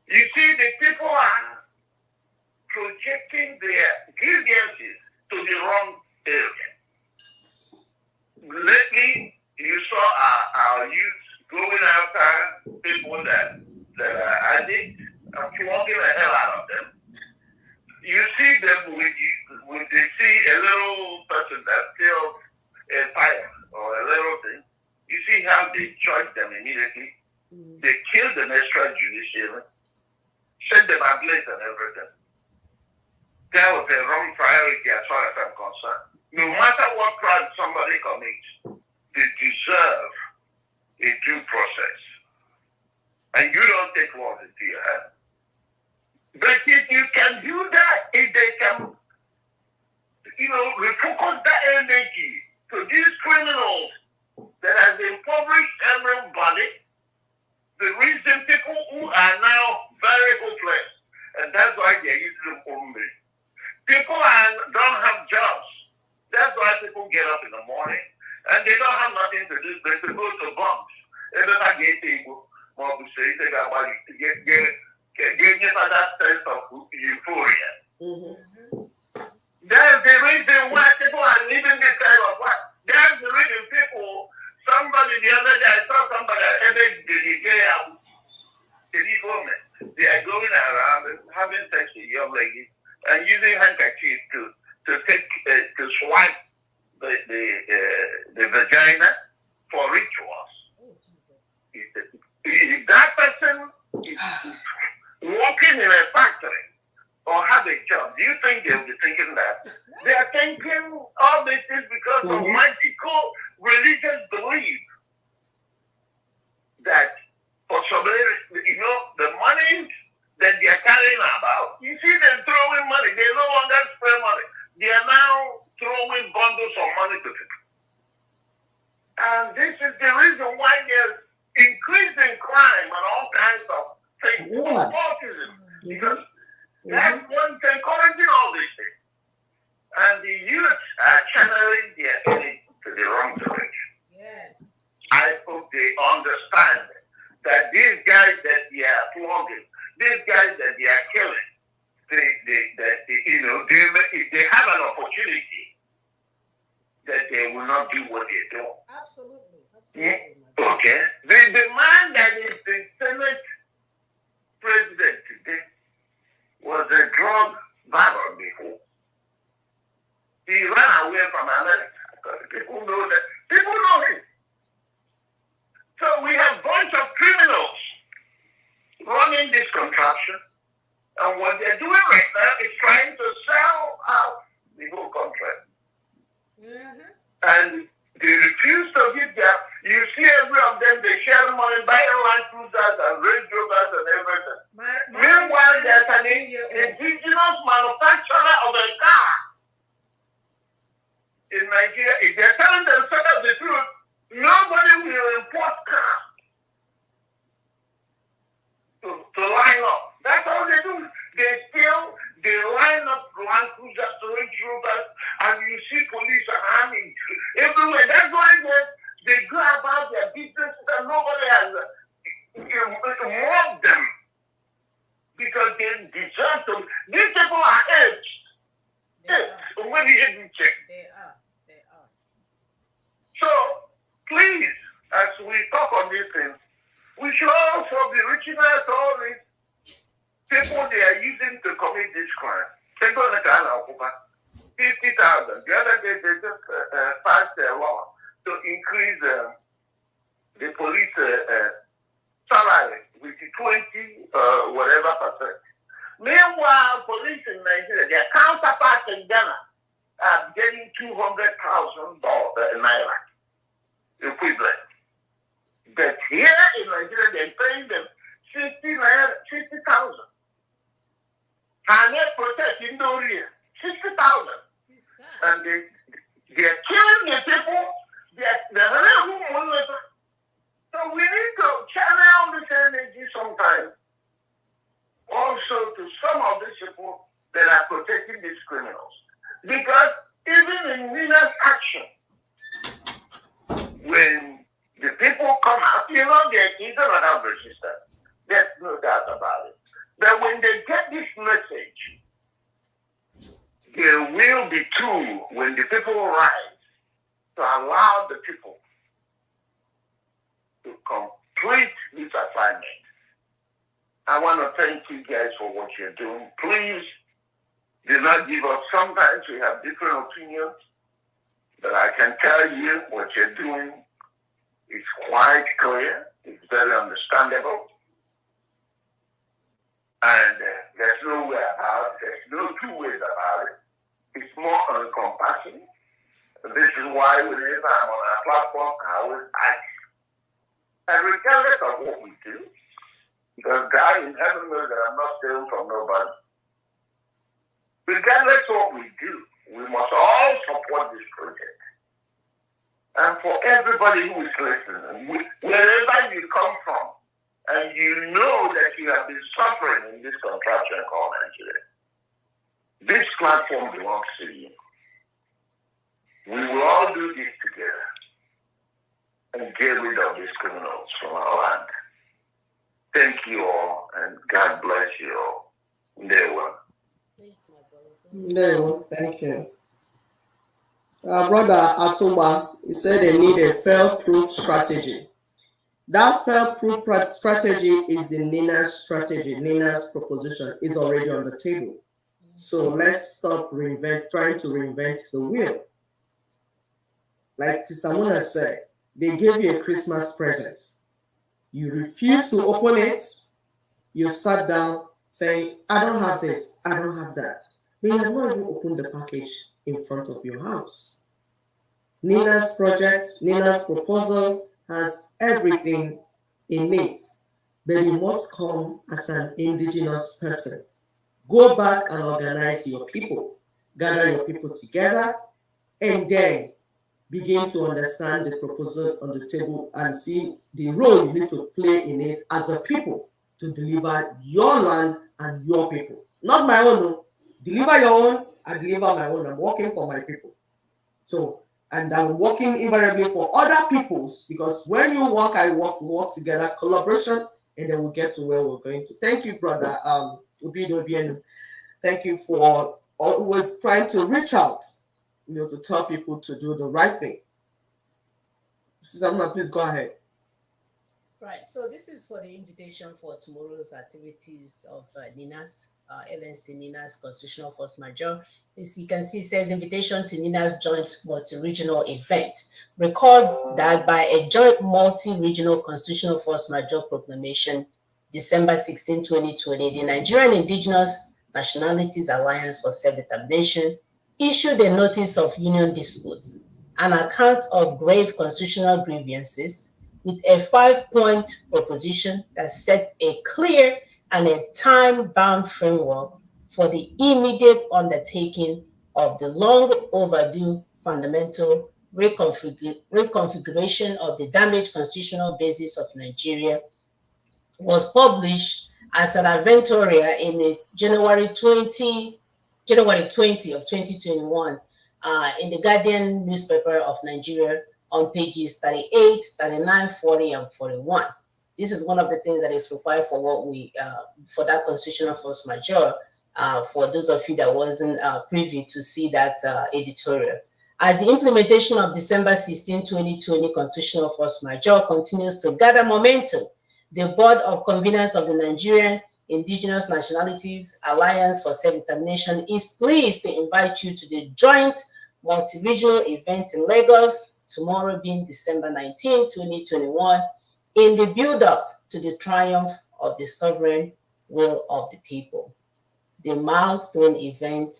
You see, the people are projecting their grievances to the wrong area. Lately, you saw our youth going after people that are addicts and flogging the hell out of them. You see them when they see a little person that feels a fire or a little thing, you see how they charge them immediately. They kill them extrajudicially, send them ablaze and everything. That was a wrong priority as far as I'm concerned. No matter what crime somebody commits, they deserve a due process. And you don't take laws into your hand. But if you can do that, if they can, refocus that energy to these criminals that have impoverished everybody, the reason people who are now very hopeless, and that's why they're using them only. People don't have jobs. That's why people get up in the morning and they don't have nothing to do but to go to bumps. Everybody get able, get that sense of euphoria. That's the reason why people are living this kind of life. That's the reason people, somebody the other day, I saw somebody they are going around having sex with young ladies and using handkerchiefs to take swipe the vagina for rituals. If that person is working in a factory or have a job, do you think they'll be thinking that? They are thinking all these things because of magical religious belief that for some reason, the money that they are carrying about, you see them throwing money. They no longer spend money. They are now throwing bundles of money to people. And this is the reason why there's increasing crime and all kinds of things. Yeah. Autism. Because that's what's encouraging all these things. And the youth are channeling their energy to the wrong direction. Yes. I hope they understand that these guys that they are flogging, these guys that they are killing, if they have an opportunity, that they will not do what they do. Absolutely. Okay. The man that is the Senate president today was a drug baron before. He ran away from America because people know that. People know him. So we have a bunch of criminals running this contraption. And what they're doing right now is trying to sell out the whole contract. And they refuse to give their, you see every of them, they share money, buy land cruisers and Range Rovers and everything. Meanwhile, there's an indigenous manufacturer of a car in Nigeria. If they're telling themselves the truth, nobody will import cars to line up. That's all they do. They line up land cruisers to Range Rovers, and you see police and army everywhere. That's why they go about their business and nobody has mobbed them because they deserve to. These people are aged. Yes, when you didn't check. They are. So please, as we talk on these things, we should also be reaching out to all these people they are using to commit this crime. They're going to get 50,000. The other day they just passed a law to increase the police salary with 20 whatever percent. Meanwhile, police in Nigeria, their counterparts in Ghana are getting $200,000 naira equivalent. But here in Nigeria, they're paying them 60,000. And they protest in the area, 60,000. And they're killing the people. So we need to channel this energy sometimes also to some of these people that are protecting these criminals. Because even in Nina's action, when the people come out, they're going to have resistance. There's no doubt about it. But when they get this message, there will be two when the people rise to allow the people to complete this assignment. I want to thank you guys for what you're doing. Please do not give up. Sometimes we have different opinions, but I can tell you what you're doing is quite clear. It's very understandable. And there's no way about it. There's no two ways about it. It's more encompassing. This is why whenever I'm on our platform, I always ask. And regardless of what we do, because God in heaven knows that I'm not stealing from nobody. Regardless of what we do, we must all support this project. And for everybody who is listening, wherever you come from, and you know that you have been suffering in this contraption called Nigeria, this platform belongs to you. We will all do this together and get rid of these criminals from our land. Thank you all, and God bless you all. Thank you. Brother Atuba, he said they need a fail-proof strategy. That fail-proof strategy is the Nina's strategy. Nina's proposition is already on the table. So let's stop trying to reinvent the wheel. like Tisamuna said, they gave you a Christmas present. You refuse to open it. You sat down saying, I don't have this, I don't have that. But you have not even opened the package in front of your house. Nina's project, Nina's proposal has everything in it, but you must come as an indigenous person. Go back and organize your people, gather your people together, and then begin to understand the proposal on the table and see the role you need to play in it as a people to deliver your land and your people. Not my own. Deliver your own, I deliver my own. I'm working for my people. So, and I'm working invariably for other peoples, because when you work, I work, we work together, collaboration, and then we'll get to where we're going to. Thank you, brother. Obido, thank you for always trying to reach out, to tell people to do the right thing. Susanna, please go ahead. Right. So this is for the invitation for tomorrow's activities of Nina's LNC Nina's Constitutional Force Majeure. As you can see, it says invitation to Nina's joint multi-regional event. Recall that by a joint multi-regional Constitutional Force Majeure proclamation, December 16, 2020, the Nigerian Indigenous Nationalities Alliance for Self-Determination issued a notice of union disputes on account of grave constitutional grievances, with a 5-point proposition that sets a clear and a time-bound framework for the immediate undertaking of the long overdue fundamental reconfiguration of the damaged constitutional basis of Nigeria, was published as an adventorial in January 20 of 2021 in the Guardian newspaper of Nigeria, on pages 38, 39, 40, and 41. This is one of the things that is required for what we for that constitutional force majeure. For those of you that wasn't privy to see that editorial, as the implementation of December 16, 2020 constitutional force majeure continues to gather momentum, the Board of Conveners of the Nigerian Indigenous Nationalities Alliance for Self-Determination is pleased to invite you to the joint multi-regional event in Lagos tomorrow, being December 19, 2021, in the build-up to the triumph of the sovereign will of the people. The milestone event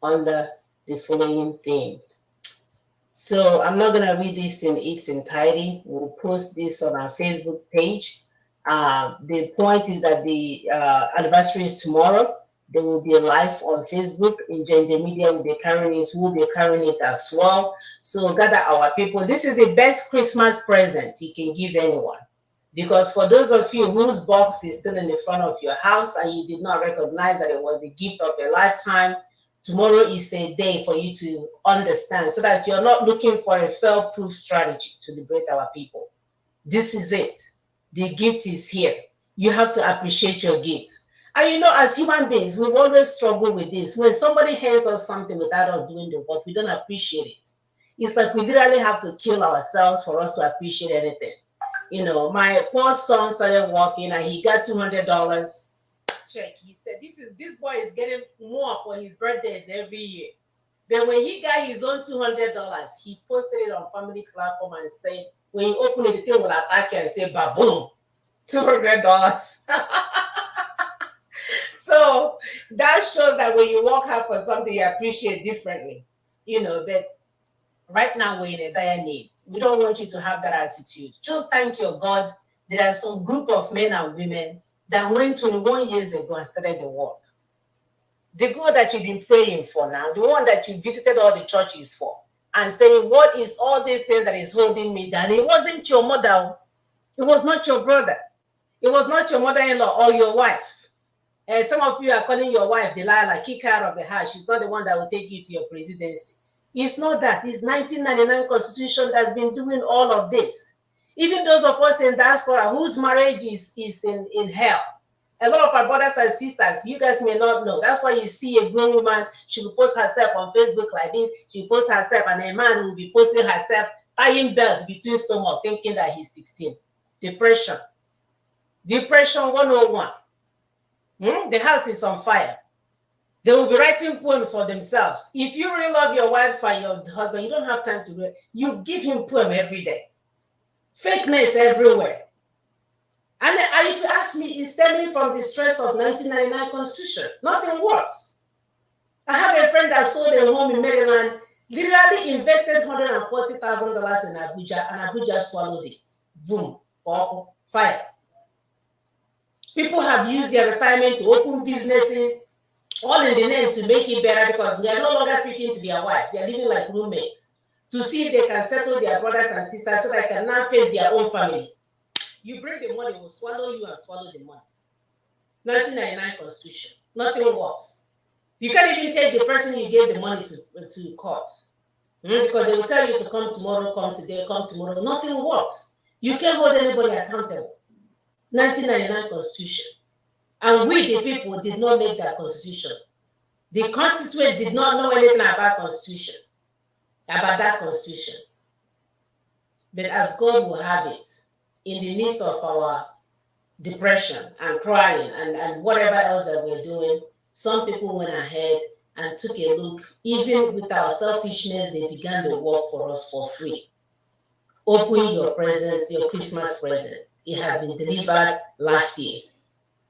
under the following theme. So I'm not going to read this in its entirety. We'll post this on our Facebook page. The point is that the anniversary is tomorrow. There will be a live on Facebook. In the media will be carrying it. We'll be carrying it as well. So gather our people. This is the best Christmas present you can give anyone. Because for those of you whose box is still in the front of your house and you did not recognize that it was the gift of a lifetime, tomorrow is a day for you to understand, so that you're not looking for a fail-proof strategy to liberate our people. This is it. The gift is here. You have to appreciate your gift. And as human beings, we've always struggled with this. When somebody hands us something without us doing the work, we don't appreciate it. It's like we literally have to kill ourselves for us to appreciate anything. My poor son started working and he got $200. Check. He said, this boy is getting more for his birthdays every year. But when he got his own $200, he posted it on family platform and said, when you open it, the thing will attack you and say, ba-boom, $200. So that shows that when you work hard for something, you appreciate differently. But right now we're in a dire need. We don't want you to have that attitude. Just thank your God. There are some group of men and women that went 21 years ago and started the work. The God that you've been praying for now, the one that you visited all the churches for, and saying, what is all these things that is holding me down? It wasn't your mother. It was not your brother. It was not your mother-in-law or your wife. And some of you are calling your wife Delilah, kick her out of the house. She's not the one that will take you to your presidency. It's not that. It's 1999 Constitution that's been doing all of this. Even those of us in diaspora whose marriage is in hell. A lot of our brothers and sisters, you guys may not know. That's why you see a grown woman, she will post herself on Facebook like this. She will post herself, and a man will be posting herself, tying belts between stomach, thinking that he's 16. Depression. Depression 101. The house is on fire. They will be writing poems for themselves. If you really love your wife and your husband, you don't have time to read. You give him poem every day. Fakeness everywhere. And if you ask me, it's stemming from the stress of 1999 Constitution. Nothing works. I have a friend that sold a home in Maryland, literally invested $140,000 in Abuja, and Abuja swallowed it. Boom, fire. People have used their retirement to open businesses, all in the name to make it better because they are no longer speaking to their wives. They are living like roommates to see if they can settle their brothers and sisters so they can now face their own family. You bring the money, will swallow you and swallow the money. 1999 Constitution. Nothing works. You can't even take the person you gave the money to court. Because they will tell you to come tomorrow, come today, come tomorrow. Nothing works. You can't hold anybody accountable. 1999 Constitution. And we, the people, did not make that Constitution. The constituent did not know anything about Constitution, about that Constitution. But as God will have it, in the midst of our depression and crying and whatever else that we're doing, some people went ahead and took a look. Even with our selfishness, they began to work for us for free. Open your present, your Christmas present. It has been delivered last year.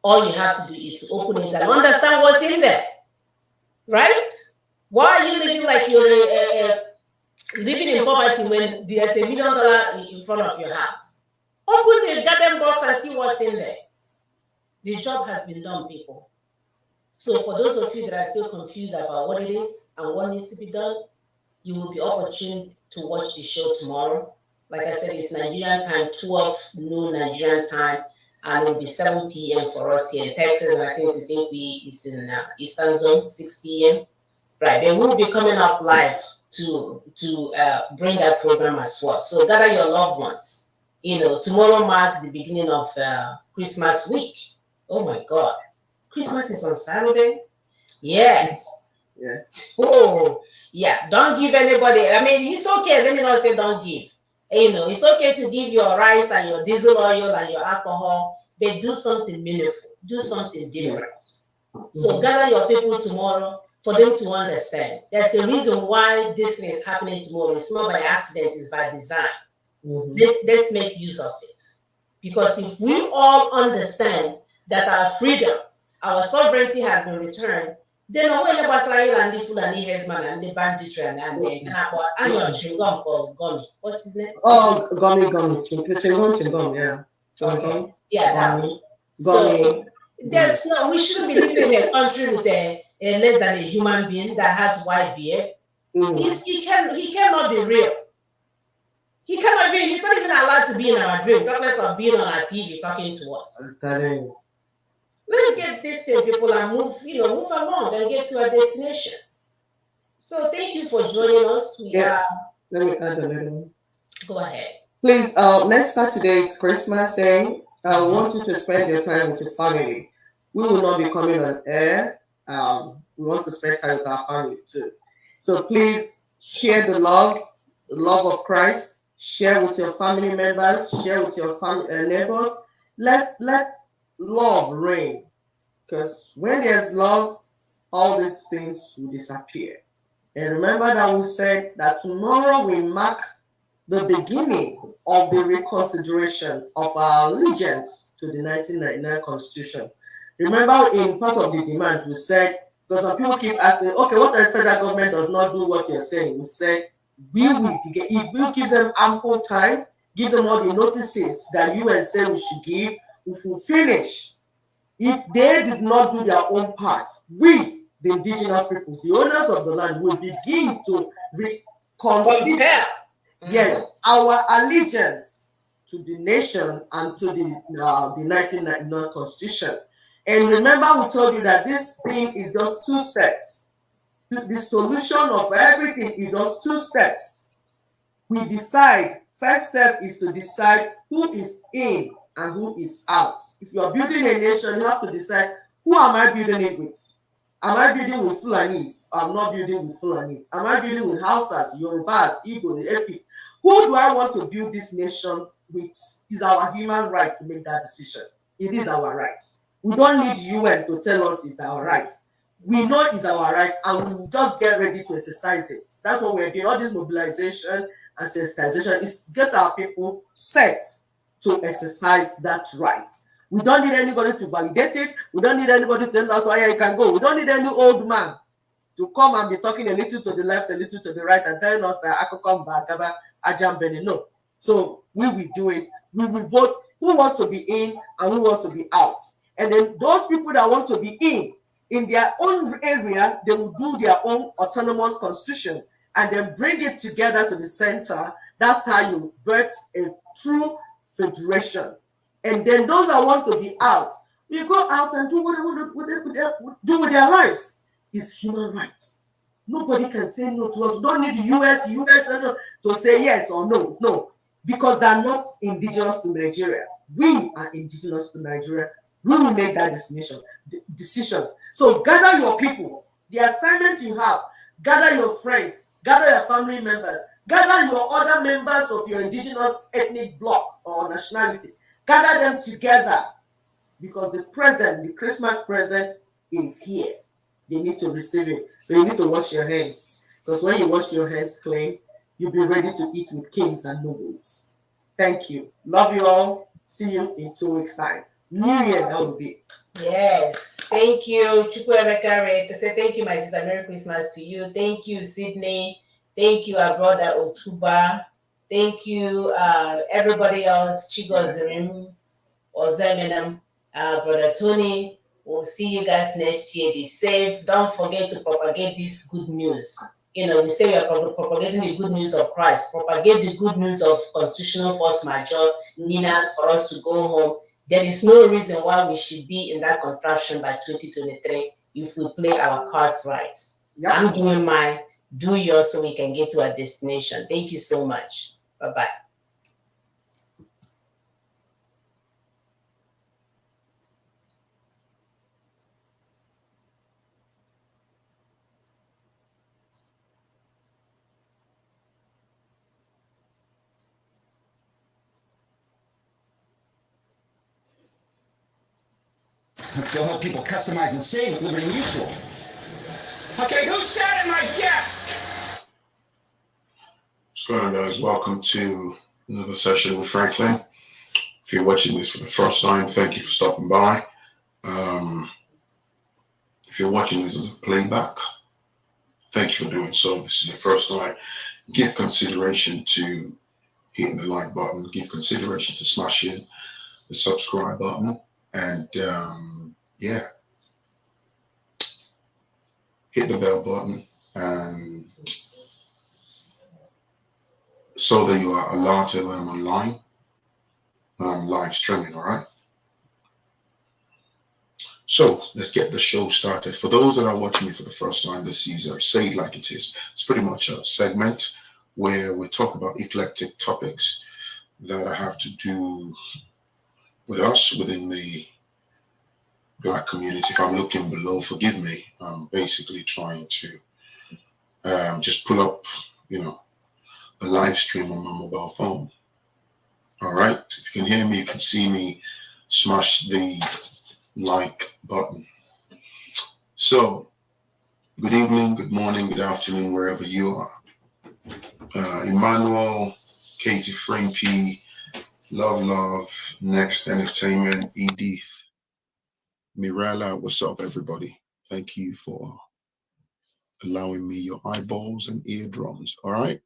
All you have to do is to open it and understand what's in there. Right? Why are you living like you're living in poverty when there's $1 million in front of your house? Open the garden box and see what's in there. The job has been done, people. So for those of you that are still confused about what it is and what needs to be done, you will be opportune to watch the show tomorrow. Like I said, it's Nigerian time, 12 noon Nigerian time, and it'll be 7 p.m. for us here in Texas. I think it's 8 p.m. It's in Eastern Zone, 6 p.m. Right, they will be coming up live to bring that program as well. So gather your loved ones. You know, tomorrow marks the beginning of Christmas week. Oh my God, Christmas is on Saturday. Yes. Yes. Oh, yeah. Don't give anybody. I mean, it's okay. Let me not say don't give. You know, it's okay to give your rice and your diesel oil and your alcohol, but do something meaningful. Do something different. Yes. So gather your people tomorrow for them to understand. There's a reason why this thing is happening tomorrow. It's not by accident, it's by design. Let's make use of it. Because if we all understand that our freedom, our sovereignty has been returned, then when you pass and the food and the headsman and the banditry and your chewing-gum called Gummy. What's his name? Oh, Gummy. Chewing-gum, yeah. Okay. Yeah, that one. So there's no, we shouldn't be living in a country with a less than a human being that has white beard. He cannot be real. He cannot be. He's not even allowed to be in our dream. Talk less of being on our TV talking to us. Let's get this thing, people, and move along and get to our destination. So thank you for joining us. Let me add a little. Go ahead. Please, next Saturday is Christmas Day. I want you to spend your time with your family. We will not be coming on air. We want to spend time with our family too. So please share the love of Christ. Share with your family members. Share with your family neighbors. Let love reign. Because when there's love, all these things will disappear. And remember that we said that tomorrow we mark the beginning of the reconsideration of our allegiance to the 1999 Constitution. Remember, in part of the demand, we said, because some people keep asking, okay, what if the federal government does not do what you're saying? We said, if we give them ample time, give them all the notices that UN said we should give, if we finish. If they did not do their own part, we, the indigenous peoples, the owners of the land, will begin to reconsider. Yes, our allegiance to the nation and to the 1999 Constitution. And remember, we told you that this thing is just 2 steps. The solution of everything is just 2 steps. We decide, first step is to decide who is in and who is out. If you are building a nation, you have to decide, who am I building it with? Am I building with Fulanis? Or I'm not building with Fulanis. Am I building with Hausas, Yorubas, Igbo, Efik? Who do I want to build this nation with? Is our human right to make that decision. It is our right. We don't need UN to tell us it's our right. We know it's our right, and we will just get ready to exercise it. That's what we're doing. All this mobilization and sensitization is to get our people set to exercise that right. We don't need anybody to validate it. We don't need anybody to tell us, oh yeah, you can go. We don't need any old man to come and be talking a little to the left, a little to the right, and telling us, Akokon Bagaba, Ajambene. No. So we will do it. We will vote who wants to be in and who wants to be out. And then those people that want to be in their own area, they will do their own autonomous constitution and then bring it together to the center. That's how you birth a true federation. And then those that want to be out, you go out and do what they want to do with their lives. It's human rights. Nobody can say no to us. We don't need the US to say yes or no. No, because they're not indigenous to Nigeria. We are indigenous to Nigeria. We will make that decision. So gather your people. The assignment you have, gather your friends, gather your family members, gather your other members of your indigenous ethnic bloc or nationality. Gather them together, because the present, the Christmas present is here. They need to receive it. But you need to wash your hands, because when you wash your hands clean, you'll be ready to eat with kings and nobles. Thank you. Love you all. See you in 2 weeks' time. New Year, that will be. Yes, thank you, Chukwuemeka. To say thank you, my sister. Merry Christmas to you. Thank you, Sydney. Thank you, our brother Otuba. Thank you, everybody else. Chigozirim, Ozemenam, brother Tony. We'll see you guys next year. Be safe. Don't forget to propagate this good news. You know, we say we are propagating the good news of Christ. Propagate the good news of constitutional force majeure, meanings for us to go home. There is no reason why we should be in that contraption by 2023 if we play our cards right. Yep. I'm doing mine, do yours so we can get to our destination. Thank you so much. Bye-bye. Let's go help people customize and save with Liberty Mutual. Okay, who sat at my desk? What's going on, guys? Welcome to another session with Franklin. If you're watching this for the first time, thank you for stopping by. If you're watching this as a playback, thank you for doing so. This is your first time. Give consideration to hitting the like button. Give consideration to smashing the subscribe button. And yeah, hit the bell button, and so that you are alerted when I'm online, live streaming. All right. So let's get the show started. For those that are watching me for the first time this season, say it like it is. It's pretty much a segment where we talk about eclectic topics that have to do with us within the Black community. If I'm looking below, forgive me. I'm basically trying to just pull up, a live stream on my mobile phone. All right. If you can hear me, you can see me, smash the like button. So, good evening, good morning, good afternoon, wherever you are. Emmanuel, Katie Frankie, Love, Next Entertainment, Edith, Mirella, what's up, everybody? Thank you for allowing me your eyeballs and eardrums. All right.